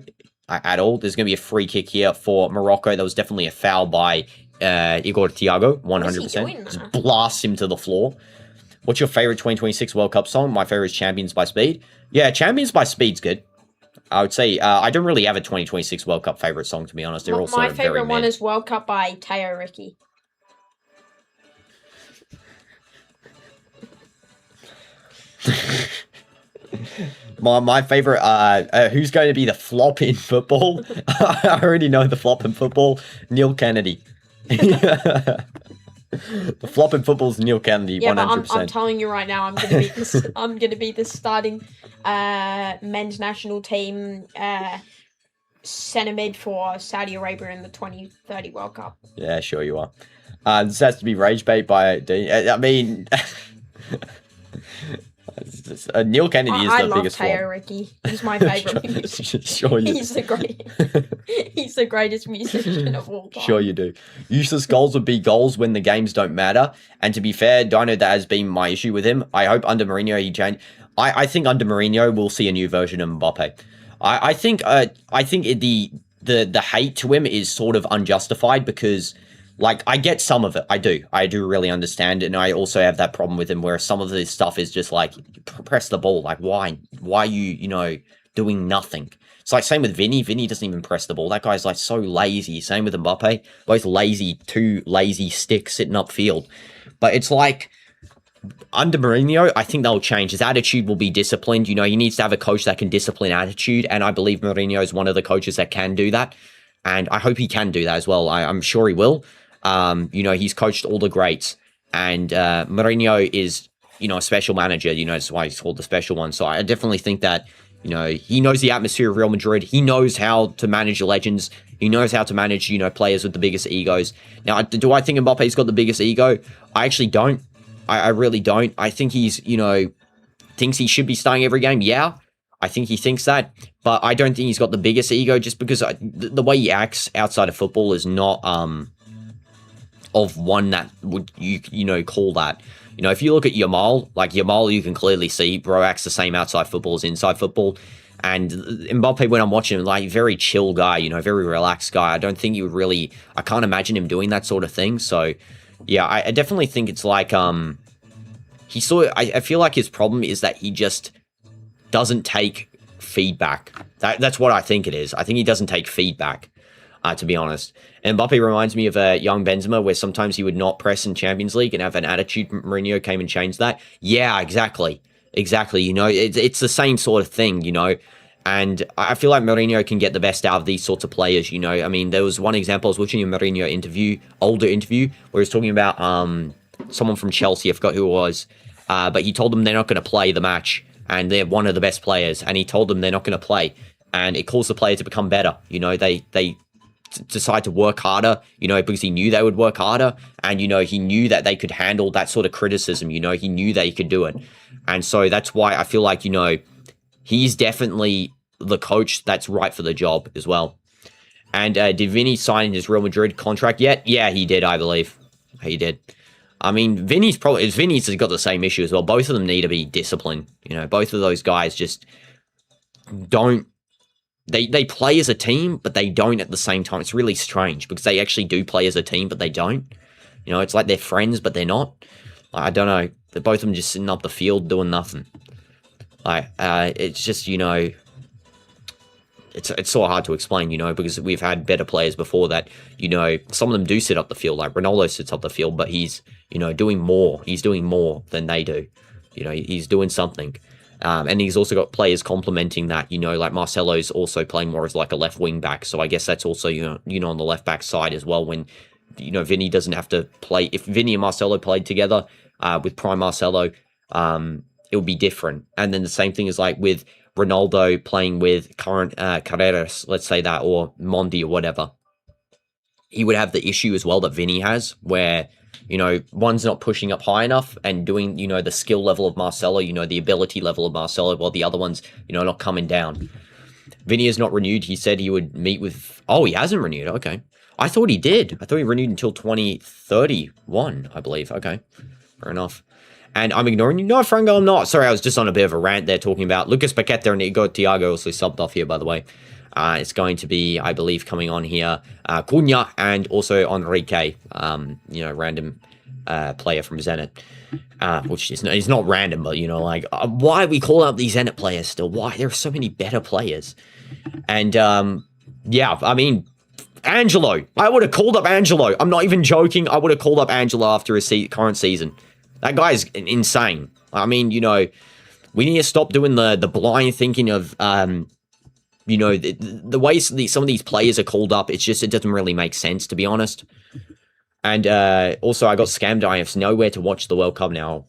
at all. There's going to be a free kick here for Morocco. There was definitely a foul by Igor Thiago, 100%. Just blasts him to the floor. What's your favorite 2026 World Cup song? My favorite is Champions by Speed. Yeah, Champions by Speed's good. I would say I don't really have a 2026 World Cup favorite song, to be honest. They're also my favorite one is World Cup by Teo Ricky. My favorite, who's going to be the flop in football? I already know the flop in football. Neil Kennedy. The flop in football is Neil Kennedy. Yeah, 100%. but I'm telling you right now, I'm gonna be the starting men's national team centre mid for Saudi Arabia in the 2030 World Cup. Yeah, sure you are. This has to be rage bait by. I mean. Neil Kennedy is the biggest one. I love Teo Ricky. He's my favourite musician. Sure you He's the greatest musician of all time. Sure you do. Useless goals would be goals when the games don't matter. And to be fair, Dino, that has been my issue with him. I hope under Mourinho he changed. I think under Mourinho we'll see a new version of Mbappe. I think the hate to him is sort of unjustified because, like, I get some of it. I do really understand it. And I also have that problem with him where some of this stuff is just like, press the ball. Like, why are you know, doing nothing? It's like, same with Vinny. Vinny doesn't even press the ball. That guy's, like, so lazy. Same with Mbappe. Both lazy, two lazy sticks sitting upfield. But it's like, under Mourinho, I think they'll change. His attitude will be disciplined. You know, he needs to have a coach that can discipline attitude. And I believe Mourinho is one of the coaches that can do that. And I hope he can do that as well. I'm sure he will. You know, he's coached all the greats, and Mourinho is, you know, a special manager. You know, that's why he's called the special one. So I definitely think that, You know, he knows the atmosphere of Real Madrid. He knows how to manage legends. He knows how to manage, you know, players with the biggest egos. Now, do I think Mbappe's got the biggest ego? I actually don't. I really don't. I think he's, you know, thinks he should be starting every game. Yeah, I think he thinks that. But I don't think he's got the biggest ego just because the way he acts outside of football is not of one that would, you know, call that. You know, if you look at Yamal, like Yamal, you can clearly see bro acts the same outside football as inside football. And Mbappe, when I'm watching him, like, very chill guy, you know, very relaxed guy. I don't think he would really, I can't imagine him doing that sort of thing. So, yeah, I definitely think it's like, I feel like his problem is that he just doesn't take feedback. That's what I think it is. I think he doesn't take feedback, to be honest. And Mbappe reminds me of a young Benzema, where sometimes he would not press in Champions League and have an attitude. Mourinho came and changed that. Yeah, exactly. Exactly. You know, it's the same sort of thing, you know. And I feel like Mourinho can get the best out of these sorts of players, you know. I mean, there was one example. I was watching a Mourinho older interview, where he was talking about someone from Chelsea. I forgot who it was. But he told them they're not going to play the match, and they're one of the best players. And he told them they're not going to play. And it caused the player to become better. You know, they decide to work harder, you know, because he knew they would work harder. And, you know, he knew that they could handle that sort of criticism. You know, he knew they could do it. And so that's why I feel like, you know, he's definitely the coach that's right for the job as well. And did Vinny sign his Real Madrid contract yet? Yeah, he did, I believe. He did. I mean, Vinny's got the same issue as well. Both of them need to be disciplined. You know, both of those guys just don't. They play as a team, but they don't at the same time. It's really strange because they actually do play as a team, but they don't. You know, it's like they're friends, but they're not. I don't know. They're both of them just sitting up the field doing nothing. Like, it's just, you know, it's so hard to explain, you know, because we've had better players before that, you know, some of them do sit up the field. Like Ronaldo sits up the field, but he's, you know, doing more. He's doing more than they do. You know, he's doing something. And he's also got players complementing that, you know, like Marcelo's also playing more as like a left wing back. So I guess that's also, you know, on the left back side as well, when, you know, Vinny doesn't have to play. If Vinny and Marcelo played together with prime Marcelo, it would be different. And then the same thing is like with Ronaldo playing with current Carreras, let's say that, or Mondi or whatever. He would have the issue as well that Vinny has, where, you know, one's not pushing up high enough and doing, you know, the skill level of Marcelo, you know, the ability level of Marcelo, while the other one's, you know, not coming down. Vinny is not renewed. He said he would meet with... Oh, he hasn't renewed. Okay. I thought he did. I thought he renewed until 2031, I believe. Okay. Fair enough. And I'm ignoring you. No, Franco, I'm not. Sorry, I was just on a bit of a rant there talking about Lucas Paqueta and Igor Thiago also subbed off here, by the way. It's going to be, I believe, coming on here, Cunha and also Enrique, you know, random player from Zenit, which is not random, but, you know, like, why we call out these Zenit players still? Why? There are so many better players. And, yeah, I mean, Angelo. I would have called up Angelo. I'm not even joking. I would have called up Angelo after his current season. That guy's insane. I mean, you know, we need to stop doing the blind thinking of, you know, the way some of these players are called up. It's just, it doesn't really make sense, to be honest. And also, I got scammed. I have nowhere to watch the World Cup now.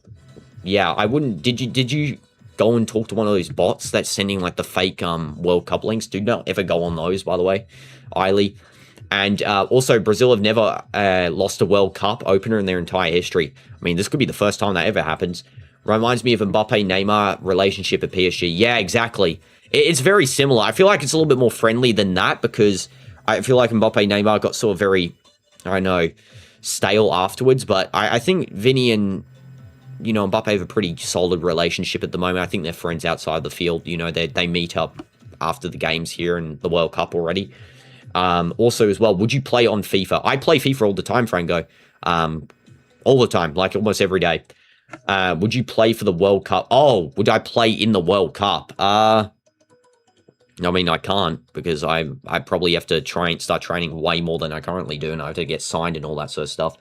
Yeah, I wouldn't. Did you go and talk to one of those bots that's sending like the fake World Cup links? Do not ever go on those, by the way, Eiley. And also, Brazil have never lost a World Cup opener in their entire history. I mean, this could be the first time that ever happens. Reminds me of Mbappe-Neymar relationship at PSG. Yeah, exactly. It's very similar. I feel like it's a little bit more friendly than that, because I feel like Mbappe-Neymar got sort of very, I don't know, stale afterwards. But I think Vinny and, you know, Mbappe have a pretty solid relationship at the moment. I think they're friends outside the field. You know, they meet up after the games here and the World Cup already. Also as well, would you play on FIFA? I play FIFA all the time, Franco. All the time, like almost every day. Would you play for the World Cup? Oh, would I play in the World Cup? I mean, I can't, because I probably have to start training way more than I currently do, and I have to get signed and all that sort of stuff.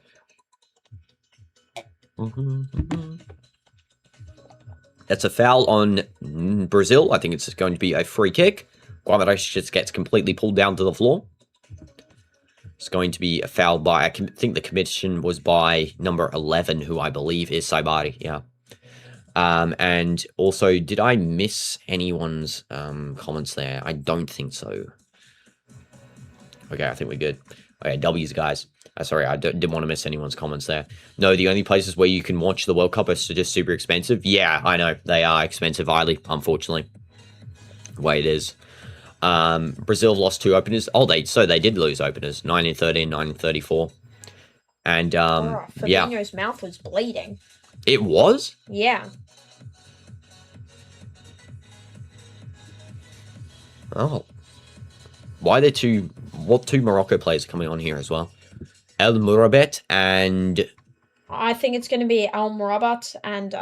That's a foul on Brazil. I think it's going to be a free kick. Guimarães just gets completely pulled down to the floor. It's going to be a foul by, I think the commission was by number 11, who I believe is Saibari, yeah. And also, did I miss anyone's comments there? I don't think so. Okay, I think we're good. Okay, W's, guys. Sorry, I didn't want to miss anyone's comments there. No, the only places where you can watch the World Cup are just super expensive. Yeah, I know. They are expensive, highly, unfortunately. The way it is. Brazil lost 2 openers. Oh, they did lose openers. 1913, 1934. And, yeah. Fabinho's mouth was bleeding. It was? Yeah. Oh. Why are there two Morocco players coming on here as well? El Mourabet and... I think it's going to be El Mourabat and...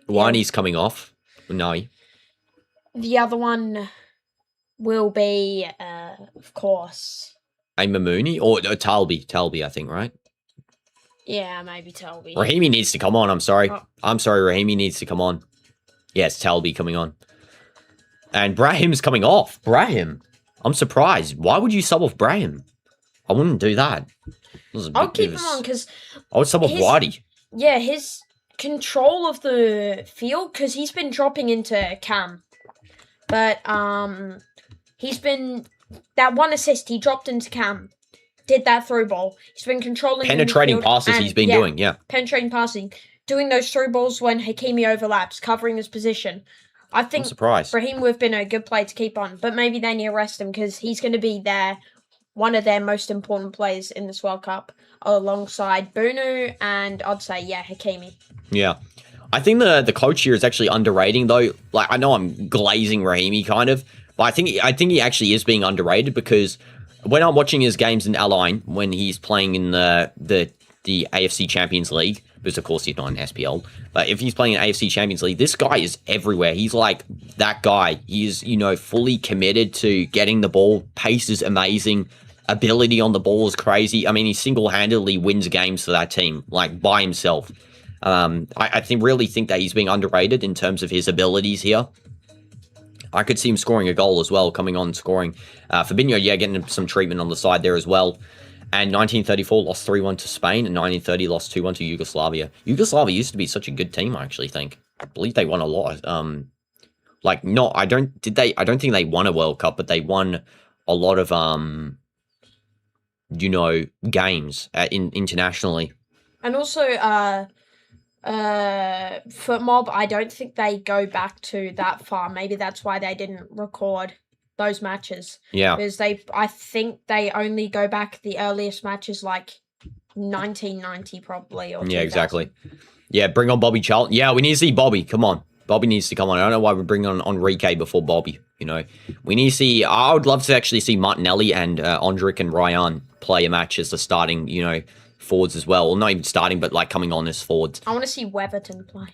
Wani's coming off. No. The other one will be, of course... A Mamouni? Or Talbi. Talbi, I think, right? Yeah, maybe Talbi. Rahimi needs to come on, I'm sorry. Oh. I'm sorry, Rahimi needs to come on. Yes, Talbi coming on. And Brahim's coming off. Brahim. I'm surprised. Why would you sub off Brahim? I wouldn't do that. I'll keep him on because... I would sub off Wadi. Yeah, his control of the field, because he's been dropping into Cam. But, he's been... That one assist, he dropped into Cam. Did that through ball. He's been controlling... Penetrating passes he's been doing, yeah. Penetrating passing. Doing those through balls when Hakimi overlaps, covering his position. I think I'm surprised. Brahim would have been a good player to keep on, but maybe they need to rest him because he's going to be one of their most important players in this World Cup, alongside Bunu and I'd say, Hakimi. Yeah. I think the coach here is actually underrating, though. Like, I know I'm glazing Rahimi, kind of, but I think he actually is being underrated because when I'm watching his games in Al-Ain, when he's playing in the AFC Champions League, because of course he's not in SPL, but if he's playing in AFC Champions League, this guy is everywhere. He's like that guy. He's, fully committed to getting the ball. Pace is amazing. Ability on the ball is crazy. I mean, he single-handedly wins games for that team, like, by himself. I really think that he's being underrated in terms of his abilities here. I could see him scoring a goal as well, coming on scoring. Fabinho, getting some treatment on the side there as well. And 1934 lost 3-1 to Spain, and 1930 lost 2-1 to Yugoslavia. Yugoslavia used to be such a good team, I actually think. I believe they won a lot. I don't think they won a World Cup, but they won a lot of games internationally. And also, FootMob, I don't think they go back to that far. Maybe that's why they didn't record those matches. Yeah. Because I think they only go back the earliest matches like 1990 probably. Or 2000. Yeah, exactly. Yeah, bring on Bobby Charlton. Yeah, we need to see Bobby. Come on. Bobby needs to come on. I don't know why we're bringing on Enrique before Bobby. We need to see... I would love to actually see Martinelli and Ondrick and Ryan play a match as the starting, forwards as well. Or not even starting, but like coming on as forwards. I want to see Weverton play.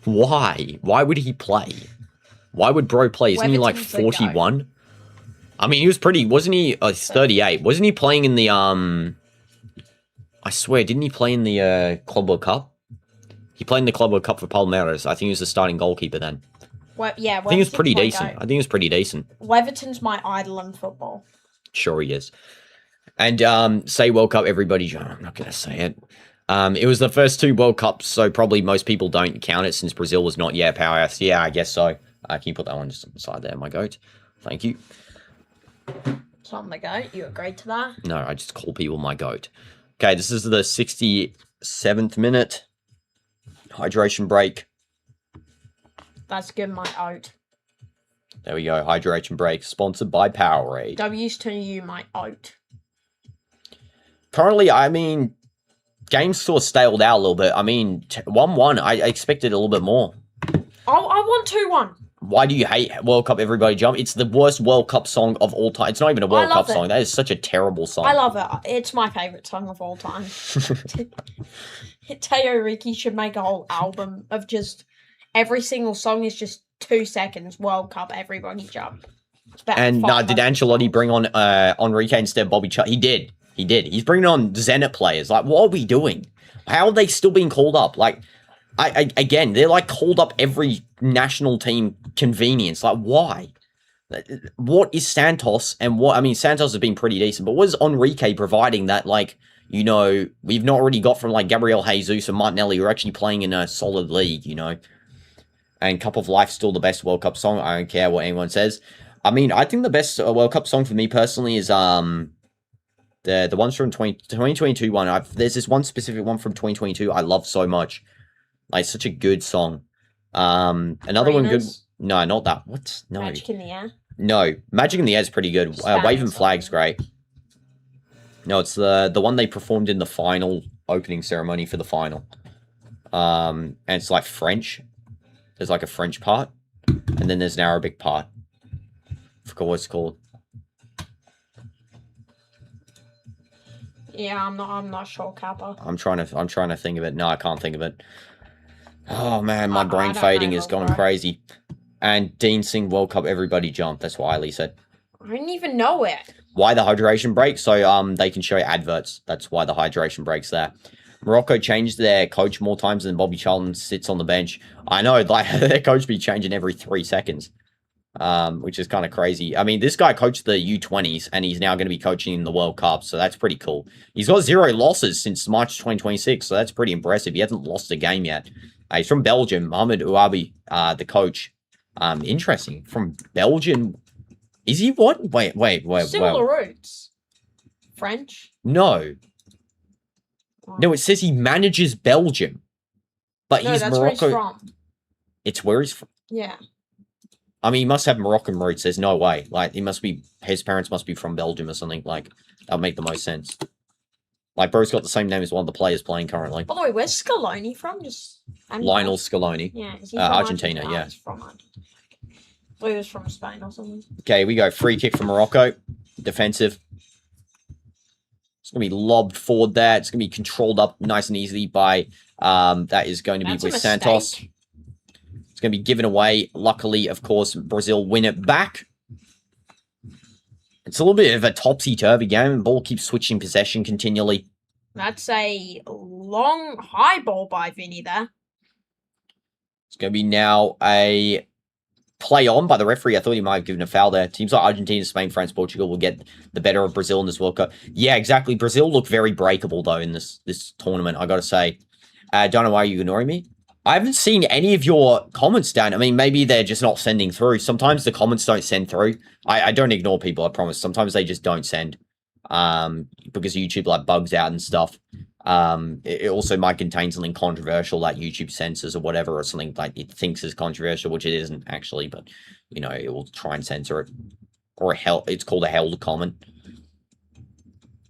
Why? Why would he play? Why would bro play? Isn't he like 41? I mean, he was pretty... Wasn't he... 38. Wasn't he playing in the... I swear, didn't he play in the Club World Cup? He played in the Club World Cup for Palmeiras. I think he was the starting goalkeeper then. Well, yeah, I think he was pretty decent. Weverton's my idol in football. Sure he is. And say World Cup, everybody. I'm not going to say it. It was the first 2 World Cups, so probably most people don't count it since Brazil was not yet a powerhouse. Yeah, I guess so. Can you put that one just on the side there, my goat? Thank you. So I'm the goat. You agreed to that? No, I just call people my goat. Okay, this is the 67th minute. Hydration break. That's good, my oat. There we go. Hydration break. Sponsored by Powerade. W's to you, my oat. Currently, I mean, games sort of staled out a little bit. I mean, 1-1. I expected a little bit more. I want 2-1. Why do you hate World Cup Everybody Jump? It's the worst World Cup song of all time. It's not even a World Cup song. That is such a terrible song. I love it. It's my favourite song of all time. Teo Riki should make a whole album of just every single song is just 2 seconds. World Cup Everybody Jump. And did Ancelotti bring on Enrique instead of Bobby Charlton? He did. He's bringing on Zenit players. Like, what are we doing? How are they still being called up? Like, again, they're like called up every national team convenience. Like, why? What is Santos and what? I mean, Santos has been pretty decent, but what is Enrique providing that, like, you know, we've not already got from, like, Gabriel Jesus and Martinelli, who are actually playing in a solid league, you know. And Cup of Life still the best World Cup song. I don't care what anyone says. I mean, I think the best World Cup song for me personally is the ones from 2022 one. There's this one specific one from 2022 I love so much. Like, such a good song. Another one good. No, not that. What? No. Magic in the Air. No, Magic in the Air is pretty good. Waving Flag's great. No, it's the one they performed in the final opening ceremony for the final. And it's like French. There's like a French part, and then there's an Arabic part. I forgot what it's called. Yeah, I'm not sure, Kappa. I'm trying to think of it. No, I can't think of it. Oh man, my brain fading is going crazy. And Dean sing World Cup Everybody Jump. That's what Eiley said. I didn't even know it. Why the hydration break? So they can show adverts. That's why the hydration break's there. Morocco changed their coach more times than Bobby Charlton sits on the bench. I know, like, their coach be changing every 3 seconds, which is kind of crazy. I mean, this guy coached the U20s, and he's now going to be coaching in the World Cup, so that's pretty cool. He's got 0 losses since March 2026, so that's pretty impressive. He hasn't lost a game yet. He's from Belgium, Mohamed Ouabi, the coach. Interesting. From Belgium. Is he what? Wait. Similar roots. French? No. No, it says he manages Belgium. But no, he's that's Morocco. Where he's from. It's where he's from. Yeah. I mean, he must have Moroccan roots. There's no way. Like, his parents must be from Belgium or something. Like, that would make the most sense. Like, bro's got the same name as one of the players playing currently. By the way, where's Scaloni from? Lionel Scaloni. Yeah. Is he from Argentina, yeah. He's from Argentina. I thought he was from Spain or something. Okay, we go. Free kick for Morocco. Defensive. It's going to be lobbed forward there. It's going to be controlled up nice and easily by, that is going to be with Santos. It's going to be given away. Luckily, of course, Brazil win it back. It's a little bit of a topsy-turvy game. Ball keeps switching possession continually. That's a long, high ball by Vinny there. It's going to be now a play on by the referee. I thought he might have given a foul there. Teams like Argentina, Spain, France, Portugal will get the better of Brazil in this World Cup. Yeah, exactly. Brazil look very breakable, though, in this tournament, I got to say. Don't know why you're ignoring me. I haven't seen any of your comments, Dan. I mean, maybe they're just not sending through. Sometimes the comments don't send through. I don't ignore people, I promise. Sometimes they just don't send. Because YouTube, like, bugs out and stuff. It also might contain something controversial that YouTube censors or whatever, or something like it thinks is controversial, which it isn't actually, but, you know, it will try and censor it. Or it's called a held comment.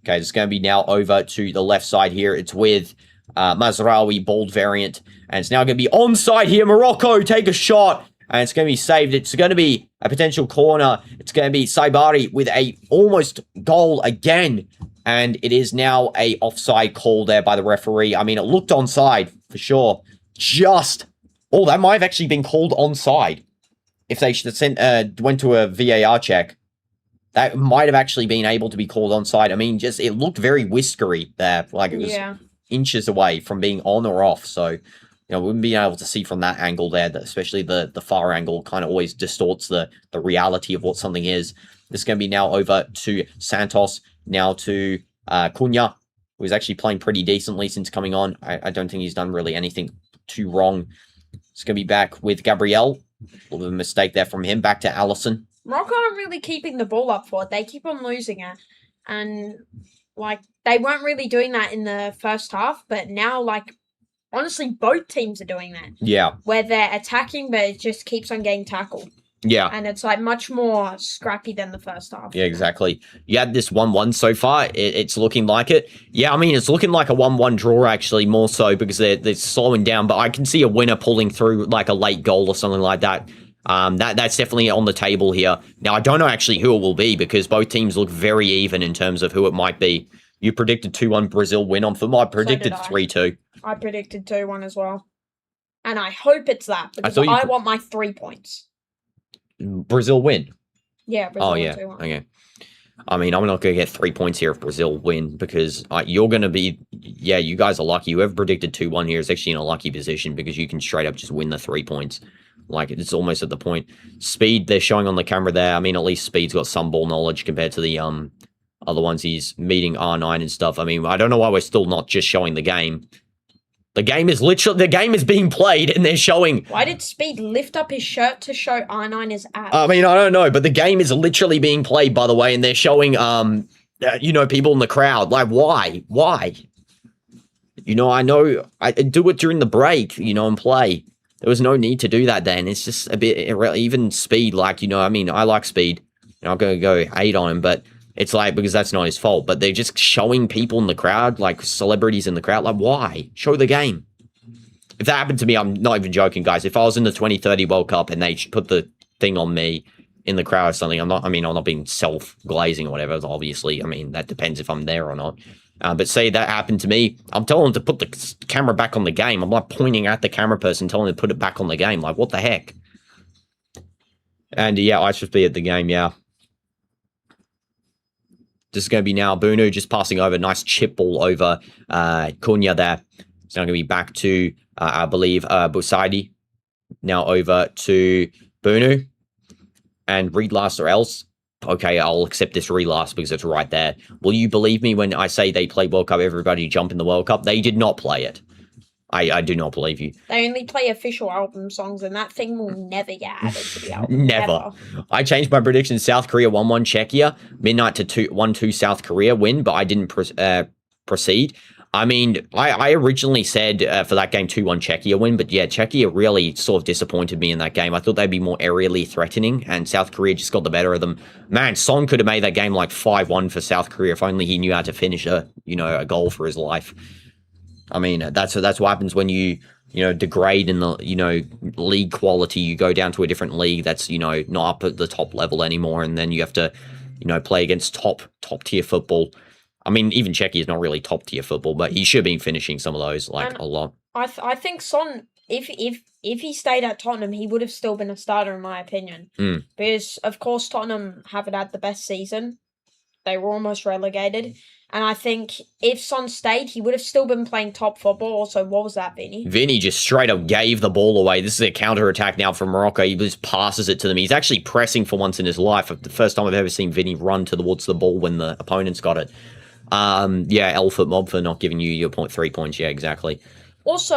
Okay, it's going to be now over to the left side here. It's with Mazraoui, bold variant. And it's now going to be onside here. Morocco take a shot. And it's going to be saved. It's going to be a potential corner. It's going to be Saibari with a almost goal again. And it is now a offside call there by the referee. I mean, it looked onside for sure. Oh, that might have actually been called onside. If they should have went to a VAR check, that might have actually been able to be called onside. I mean, it looked very whiskery there. Like it was inches away from being on or off. So, you know, we wouldn't be able to see from that angle there, especially the far angle kind of always distorts the reality of what something is. This is going to be now over to Santos, now to Cunha, who's actually playing pretty decently since coming on. I don't think he's done really anything too wrong. It's going to be back with Gabriel. A little bit of a mistake there from him. Back to Allison. Morocco aren't really keeping the ball up for it. They keep on losing it. And, like, they weren't really doing that in the first half, but now, like, honestly, both teams are doing that. Yeah. Where they're attacking, but it just keeps on getting tackled. Yeah. And it's, like, much more scrappy than the first half. Yeah, exactly. You had this 1-1 so far. It's looking like it. Yeah, I mean, it's looking like a 1-1 draw, actually, more so, because they're slowing down. But I can see a winner pulling through, like, a late goal or something like that. That's definitely on the table here. Now, I don't know actually who it will be, because both teams look very even in terms of who it might be. You predicted 2-1 Brazil win on football. I predicted 3-2. I predicted 2-1 as well. And I hope it's that, because I want my 3 points. Brazil win? Yeah, Brazil win 2-1. Okay. I mean, I'm not going to get 3 points here if Brazil win, because you're going to be... Yeah, you guys are lucky. Whoever predicted 2-1 here is actually in a lucky position, because you can straight up just win the 3 points. Like, it's almost at the point. Speed, they're showing on the camera there. I mean, at least Speed's got some ball knowledge compared to the other ones he's meeting R9 and stuff. I mean, I don't know why we're still not just showing the game. The game is being played and they're showing. Why did Speed lift up his shirt to show R9 his abs? I mean, I don't know, but the game is literally being played, by the way, and they're showing, people in the crowd. Like, why? Why? I know I do it during the break, and play. There was no need to do that then. It's just a bit, even Speed, like, I mean, I like Speed. I'm going to go hate on him, but it's like, because that's not his fault, but they're just showing people in the crowd, like celebrities in the crowd. Like, why? Show the game. If that happened to me, I'm not even joking, guys. If I was in the 2030 World Cup and they put the thing on me in the crowd or something, I'm not being self-glazing or whatever, obviously. I mean, that depends if I'm there or not. But say that happened to me, I'm telling them to put the camera back on the game. I'm like pointing at the camera person, telling them to put it back on the game. Like, what the heck? And yeah, I should be at the game, yeah. This is going to be now Bunu just passing over. Nice chip ball over Cunha there. It's now going to be back to, I believe, Busaidi. Now over to Bunu. And read last or else. Okay, I'll accept this read last because it's right there. Will you believe me when I say they play World Cup, everybody jump in the World Cup? They did not play it. I do not believe you. They only play official album songs, and that thing will never get added to the album. Never. I changed my prediction. South Korea 1-1 Czechia. Midnight to 1-2 South Korea win, but I didn't proceed. I mean, I originally said for that game 2-1 Czechia win, but yeah, Czechia really sort of disappointed me in that game. I thought they'd be more aerially threatening, and South Korea just got the better of them. Man, Son could have made that game like 5-1 for South Korea if only he knew how to finish a goal for his life. I mean, that's what happens when you degrade in the, league quality. You go down to a different league that's, not up at the top level anymore. And then you have to, play against top tier football. I mean, even Czechia is not really top tier football, but he should be finishing some of those a lot. I think Son, if he stayed at Tottenham, he would have still been a starter in my opinion. Because of course Tottenham haven't had the best season. They were almost relegated. And I think if Son stayed, he would have still been playing top football. Also, what was that, Vinny? Vinny just straight up gave the ball away. This is a counter-attack now from Morocco. He just passes it to them. He's actually pressing for once in his life. The first time I've ever seen Vinny run towards the ball when the opponent's got it. Yeah, Elfort Mob for not giving you your 3 points. Yeah, exactly. Also,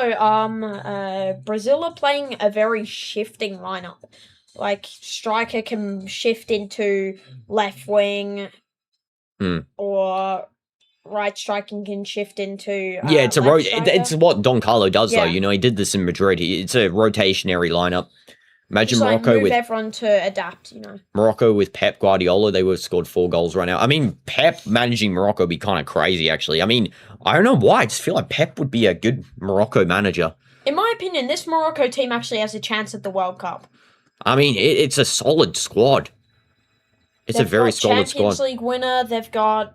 Brazil are playing a very shifting lineup. Like, striker can shift into left wing, or right striking can shift into yeah, it's what Don Carlo does though. He did this in Madrid. It's a rotationary lineup. Imagine so Morocco with everyone to adapt. Morocco with Pep Guardiola, they would have scored 4 goals right now. I mean, Pep managing Morocco would be kind of crazy actually. I mean, I don't know why. I just feel like Pep would be a good Morocco manager. In my opinion, this Morocco team actually has a chance at the World Cup. I mean, it's a solid squad. It's a very solid squad. Champions League winner. They've got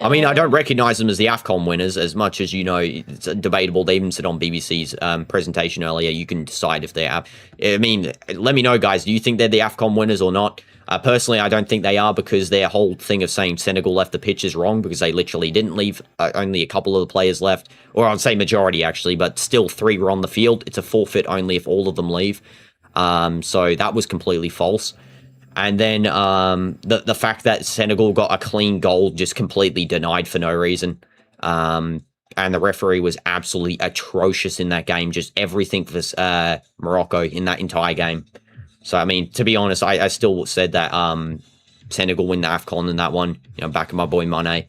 I mean, I don't recognize them as the AFCON winners as much as, it's debatable. They even said on BBC's presentation earlier, you can decide if they are. I mean, let me know, guys. Do you think they're the AFCON winners or not? Personally, I don't think they are because their whole thing of saying Senegal left the pitch is wrong because they literally didn't leave. Only a couple of the players left. Or I'd say majority, actually, but still 3 were on the field. It's a forfeit only if all of them leave. So that was completely false. And then the fact that Senegal got a clean goal just completely denied for no reason. And the referee was absolutely atrocious in that game. Just everything for Morocco in that entire game. So, I mean, to be honest, I still said that Senegal win the AFCON in that one. Back of my boy Mane.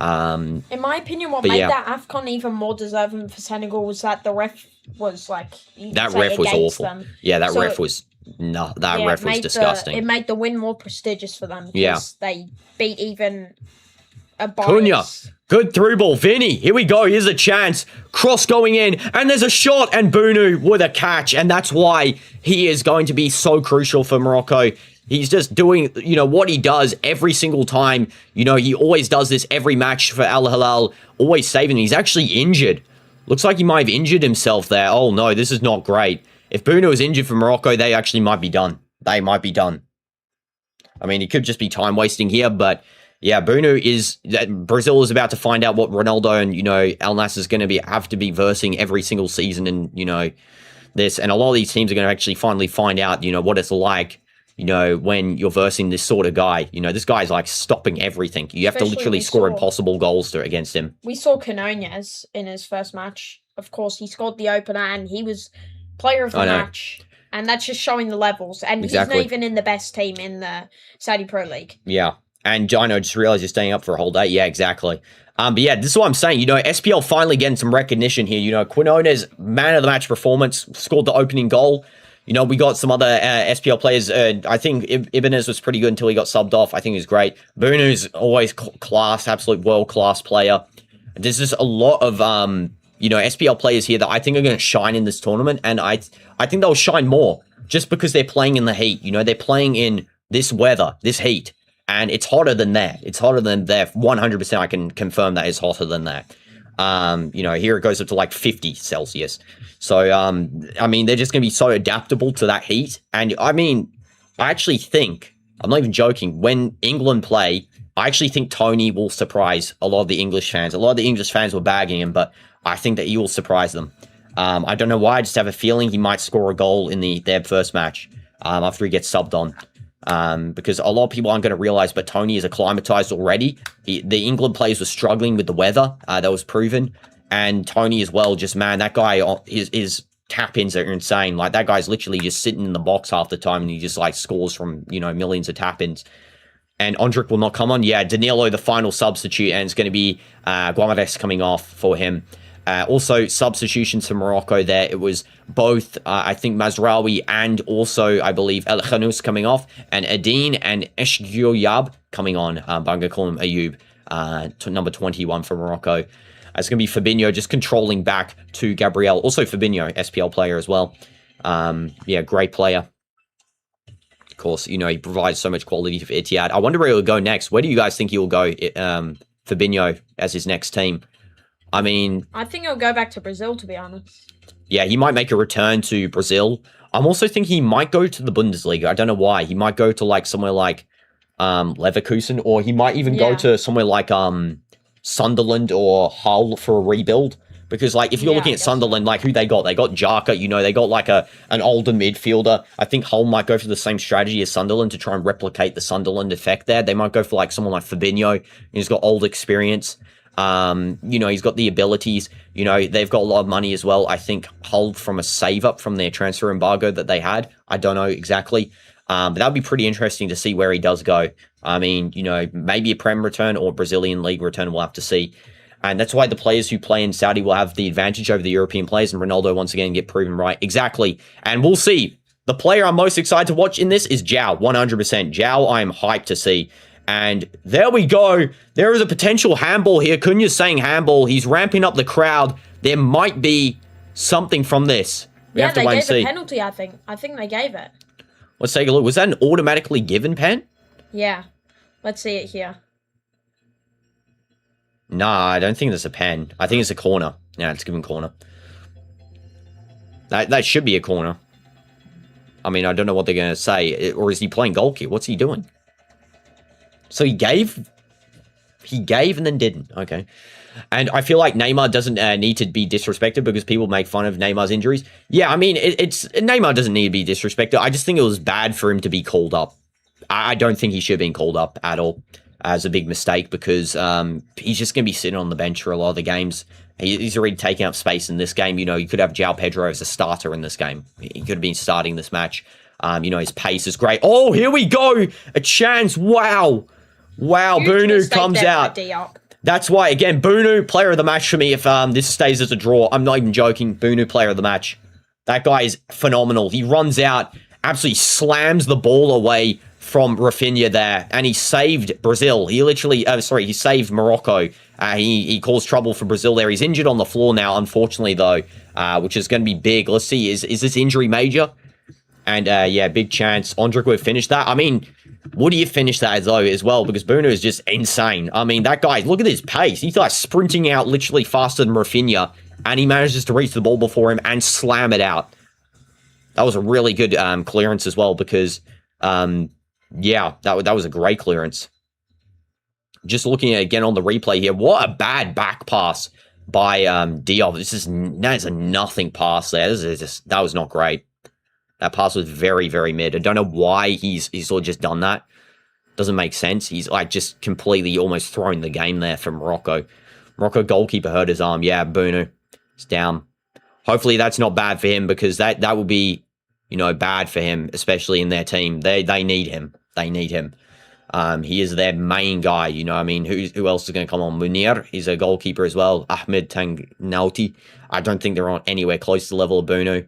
In my opinion, what made that AFCON even more deserving for Senegal was that the ref was like... That ref was awful. Them. Yeah, that ref was... No, that ref was disgusting. It made the win more prestigious for them because they beat even a bias. Cunha, good through ball. Vinny, here we go. Here's a chance. Cross going in, and there's a shot, and Bunu with a catch, and that's why he is going to be so crucial for Morocco. He's just doing, what he does every single time. He always does this every match for Al Hilal, always saving. He's actually injured. Looks like he might have injured himself there. Oh, no, this is not great. If Bunu is injured for Morocco, they actually might be done. They might be done. I mean, it could just be time wasting here, but yeah, Brazil is about to find out what Ronaldo and, Al Nassr is going to have to be versing every single season and, this. And a lot of these teams are going to actually finally find out, what it's like you know, when you're versing this sort of guy. You know, this guy's like stopping everything. You have to literally score impossible goals against him. We saw Canonez in his first match. Of course, he scored the opener and he was player of the match. And that's just showing the levels. And he's not even in the best team in the Saudi Pro League. Yeah. And Dino, just realized you're staying up for a whole day. Yeah, exactly. But yeah, this is what I'm saying. You know, SPL finally getting some recognition here. You know, Quinones, man of the match performance, scored the opening goal. You know, we got some other SPL players. I think Ibanez was pretty good until he got subbed off. I think he was great. Bunu's always class, absolute world-class player. There's just a lot of, you know, SPL players here that I think are going to shine in this tournament. And I think they'll shine more just because they're playing in the heat. You know, they're playing in this weather, this heat. And it's hotter than that. It's hotter than there. 100% I can confirm that it's hotter than that. You know, here it goes up to like 50 Celsius. So, I mean, they're just going to be so adaptable to that heat. And I mean, I actually think, I'm not even joking, when England play, I actually think Tony will surprise a lot of the English fans. A lot of the English fans were bagging him, but I think that he will surprise them. I don't know why, I just have a feeling he might score a goal in their first match after he gets subbed on. Because a lot of people aren't going to realize, but Tony is acclimatized already. The England players were struggling with the weather. That was proven. And Tony as well, just, man, that guy, his tap-ins are insane. Like, that guy's literally just sitting in the box half the time, and he just, like, scores from, you know, millions of tap-ins. And Ondrick will not come on. Yeah, Danilo, the final substitute, and it's going to be Guamares coming off for him. Also, substitutions for Morocco there. It was both, I think, Mazraoui and also, I believe, El Khanous coming off, and Adine and Eshgioyab coming on. But I'm going to call him Ayoub, number 21 for Morocco. It's going to be Fabinho just controlling back to Gabriel. Also Fabinho, SPL player as well. Yeah, great player. Of course, you know, he provides so much quality for Etihad. I wonder where he'll go next. Where do you guys think he will go, Fabinho, as his next team? I mean, I think he'll go back to Brazil, to be honest. Yeah, he might make a return to Brazil. I'm also thinking he might go to the Bundesliga. I don't know why. He might go to like somewhere like Leverkusen, or he might even go to somewhere like Sunderland or Hull for a rebuild. Because like if you're looking at Sunderland, like who they got Jaka, you know, they got like an older midfielder. I think Hull might go for the same strategy as Sunderland to try and replicate the Sunderland effect there. They might go for like someone like Fabinho. He's got old experience. You know, he's got the abilities. You know, they've got a lot of money as well. I think Hull from a save up from their transfer embargo that they had. I don't know exactly. But that would be pretty interesting to see where he does go. I mean, you know, maybe a Prem return or Brazilian League return, we'll have to see. And that's why the players who play in Saudi will have the advantage over the European players, and Ronaldo once again get proven right. Exactly. And we'll see. The player I'm most excited to watch in this is Zhao, 100%. Zhao, I am hyped to see. And there we go. There is a potential handball here. Cunha's saying handball. He's ramping up the crowd. There might be something from this. We have to wait and see. They gave a penalty, I think. I think they gave it. Let's take a look. Was that an automatically given pen? Yeah. Let's see it here. Nah, I don't think there's a pen. I think it's a corner. Yeah, it's given corner. That should be a corner. I mean, I don't know what they're going to say. Or is he playing goal kick? What's he doing? So he gave and then didn't. Okay. And I feel like Neymar doesn't need to be disrespected because people make fun of Neymar's injuries. Yeah, I mean, Neymar doesn't need to be disrespected. I just think it was bad for him to be called up. I don't think he should have been called up at all. As a big mistake because he's just going to be sitting on the bench for a lot of the games. He's already taking up space in this game. You know, you could have João Pedro as a starter in this game. He could have been starting this match. You know, his pace is great. Oh, here we go. A chance. Wow. Wow. Bunu comes out. That's why, again, Bunu, player of the match for me if this stays as a draw. I'm not even joking. Bunu, player of the match. That guy is phenomenal. He runs out, absolutely slams the ball away from Rafinha there, and he saved Brazil. He literally, he saved Morocco. He caused trouble for Brazil there. He's injured on the floor now, unfortunately, though, which is going to be big. Let's see, is this injury major? And, yeah, big chance. Ondrick would finish that. I mean, would he finish that, though, as well? Because Bruno is just insane. I mean, that guy, look at his pace. He's, like, sprinting out literally faster than Rafinha, and he manages to reach the ball before him and slam it out. That was a really good clearance as well, because... yeah, that was a great clearance. Just looking at it again on the replay here, what a bad back pass by Diop. That is a nothing pass there. That was not great. That pass was very, very mid. I don't know why he's sort of just done that. Doesn't make sense. He's like just completely almost thrown the game there for Morocco. Morocco goalkeeper hurt his arm. Yeah, Bunu. It's down. Hopefully that's not bad for him, because that would be, you know, bad for him, especially in their team. They need him. They need him. He is their main guy, you know. I mean, who else is going to come on? Munir is a goalkeeper as well. Ahmed Tangnauti. I don't think they're on anywhere close to the level of Bunu.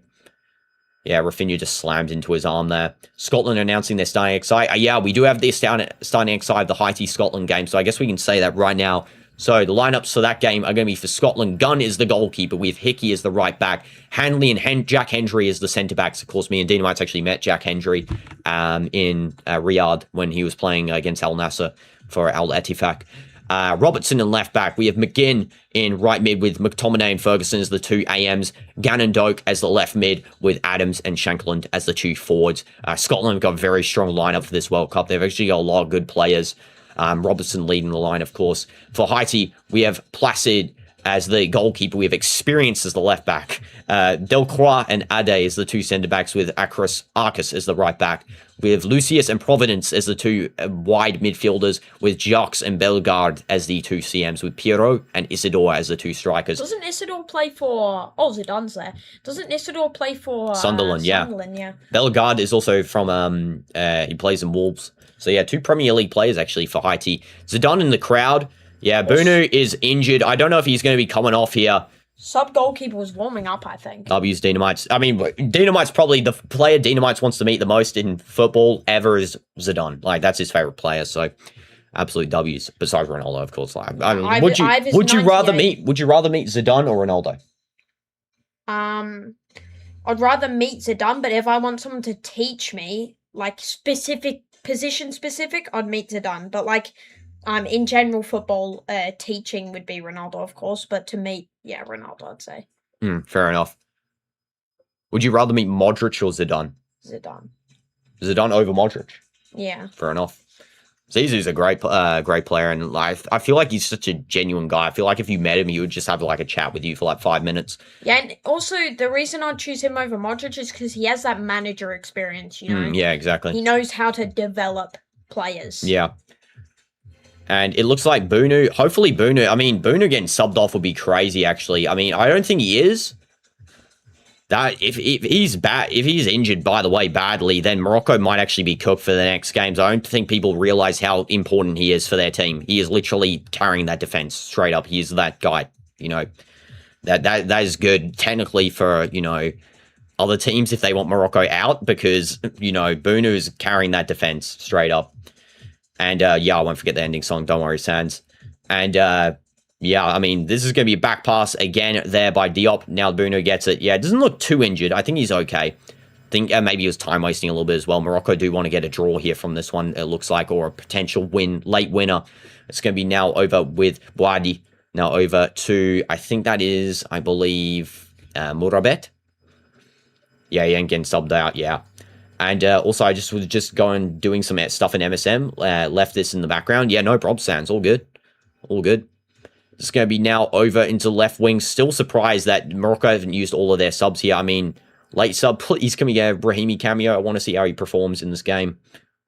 Yeah, Rafinha just slammed into his arm there. Scotland announcing their starting XI. Yeah, we do have the starting XI of the Haiti-Scotland game, so I guess we can say that right now. So the lineups for that game are going to be for Scotland. Gunn is the goalkeeper, with Hickey as the right back. Hanley and Jack Hendry as the centre-backs. Of course, me and DinoDoomz actually met Jack Hendry in Riyadh when he was playing against Al Nassr for Al Ettifaq. Robertson in left back. We have McGinn in right mid with McTominay and Ferguson as the two AMs. Gannon Doak as the left mid with Adams and Shankland as the two forwards. Scotland have got a very strong lineup for this World Cup. They've actually got a lot of good players. Robertson leading the line, of course. For Haiti, we have Placid as the goalkeeper. We have Experience as the left back. Delcroix and Ade as the two centre-backs, with Arcus as the right back. We have Lucius and Providence as the two wide midfielders, with Jacques and Bellegarde as the two CMs, with Pierrot and Isidore as the two strikers. Doesn't Isidore play for... Oh, Zidane's there. Doesn't Isidore play for... Sunderland, yeah. Sunderland, yeah. Bellegarde is also from... he plays in Wolves. So yeah, two Premier League players actually for Haiti. Zidane in the crowd. Yeah, Bunu is injured. I don't know if he's going to be coming off here. Sub-goalkeeper was warming up, I think. W's DinoDoomz. I mean, DinoDoomz probably the player DinoDoomz wants to meet the most in football ever is Zidane. Like, that's his favourite player, so absolute W's. Besides Ronaldo, of course. Like, would you rather meet Zidane or Ronaldo? I'd rather meet Zidane, but if I want someone to teach me, like position specific, I'd meet Zidane. But like, in general football, teaching would be Ronaldo, of course. But to meet, yeah, Ronaldo, I'd say. Fair enough. Would you rather meet Modric or Zidane? Zidane. Zidane over Modric? Yeah. Fair enough. Zizou's a great player, and like, I feel like he's such a genuine guy. I feel like if you met him, he would just have like a chat with you for like 5 minutes. Yeah, and also the reason I'd choose him over Modric is because he has that manager experience, you know? Yeah, exactly. He knows how to develop players. Yeah. And it looks like Bunu, hopefully Bunu, I mean, Bunu getting subbed off would be crazy, actually. I mean, I don't think he is. That if he's injured, by the way, badly, then Morocco might actually be cooked for the next games. I don't think people realize how important he is for their team. He is literally carrying that defense straight up. He is that guy, you know. That is good technically for, you know, other teams if they want Morocco out, because, you know, Bunu is carrying that defense straight up. And yeah, I won't forget the ending song, Don't Worry Sands. And yeah, I mean, this is going to be a back pass again there by Diop. Now Bunu gets it. Yeah, it doesn't look too injured. I think he's okay. I think maybe he was time wasting a little bit as well. Morocco do want to get a draw here from this one, it looks like, or a potential late winner. It's going to be now over with Boadi. Now over to, I think that is, I believe, Murabet. Yeah, he ain't getting subbed out, yeah. And also, I was just going doing some stuff in MSM. Left this in the background. Yeah, no prob, Sans. All good. All good. It's going to be now over into left wing. Still surprised that Morocco haven't used all of their subs here. I mean, late sub, please can we get a Brahimi cameo? I want to see how he performs in this game.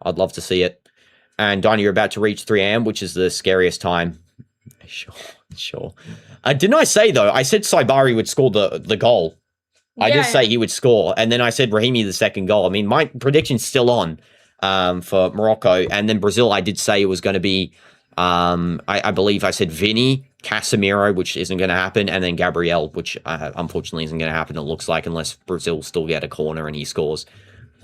I'd love to see it. And Dino, you're about to reach 3 a.m., which is the scariest time. Sure. Didn't I say, though, I said Saibari would score the goal. I did say he would score, and then I said Brahimi the second goal. I mean, my prediction's still on for Morocco, and then Brazil, I did say it was going to be, I believe I said Vinny, Casemiro, which isn't going to happen, and then Gabriel, which unfortunately isn't going to happen, it looks like, unless Brazil still get a corner and he scores.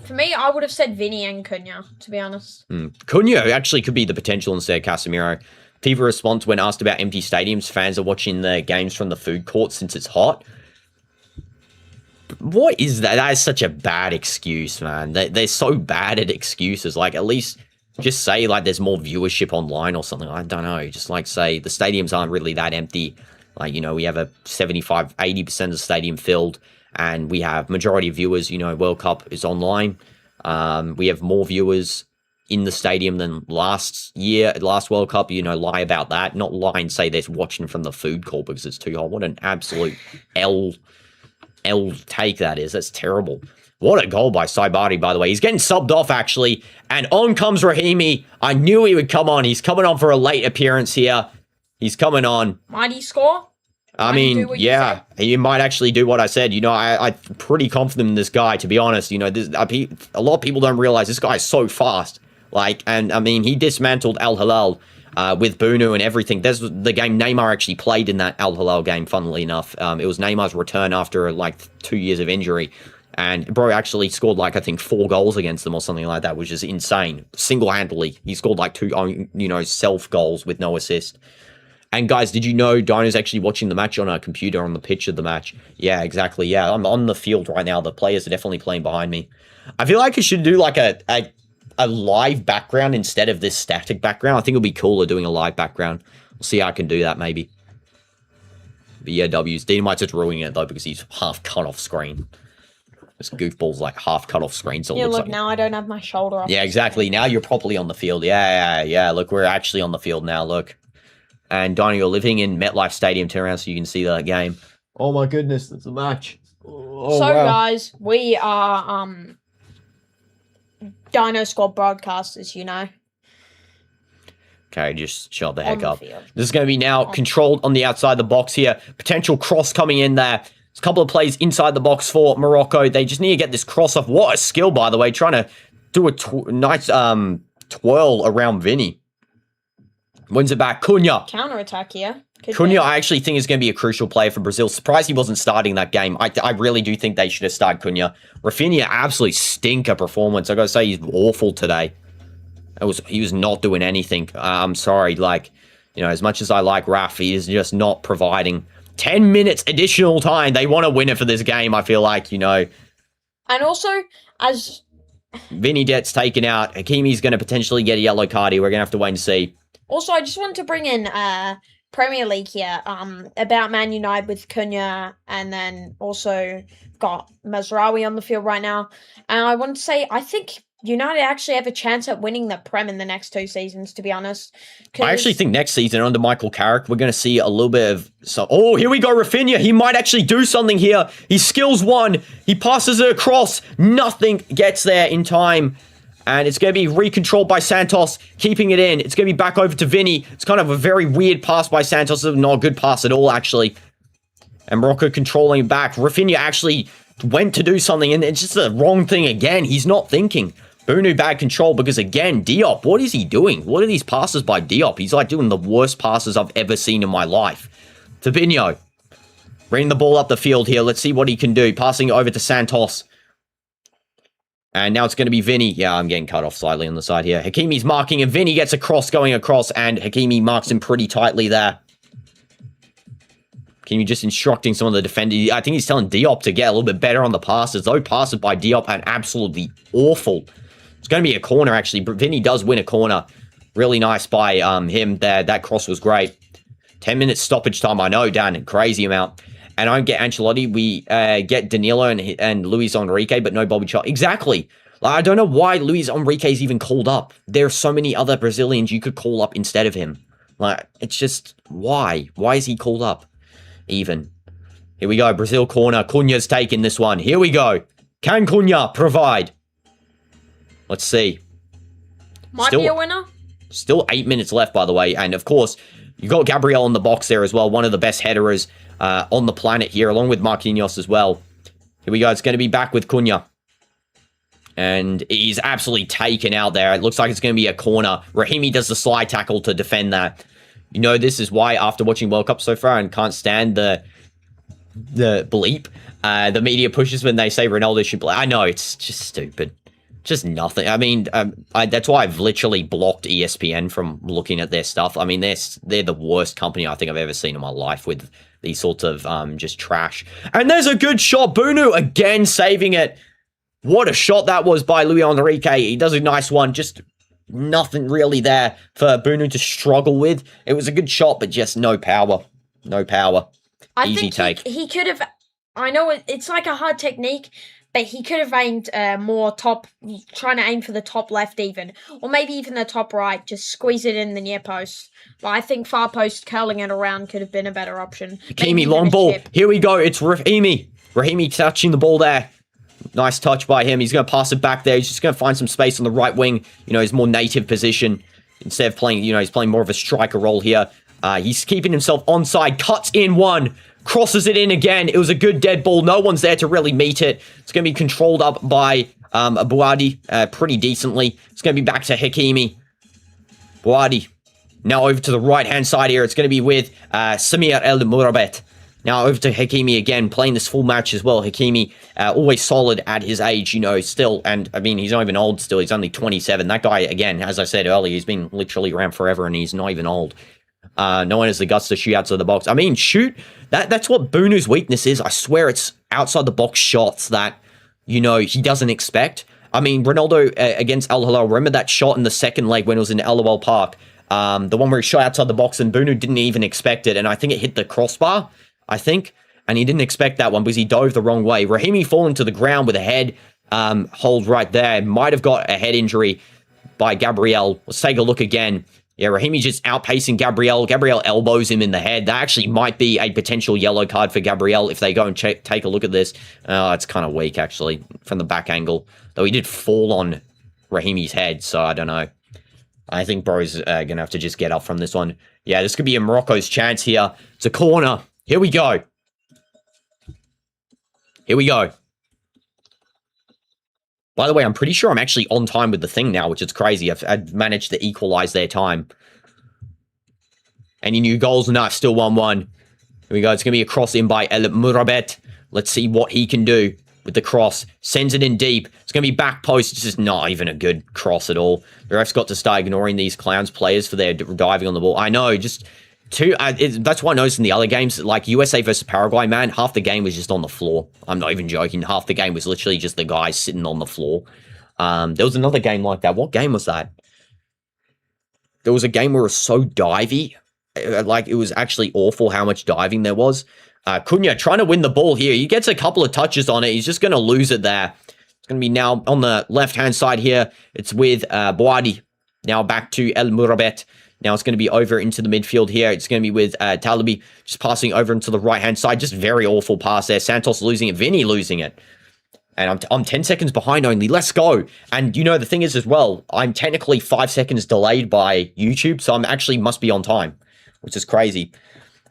For me, I would have said Vinny and Cunha, to be honest. Cunha actually could be the potential instead of Casemiro. FIFA response when asked about empty stadiums, fans are watching the games from the food court since it's hot. What is that? That is such a bad excuse, man. They're so bad at excuses. Like, at least just say, like, there's more viewership online or something. I don't know. Just, like, say the stadiums aren't really that empty. Like, you know, we have a 75, 80% of the stadium filled, and we have majority of viewers, you know, World Cup is online. We have more viewers in the stadium than last World Cup. You know, lie about that. Not lie and say they're watching from the food court because it's too hot. What an absolute L take that is. That's terrible. What a goal by Saibari, by the way. He's getting subbed off, actually. And on comes Rahimi. I knew he would come on. He's coming on for a late appearance here. He's coming on. Might he score? I mean, yeah, he might actually do what I said. You know, I'm pretty confident in this guy, to be honest. You know, a lot of people don't realize this guy is so fast. Like, and I mean, he dismantled Al Hilal with Bunu and everything. There's the game Neymar actually played in that Al Hilal game, funnily enough. It was Neymar's return after like 2 years of injury. And bro actually scored like, I think, 4 goals against them or something like that, which is insane. Single-handedly. He scored like 2, you know, self goals with no assist. And guys, did you know Dino's actually watching the match on a computer on the pitch of the match? Yeah, exactly. Yeah, I'm on the field right now. The players are definitely playing behind me. I feel like I should do like a live background instead of this static background. I think it'll be cooler doing a live background. We'll see how I can do that maybe. But yeah, W's. DinoDoomz just ruining it though because he's half cut off screen. This goofball's like half cut off screen. So yeah, look, like... now I don't have my shoulder up. Yeah, exactly. Now you're properly on the field. Yeah. Look, we're actually on the field now. Look. And Dino, you're living in MetLife Stadium. Turn around so you can see that game. Oh my goodness, it's a match. Oh, so wow. Guys, we are Dino Squad broadcasters, you know. Okay, just shut the heck up. This is going to be now controlled on the outside the box here. Potential cross coming in there. There's a couple of plays inside the box for Morocco. They just need to get this cross off. What a skill, by the way, trying to do a nice twirl around Vinny. Wins it back. Cunha. Counter-attack here. Cunha, I actually think, is going to be a crucial player for Brazil. Surprised he wasn't starting that game. I really do think they should have started Cunha. Rafinha, absolutely stinker performance. I got to say, he's awful today. He was not doing anything. I'm sorry. Like, you know, as much as I like Raf, he is just not providing 10 minutes additional time. They want to win it for this game, I feel like, you know. And also, as Vinny gets taken out, Hakimi's going to potentially get a yellow card here. We're going to have to wait and see. Also, I just want to bring in Premier League here about Man United with Cunha, and then also got Mazraoui on the field right now. And I want to say, I think United actually have a chance at winning the Prem in the next 2 seasons, to be honest. I actually think next season under Michael Carrick, we're going to see a little bit of... Oh, here we go, Rafinha. He might actually do something here. He skills one. He passes it across. Nothing gets there in time. And it's going to be recontrolled by Santos, keeping it in. It's going to be back over to Vinny. It's kind of a very weird pass by Santos. Not a good pass at all, actually. And Morocco controlling it back. Rafinha actually went to do something, and it's just the wrong thing again. He's not thinking. Bunu bad control because, again, Diop, what is he doing? What are these passes by Diop? He's like doing the worst passes I've ever seen in my life. Fabinho, bringing the ball up the field here. Let's see what he can do. Passing it over to Santos. And now it's going to be Vinny. Yeah, I'm getting cut off slightly on the side here. Hakimi's marking, and Vinny gets a cross going across, and Hakimi marks him pretty tightly there. Hakimi just instructing some of the defenders. I think he's telling Diop to get a little bit better on the passes. Those passes by Diop are absolutely awful. It's going to be a corner, actually. But Vinny does win a corner. Really nice by him there. That cross was great. 10 minutes stoppage time, I know, Dan. Crazy amount. And I don't get Ancelotti. We get Danilo and Luis Enrique, but no Bobby Charlton. Exactly. Like, I don't know why Luis Enrique is even called up. There are so many other Brazilians you could call up instead of him. Like, it's just, why? Why is he called up? Even. Here we go. Brazil corner. Cunha's taking this one. Here we go. Can Cunha provide? Let's see. Might be a winner. Still 8 minutes left, by the way. And, of course, you got Gabriel in the box there as well. One of the best headerers on the planet here, along with Marquinhos as well. Here we go. It's going to be back with Cunha. And he's absolutely taken out there. It looks like it's going to be a corner. Rahimi does the slide tackle to defend that. You know, this is why, after watching World Cup so far and can't stand the bleep, the media pushes when they say Ronaldo should play. I know, it's just stupid. Just nothing. I mean, that's why I've literally blocked ESPN from looking at their stuff. I mean, they're the worst company I think I've ever seen in my life with these sorts of just trash. And there's a good shot. Bunu again saving it. What a shot that was by Luis Enrique. He does a nice one. Just nothing really there for Bunu to struggle with. It was a good shot, but just no power. No power. Easy take. He could have... I know it's like a hard technique, but he could have aimed more top, trying to aim for the top left even. Or maybe even the top right, just squeeze it in the near post. But I think far post curling it around could have been a better option. Hakimi, long ball. Here we go. It's Rahimi. Rahimi touching the ball there. Nice touch by him. He's going to pass it back there. He's just going to find some space on the right wing. You know, his more native position. Instead of playing, you know, he's playing more of a striker role here. He's keeping himself onside. Cuts in one. Crosses it in again. It was a good dead ball. No one's there to really meet it. It's going to be controlled up by Bouadi pretty decently. It's going to be back to Hakimi. Bouadi. Now over to the right-hand side here. It's going to be with Samir El Mourabet. Now over to Hakimi again, playing this full match as well. Hakimi, always solid at his age, you know, still. And, I mean, he's not even old still. He's only 27. That guy, again, as I said earlier, he's been literally around forever, and he's not even old. No one has the guts to shoot outside the box. I mean, shoot. That's what Bunu's weakness is. I swear it's outside the box shots that, you know, he doesn't expect. I mean, Ronaldo against Al Hilal, remember that shot in the second leg when it was in LOL Park? The one where he shot outside the box and Bunu didn't even expect it. And I think it hit the crossbar, I think. And he didn't expect that one because he dove the wrong way. Rahimi falling to the ground with a head hold right there. Might have got a head injury by Gabriel. Let's take a look again. Yeah, Rahimi just outpacing Gabriel. Gabriel elbows him in the head. That actually might be a potential yellow card for Gabriel if they go and take a look at this. It's kind of weak, actually, from the back angle. Though he did fall on Rahimi's head, so I don't know. I think bro's going to have to just get up from this one. Yeah, this could be a Morocco's chance here. It's a corner. Here we go. Here we go. By the way, I'm pretty sure I'm actually on time with the thing now, which is crazy. I've managed to equalize their time. Any new goals? No, still 1-1. Here we go. It's going to be a cross in by El Mourabet. Let's see what he can do with the cross. Sends it in deep. It's going to be back post. It's just not even a good cross at all. The ref's got to start ignoring these clowns players for their diving on the ball. I know, just... that's why I noticed in the other games, like USA versus Paraguay, man, half the game was just on the floor. I'm not even joking. Half the game was literally just the guys sitting on the floor. There was another game like that. What game was that? There was a game where it was so divey. Like, it was actually awful how much diving there was. Cunha trying to win the ball here. He gets a couple of touches on it. He's just going to lose it there. It's going to be now on the left-hand side here. It's with Bouadi. Now back to El Mourabet. Now it's going to be over into the midfield here. It's going to be with Talibi just passing over into the right-hand side. Just very awful pass there. Santos losing it. Vinny losing it. And I'm 10 seconds behind only. Let's go. And, you know, the thing is as well, I'm technically 5 seconds delayed by YouTube, so I'm actually must be on time, which is crazy.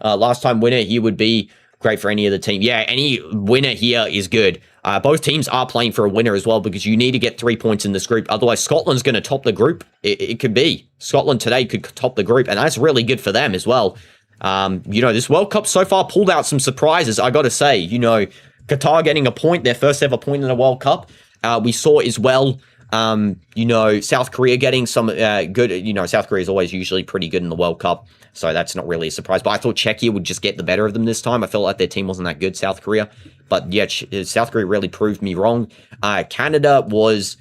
Last time winner here would be great for any of the team. Yeah, any winner here is good. Both teams are playing for a winner as well because you need to get 3 points in this group. Otherwise, Scotland's going to top the group. It could be. Scotland today could top the group, and that's really good for them as well. You know, this World Cup so far pulled out some surprises, I got to say. You know, Qatar getting a point, their first ever point in a World Cup. We saw as well, you know, South Korea getting some good, you know, South Korea is always usually pretty good in the World Cup. So that's not really a surprise. But I thought Czechia would just get the better of them this time. I felt like their team wasn't that good, South Korea. But yeah, South Korea really proved me wrong. Canada was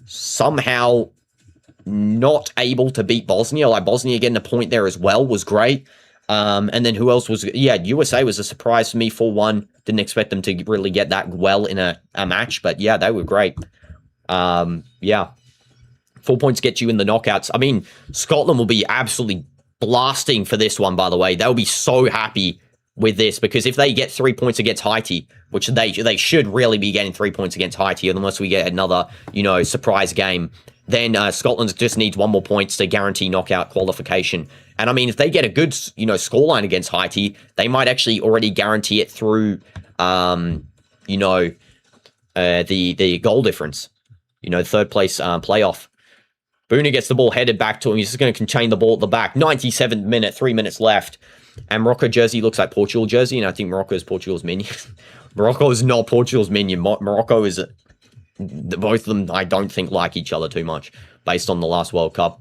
somehow not able to beat Bosnia. Like, Bosnia getting a point there as well was great. And then who else was... Yeah, USA was a surprise for me, 4-1. Didn't expect them to really get that well in a match. But yeah, they were great. Yeah. 4 points get you in the knockouts. I mean, Scotland will be absolutely blasting for this one, by the way. They'll be so happy with this because if they get 3 points against Haiti, which they should really be getting 3 points against Haiti unless we get another, you know, surprise game, then Scotland just needs 1 more points to guarantee knockout qualification. And I mean, if they get a good, you know, scoreline against Haiti, they might actually already guarantee it through, you know, the goal difference, you know, third place playoff. Buna gets the ball headed back to him. He's just going to contain the ball at the back. 97th minute, 3 minutes left. And Morocco jersey looks like Portugal jersey, and I think Morocco is Portugal's minion. Morocco is not Portugal's minion. Morocco is... both of them, I don't think, like each other too much, based on the last World Cup.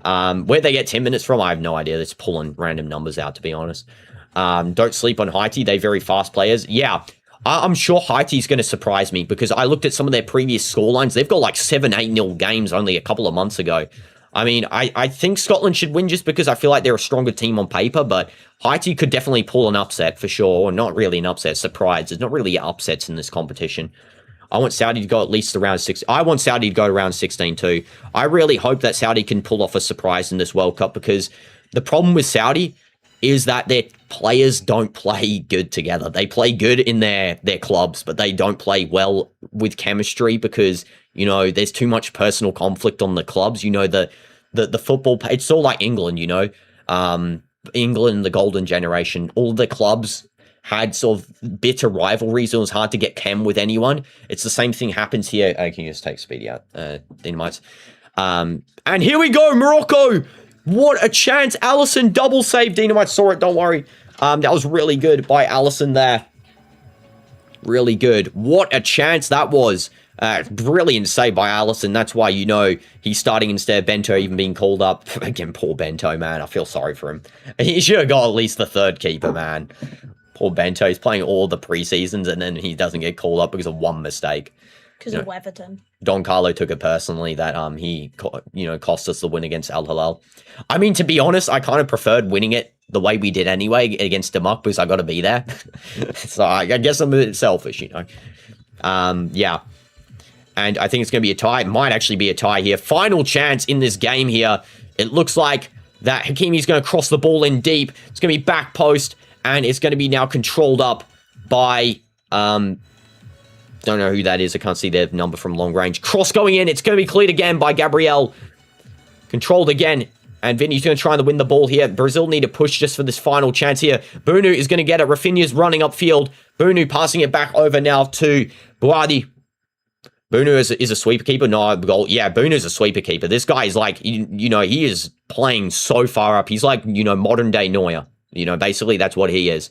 Where they get 10 minutes from, I have no idea. It's pulling random numbers out, to be honest. Don't sleep on Haiti. They're very fast players. Yeah, I'm sure Haiti's going to surprise me because I looked at some of their previous scorelines. They've got like 7-8-0 games only a couple of months ago. I mean, I think Scotland should win just because I feel like they're a stronger team on paper, but Haiti could definitely pull an upset for sure, or not really an upset, surprise. There's not really upsets in this competition. I want Saudi to go at least around 6. I want Saudi to go around 16 too. I really hope that Saudi can pull off a surprise in this World Cup because the problem with Saudi is that their players don't play good together. They play good in their clubs, but they don't play well with chemistry because, you know, there's too much personal conflict on the clubs. You know, the football, it's all like England, you know, England, the golden generation, all the clubs had sort of bitter rivalries. It was hard to get chem with anyone. It's the same thing happens here. I can just take Speedy out, Dynamites. And here we go, Morocco. What a chance. Allison double save. Dynamite saw it, don't worry. That was really good by Allison there. Really good. What a chance that was. Brilliant save by Allison. That's why, you know, he's starting instead of Bento even being called up. Again, poor Bento, man. I feel sorry for him. He should have got at least the third keeper, man. Poor Bento. He's playing all the preseasons and then he doesn't get called up because of one mistake. Because of Weatherton. Don Carlo took it personally that he, you know, cost us the win against Al Hilal. I mean, to be honest, I kind of preferred winning it the way we did anyway against Demuk because I got to be there. So I guess I'm a bit selfish, you know. Yeah. And I think it's going to be a tie. It might actually be a tie here. Final chance in this game here. It looks like that Hakimi's going to cross the ball in deep. It's going to be back post and it's going to be now controlled up by... don't know who that is. I can't see their number from long range. Cross going in. It's going to be cleared again by Gabriel. Controlled again. And Vinny's going to try and win the ball here. Brazil need to push just for this final chance here. Bunu is going to get it. Rafinha's running upfield. Bunu passing it back over now to Buadi. Bunu is a sweeper keeper. No, goal. Yeah, Bunu's a sweeper keeper. This guy is like, you know, he is playing so far up. He's like, you know, modern day Neuer. You know, basically that's what he is.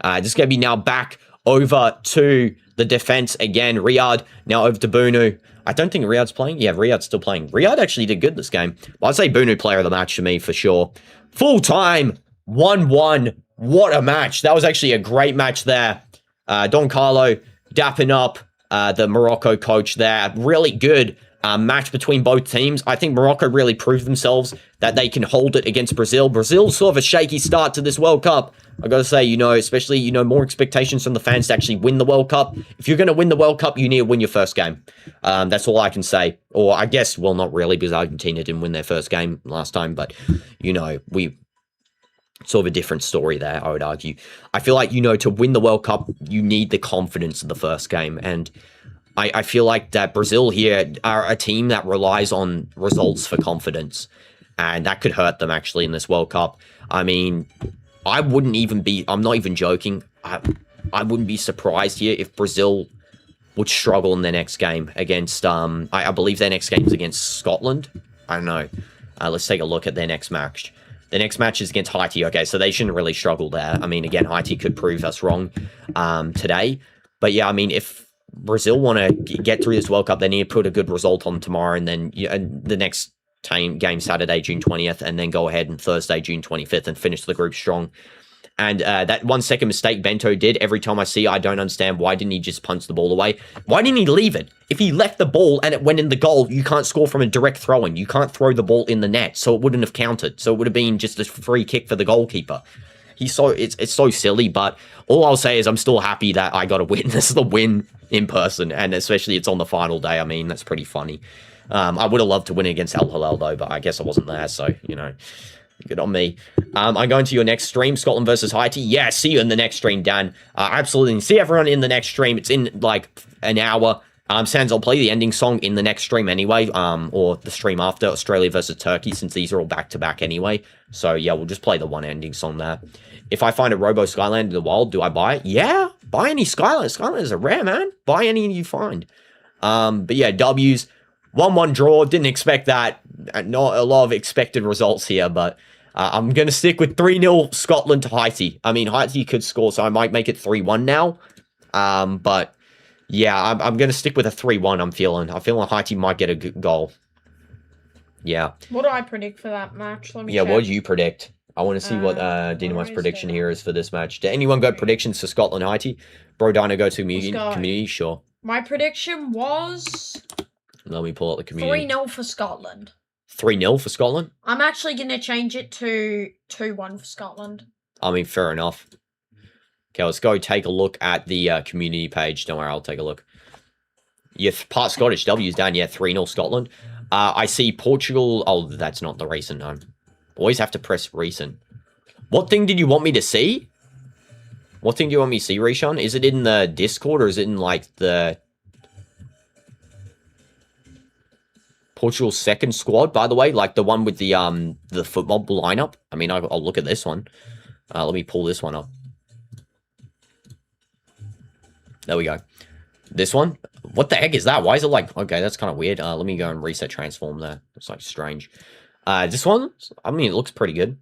This is going to be now back over to the defense again. Riyadh now over to Bunu. I don't think Riyadh's playing. Yeah, Riyadh's still playing. Riyadh actually did good this game. Well, I'd say Bunu player of the match for me for sure. Full time, 1-1. What a match. That was actually a great match there. Don Carlo dapping up the Morocco coach there. Really good match between both teams. I think Morocco really proved themselves that they can hold it against Brazil. Brazil's sort of a shaky start to this World Cup. I gotta say, you know, especially, you know, more expectations from the fans to actually win the World Cup. If you're gonna win the World Cup, you need to win your first game. That's all I can say. Or I guess, well, not really, because Argentina didn't win their first game last time, but, you know, sort of a different story there, I would argue. I feel like, you know, to win the World Cup, you need the confidence of the first game, and I feel like that Brazil here are a team that relies on results for confidence, and that could hurt them actually in this World Cup. I mean, I'm not even joking, I wouldn't be surprised here if Brazil would struggle in their next game against, I believe their next game is against Scotland. I don't know. Let's take a look at their next match. The next match is against Haiti. Okay, so they shouldn't really struggle there. I mean, again, Haiti could prove us wrong today. But yeah, I mean, if Brazil want to get through this World Cup, they need to put a good result on tomorrow, and then the next game Saturday, June 20th, and then go ahead and Thursday, June 25th, and finish the group strong. And that 1 second mistake Bento did, every time I see, I don't understand, why didn't he just punch the ball away? Why didn't he leave it? If he left the ball and it went in the goal, you can't score from a direct throw-in. You can't throw the ball in the net, so it wouldn't have counted. So it would have been just a free kick for the goalkeeper. It's so silly, but all I'll say is I'm still happy that I got to witness the win in person, and especially it's on the final day. I mean, that's pretty funny. I would have loved to win against Al Hilal, though, but I guess I wasn't there, so, you know, good on me. I'm going to your next stream, Scotland versus Haiti. Yeah, see you in the next stream, Dan. Absolutely. See everyone in the next stream. It's in, like, an hour. Sans, I'll play the ending song in the next stream anyway, or the stream after, Australia versus Turkey, since these are all back-to-back anyway. So, yeah, we'll just play the one ending song there. If I find a Robo Skyland in the wild, do I buy it? Yeah, buy any Skyland. Skylanders are rare, man. Buy any you find. But yeah, W's. 1-1 draw. Didn't expect that. Not a lot of expected results here, but I'm going to stick with 3-0 Scotland to Haiti. I mean, Haiti could score, so I might make it 3-1 now. But yeah, I'm going to stick with a 3-1, I feel like Haiti might get a good goal. Yeah. What do I predict for that match? Let me check. What do you predict? I want to see what Dynamite's prediction here is for this match. Did anyone got predictions for Scotland, Haiti? Bro, Dino, go to community? Sure. My prediction was... Let me pull out the community. 3-0 for Scotland. 3-0 for Scotland? I'm actually going to change it to 2-1 for Scotland. I mean, fair enough. Okay, let's go take a look at the community page. Don't worry, I'll take a look. Yeah, part Scottish W's down. Yeah, 3-0 Scotland. I see Portugal. Oh, that's not the recent. Always have to press recent. What thing did you want me to see? What thing do you want me to see, Rishon? Is it in the Discord or is it in, like, the Portugal's second squad, by the way? Like, the one with the football lineup? I mean, I'll look at this one. Let me pull this one up. There we go. This one? What the heck is that? Why is it like... Okay, that's kind of weird. Let me go and reset transform there. It's, like, strange. This one? I mean, it looks pretty good.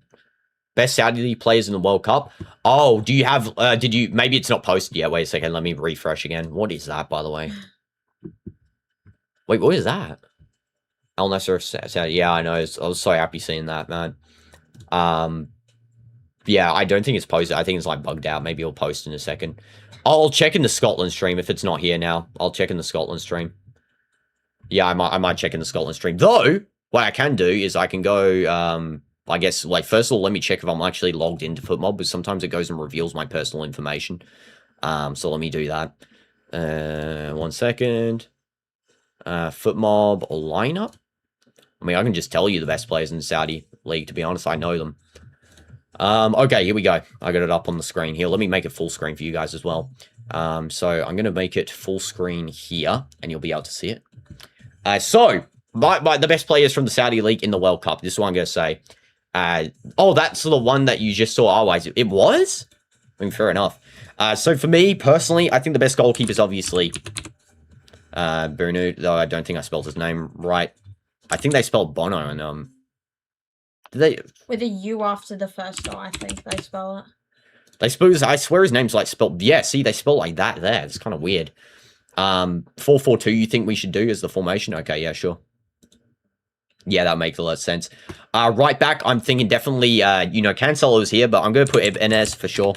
Best Saudi League players in the World Cup. Oh, do you have... did you... Maybe it's not posted yet. Wait a second. Let me refresh again. What is that, by the way? Wait, what is that? Al Nassr Saudi. Yeah, I know. I was so happy seeing that, man. Yeah, I don't think it's posted. I think it's, like, bugged out. Maybe I'll post in a second. I'll check in the Scotland stream if it's not here now. I'll check in the Scotland stream. Yeah, I might check in the Scotland stream. Though, what I can do is I can go... I guess, like, first of all, let me check if I'm actually logged into FootMob, because sometimes it goes and reveals my personal information. So let me do that. 1 second. FootMob lineup. I mean, I can just tell you the best players in the Saudi League, to be honest. I know them. Okay, here we go. I got it up on the screen here. Let me make it full screen for you guys as well. So I'm going to make it full screen here, and you'll be able to see it. So, the best players from the Saudi League in the World Cup. This is what I'm going to say. Oh, that's the one that you just saw. Oh, it was? I mean, fair enough. So for me, personally, I think the best goalkeeper is obviously Bruno, though I don't think I spelled his name right. I think they spelled Bono, and, did they... With a U after the first O, I think they spell it. They suppose, I swear his name's, like, spelled... Yeah, see, they spell like that there. It's kind of weird. 4-4-2, you think we should do as the formation? Okay, yeah, sure. Yeah, that makes a lot of sense. Right back, I'm thinking definitely, you know, Cancelo's here, but I'm going to put Ibanez for sure.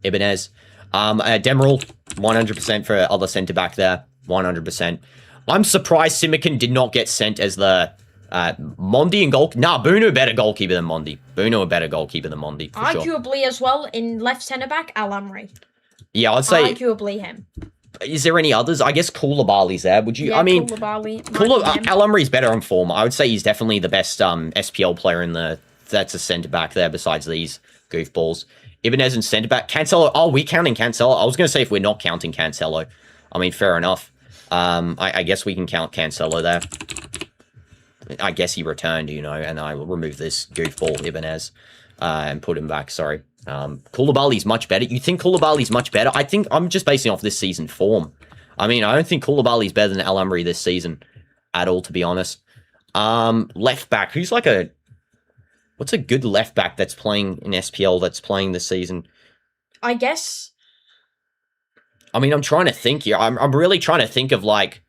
Ibanez. Demiral, 100% for other centre-back there. 100%. I'm surprised Simican did not get sent as the Mondi and goal... Nah, Bruno a better goalkeeper than Mondi. Bruno a better goalkeeper than Mondi, for sure. Arguably as well, in left centre-back, Al-Amri. Yeah, I'd say... Arguably him. Is there any others? I guess Koulibaly's there. Would you? Yeah, I mean, Al-Amri's better on form. I would say he's definitely the best SPL player in the... That's a centre-back there besides these goofballs. Ibanez and centre-back. Cancelo. Oh, we're counting Cancelo. I was going to say if we're not counting Cancelo. I mean, fair enough. I guess we can count Cancelo there. I guess he returned, you know, and I will remove this goofball Ibanez and put him back. Sorry. Koulibaly's much better. You think Koulibaly's much better? I think I'm just basing off this season form. I mean, I don't think Koulibaly's better than Al-Amri this season at all, to be honest. Left back. Who's like a... What's a good left back that's playing in SPL that's playing this season? I guess... I mean, I'm trying to think here. I'm really trying to think of, like,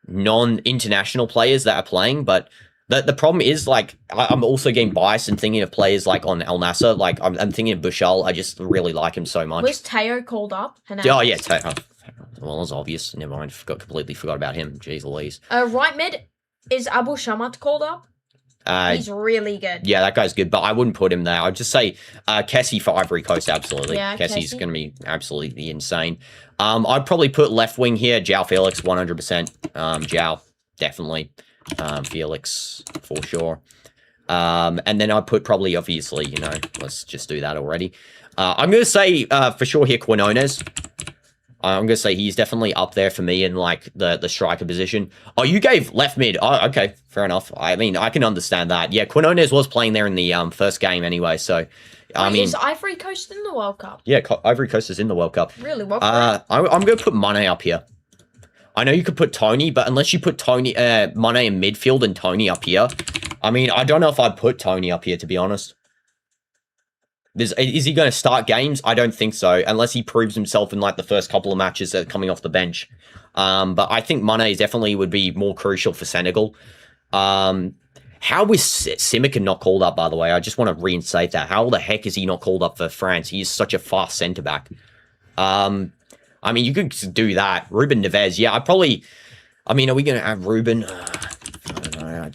non-international players that are playing, but the problem is, like, I'm also getting biased and thinking of players, like, on Al Nassr. Like, I'm thinking of Bushal. I just really like him so much. Was Teo called up? Oh, yeah, Teo. Well, it's obvious. Never mind. Completely forgot about him. Jeez Louise. Right mid, is Abu Shamat called up? He's really good. Yeah, that guy's good, but I wouldn't put him there. I'd just say Kessie for Ivory Coast, absolutely. Yeah, Kessie's going to be absolutely insane. I'd probably put left wing here, João Felix, 100%. João, definitely. Felix, for sure. And then I'd put probably, obviously, you know, let's just do that already. I'm going to say, for sure here, Quinones. I'm going to say he's definitely up there for me in, like, the striker position. Oh, you gave left mid. Oh, okay. Fair enough. I mean, I can understand that. Yeah, Quinones was playing there in the first game anyway, so... I mean, is Ivory Coast in the World Cup? Yeah, Ivory Coast is in the World Cup. Really? What? I'm going to put Mane up here. I know you could put Tony, but unless you put Mane in midfield and Tony up here... I mean, I don't know if I'd put Tony up here, to be honest. Is he going to start games? I don't think so, unless he proves himself in, like, the first couple of matches that are coming off the bench. But I think Mane definitely would be more crucial for Senegal. How is Simican not called up, by the way? I just want to reinstate that. How the heck is he not called up for France? He is such a fast centre-back. I mean, you could do that. Ruben Neves, yeah, I mean, are we going to have Ruben? I don't know.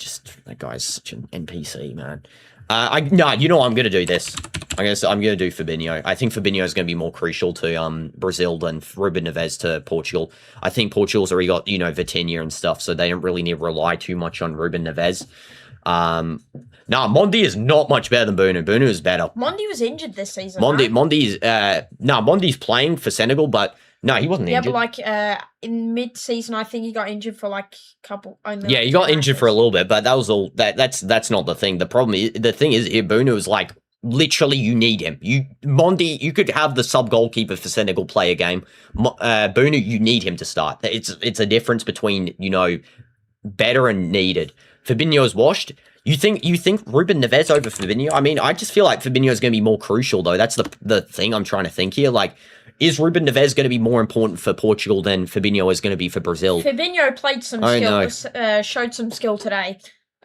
That guy's such an NPC, man. No, you know what? I'm going to do this. I'm going to do Fabinho. I think Fabinho is going to be more crucial to Brazil than Ruben Neves to Portugal. I think Portugal's already got, you know, Vitinha and stuff, so they don't really need to rely too much on Ruben Neves. Nah, Mondi is not much better than Bunu. Bunu is better. Mondi was injured this season. Mondi's playing for Senegal, but no, he wasn't injured. Yeah, but like in mid-season, I think he got injured for like a couple. Yeah, he got injured for a little bit, but that was all. That's not the thing. The thing is, Bunu is like literally you need him. Mondi, you could have the sub goalkeeper for Senegal play a game. Bunu, you need him to start. It's a difference between better and needed. Fabinho's washed. You think Ruben Neves over Fabinho? I mean, I just feel like Fabinho is going to be more crucial though. That's the thing I'm trying to think here. Like, is Ruben Neves going to be more important for Portugal than Fabinho is going to be for Brazil? Fabinho played some skill, showed some skill today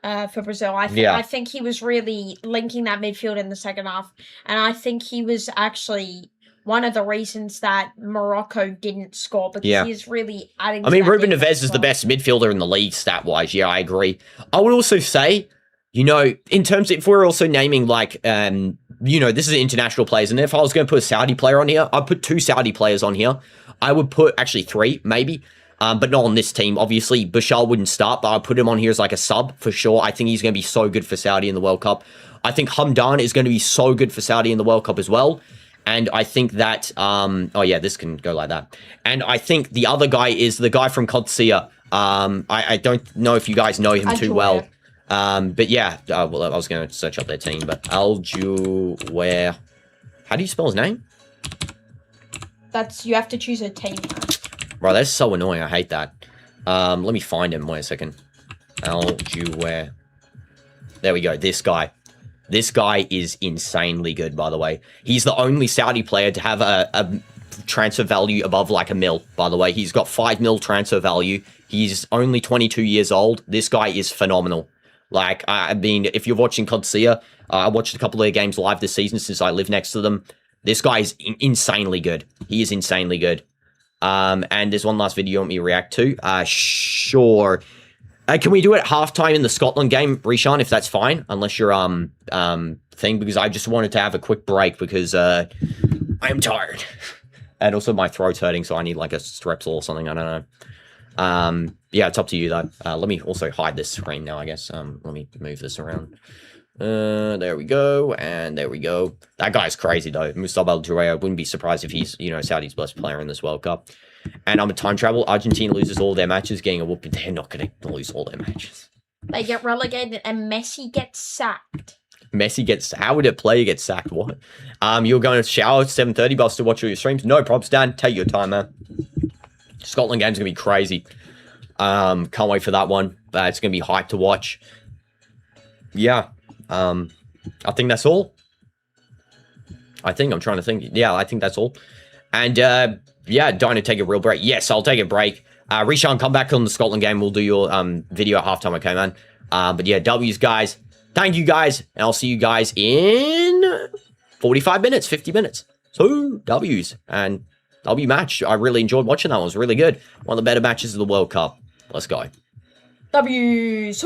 for Brazil. I think he was really linking that midfield in the second half, and I think he was actually one of the reasons that Morocco didn't score because he's really adding. I mean, Ruben Neves is the best midfielder in the league stat-wise. Yeah, I agree. I would also say, in terms of, if we're also naming like, this is international players, and if I was going to put a Saudi player on here, I'd put 2 Saudi players on here. I would put actually 3, maybe, but not on this team. Obviously, Bashar wouldn't start, but I'd put him on here as like a sub for sure. I think he's going to be so good for Saudi in the World Cup. I think Hamdan is going to be so good for Saudi in the World Cup as well. And I think that, this can go like that. And I think the other guy is the guy from Qadsiya. I don't know if you guys know him too well. But yeah, I was going to search up their team, but Al-Juwair. How do you spell his name? You have to choose a team. Right, that's so annoying. I hate that. Let me find him. Wait a second. Al-Juwair. There we go. This guy. This guy is insanely good, by the way. He's the only Saudi player to have a transfer value above like $1 million, by the way. He's got $5 million transfer value. He's only 22 years old. This guy is phenomenal. Like, I mean, if you're watching Qadsiya, I watched a couple of their games live this season since I live next to them. This guy is insanely good. He is insanely good. And there's one last video you want me to react to. Sure. Can we do it at halftime in the Scotland game, Rishan, if that's fine? Unless you're, thing, because I just wanted to have a quick break because, I am tired. And also my throat's hurting, so I need like a Strepsil or something, I don't know. Yeah, it's up to you though. Let me also hide this screen now, I guess. Let me move this around. There we go, and there we go. That guy's crazy though. Musab Al-Juwair, wouldn't be surprised if he's, Saudi's best player in this World Cup. And I'm a time travel. Argentina loses all their matches, getting a whoop, but they're not going to lose all their matches. They get relegated and Messi gets sacked. How would a player get sacked? What? You're going to shower at 7:30, but I'll still watch all your streams. No props, Dan. Take your time, man. Scotland game's going to be crazy. Can't wait for that one. It's going to be hyped to watch. Yeah. I think that's all. I'm trying to think. Yeah, I think that's all. And, yeah, Dino, take a real break. Yes, I'll take a break. Rishan, come back on the Scotland game. We'll do your video at halftime, okay, man? But yeah, W's, guys. Thank you, guys. And I'll see you guys in 45 minutes, 50 minutes. So, W's. And W match. I really enjoyed watching that one. It was really good. One of the better matches of the World Cup. Let's go. W's.